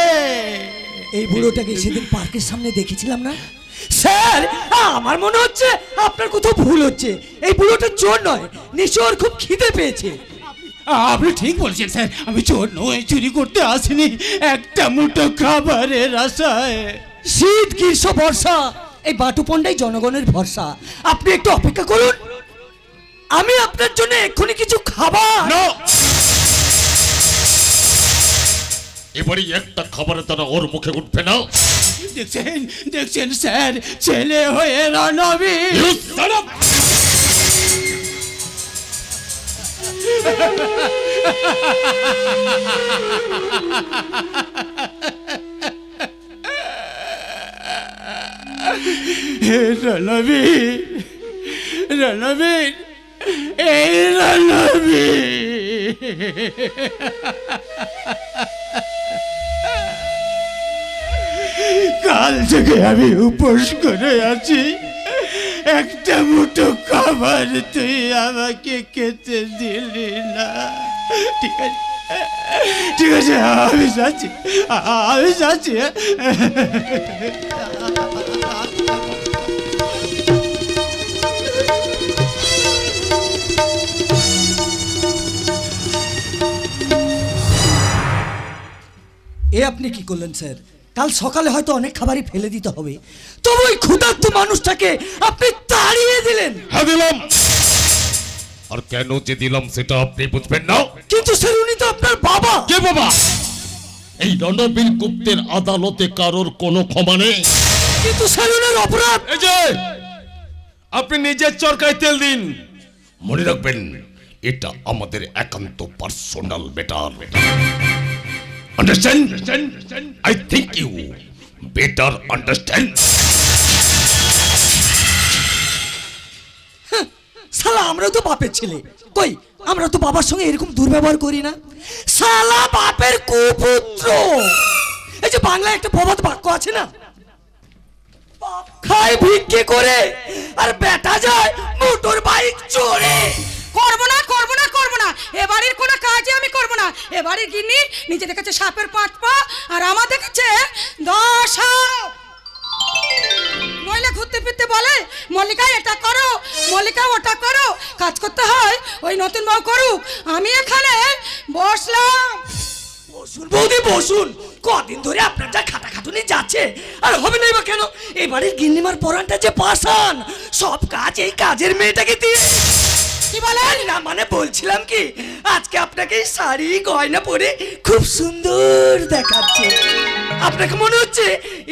এই বুড়োটাকে সেদিন পার্কের সামনে দেখেছিলাম না স্যার? আমার মনে হচ্ছে আপনার কোথাও ভুল হচ্ছে। এই বুড়োটা চোর নয়, নিশ্চয় খুব খিদে পেয়েছে। আপনি ঠিক বলছেন স্যার, আমি চোর নই, চুরি করতে আসিনি, একটা মুঠো খাবারের আশায়। শীত গ্রীষ্ম বর্ষা এই বাটুপন্ডাই জনগণের ভরসা। আপনি একটু অপেক্ষা করুন, আমি আপনার জন্য এক্ষুনি কিছু খাবার। এবারে একটা খাবারের দ্বারা ওর মুখে উঠবে না। দেখছেন স্যার, ছেলে হয়ে রণবী। রণবীর, এই রণবীর, কাল থেকে আমি উপোস করে আছি। একটা মুঠো খাবার তুই আমাকে খেতে দিলি না। ঠিক আছে ঠিক আছে আমি যাচ্ছি, আমি যাচ্ছি। এ আপনি কি করলেন স্যার? কাল সকালে হয়তো অনেক খাবারই ফেলে দিতে হবে, তবে ওই ক্ষুধার্ত মানুষটাকে আপনি তাড়িয়ে দিলেন। হ্যাঁ দিলাম, আর কেন যে দিলাম সেটা আপনি বুঝবেন না। কিন্তু স্যার উনি তো আপনার বাবা। কে বাবা? এই রণবীর গুপ্তের আদালতে কারোর কোনো ক্ষমা নেই। কিন্তু স্যার উনার অপরাধ। এই যে আপনি নিজের চরকায় তেল দিন, মনে রাখবেন এটা আমাদের একান্ত personal matter. Understand? I think you better understand. শালা আমরা তো বাপের ছেলে, কই আমরা তো বাবার সঙ্গে এরকম দুর্ব্যবহার করি না। শালা বাপের কুপুত্র। এই যে বাংলায় একটা প্রবাদ বাক্য আছে না, বাপ খায় ভিক্ষে করে আর বেটা যায় মোটর বাইক চড়ে। করবো না করবো না করবো না, এ বাড়ির কোনো কাজই আমি করবো না। এ বাড়ির গিন্নি নিজে দেখেছে সাপের 5 পা, আর আমার দেখেছে 10 হাত। নইলে ঘুরতে ফিরতে বলে মল্লিকা এটা করো, মল্লিকা ওটা করো। কাজ করতে হয় ওই নতুন বউ করুক, আমি এখানে বসলাম। বসুন বৌদি বসুন, কদিন ধরে আপনার যা খাটাখাটুনি যাচ্ছে, আর হবে না বা কেন? এই বাড়ির গিন্নিমার পরানটা যে পাশান, সব কাজ এই কাজের মেয়েটাকে দিয়ে। কি বলেন? না মানে বলছিলাম কি, আজকে আপনাকে শাড়ি গয়না পরে খুব সুন্দর দেখাচ্ছে। আপনাকে মনে হচ্ছে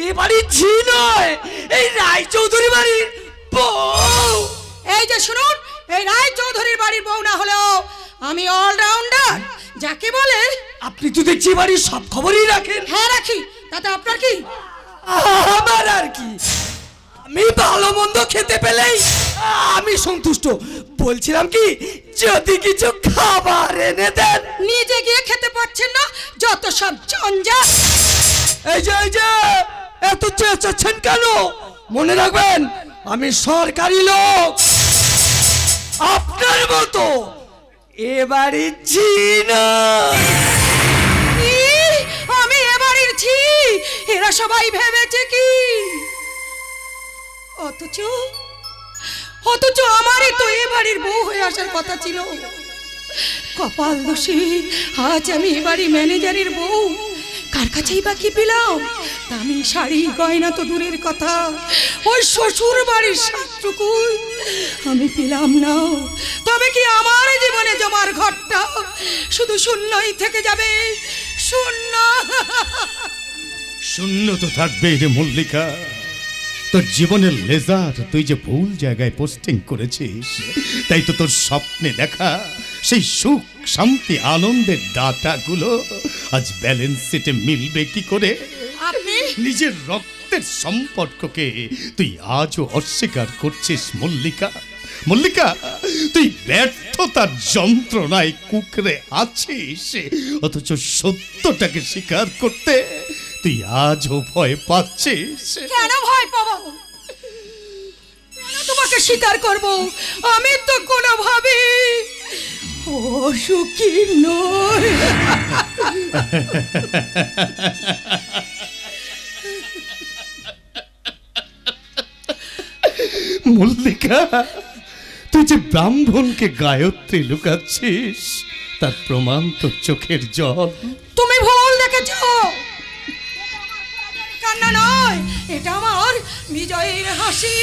এ বাড়ির ঝি নয়, এই রায়চৌধুরী বাড়ির বউ। এই যে শুনুন, এই রায় চৌধুরীর বাড়ির বউ না হলেও আমি অলরাউন্ডার, যাকে বলে। আপনি তো দেখছি বাড়ির সব খবরই রাখেন। হ্যাঁ রাখি, তাতে আপনার কি? আমার আর কি, আমি ভালো মন্দ খেতে পেলেই আমি সন্তুষ্ট। বলছিলাম কি, যদি কিছু খাবার এনে দেন। নিজে গিয়ে খেতে পাচ্ছেন না, যত সব জঞ্জাল। এই যে এত চেঁচাচ্ছেন কেন? মনে রাখবেন আমি সরকারি লোক, আপনার মতো এবারে ঝি না। আমি এবারের ঝি, এরা সবাই ভেবেছে কি? অথচ আমারই তো এ বাড়ির বউ হয়ে আসার কথা ছিল। কপাল দোষী আজ আমি এ বাড়ি ম্যানেজারের বউ। কার কাছেই বা কি পেলাম? দামি শাড়ি গয়না তো দূরের কথা, ওই শ্বশুর বাড়ির সাতটুকু আমি পেলাম না। তবে কি আমার জীবনে জমার ঘরটা শুধু শূন্যই থেকে যাবে? শূন্য। শূন্য তো থাকবেই রে মল্লিকা। তোর জীবনের লেজার তুই যে ভুল জায়গায় পোস্টিং করেছিস, তাই তো তোর স্বপ্নে দেখা সেই সুখ শান্তি আনন্দের ডাটাগুলো আজ ব্যালেন্স শিটে মিলবে কি করে? আপনি নিজের রক্তের সম্পর্ককে তুই আজও অস্বীকার করছিস মল্লিকা। মল্লিকা, তুই ব্যর্থতার যন্ত্রণায় কুকরে আছিস, অথচ সত্যটাকে স্বীকার করতে তুই আজও ভয় পাচ্ছিস। কেন ভয় পাবো? কেন তোমাকে স্বীকার করব? আমি তো কোনোভাবে অসুখী নই। মল্লিকা, তুই যে ব্রাহ্মণকে গায়ত্রী লুকাচ্ছিস, তার প্রমাণ তোর চোখের জল। তুমি ভুল দেখেছ, কান্না নয়, এটা আমার বিজয়ের হাসি।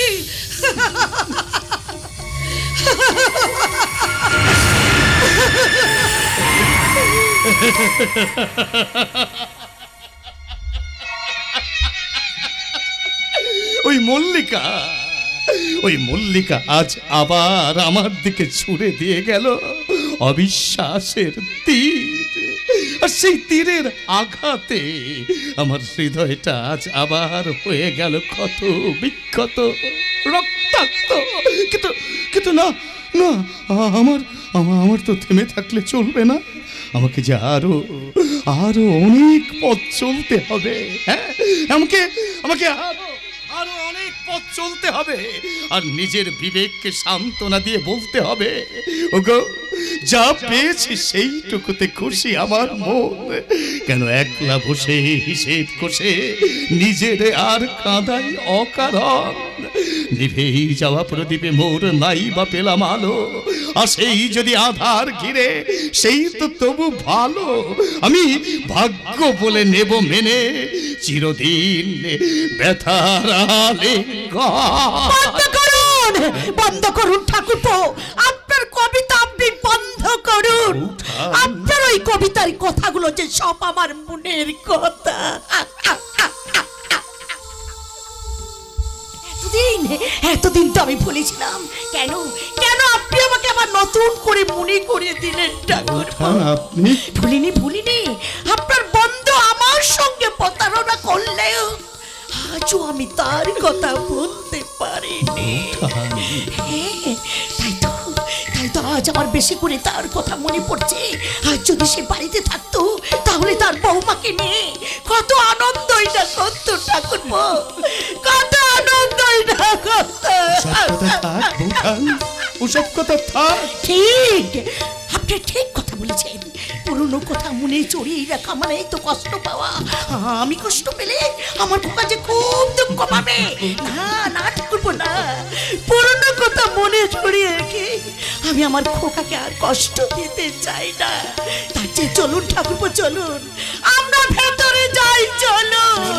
ওই মল্লিকা আজ আবার আমার দিকে ছুড়ে দিয়ে গেল অবিশ্বাসের তীর, আর সেই তীরের আঘাতে আমার হৃদয়টা আজ আবার হয়ে গেল ক্ষত বিক্ষত রক্তাক্ত। কিন্তু না না, আমার তো থেমে থাকলে চলবে না। আমাকে যে আরো অনেক পথ চলতে হবে। হ্যাঁ, আমাকে আরো অনেক পথ চলতে হবে, আর নিজের বিবেককে সান্ত্বনা দিয়ে বলতে হবে, ওগো যা পেয়েছি সেইটুকুতে খুশি আমার মন। কেন একলা বসে হিসেব কষে নিজের আর কাঁদাই অকারণ? নিভেই যাওয়া প্রদীপে মোর নাই বা পেলাম আলো, আর সেই যদি আধার ঘিরে সেই তো তবু ভালো। আমি ভাগ্য বলে নেব মেনে চিরদিন ব্যথার আলিঙ্গন। বন্ধ করুন ঠাকুরপো, আপনার কবিতা আপনি বন্ধ করুন। আপনার ওই কবিতার কথাগুলো যে সব আমার মনের কথা। এতদিন তো আমি ভুলেছিলাম। কেন কেন আপনি আমাকে আবার নতুন করে মনে করে দিলেন ঠাকুরপো? ভুলিনি। আপনার বন্ধু আমার সঙ্গে প্রতারণা করলেও আজও আমি তার কথা বলতে পারিনি। তাই তো আজ আমার বেশি করে তার কথা মনে পড়ছে। আজ যদি সে বাড়িতে থাকতো তাহলে তার বৌমাকে নিয়ে কত আনন্দই না করত ঠাকুরপো, কত আনন্দই না করত। ওসব কথা থাক। ঠিক, আপনি ঠিক কথা বলেছেন। পুরনো কথা মনে চড়িয়ে রাখা মানে তো কষ্ট পাওয়া। আমি কষ্ট পেলে আমার খোকা যে খুব দুঃখ পাবে। না ঠাকুরপো না, পুরনো কথা মনে চড়িয়ে রেখে আমি আমার খোকাকে আর কষ্ট দিতে চাই না। তার চেয়ে চলুন ঠাকুরপো, চলুন আমরা ভেতরে যাই, চলুন।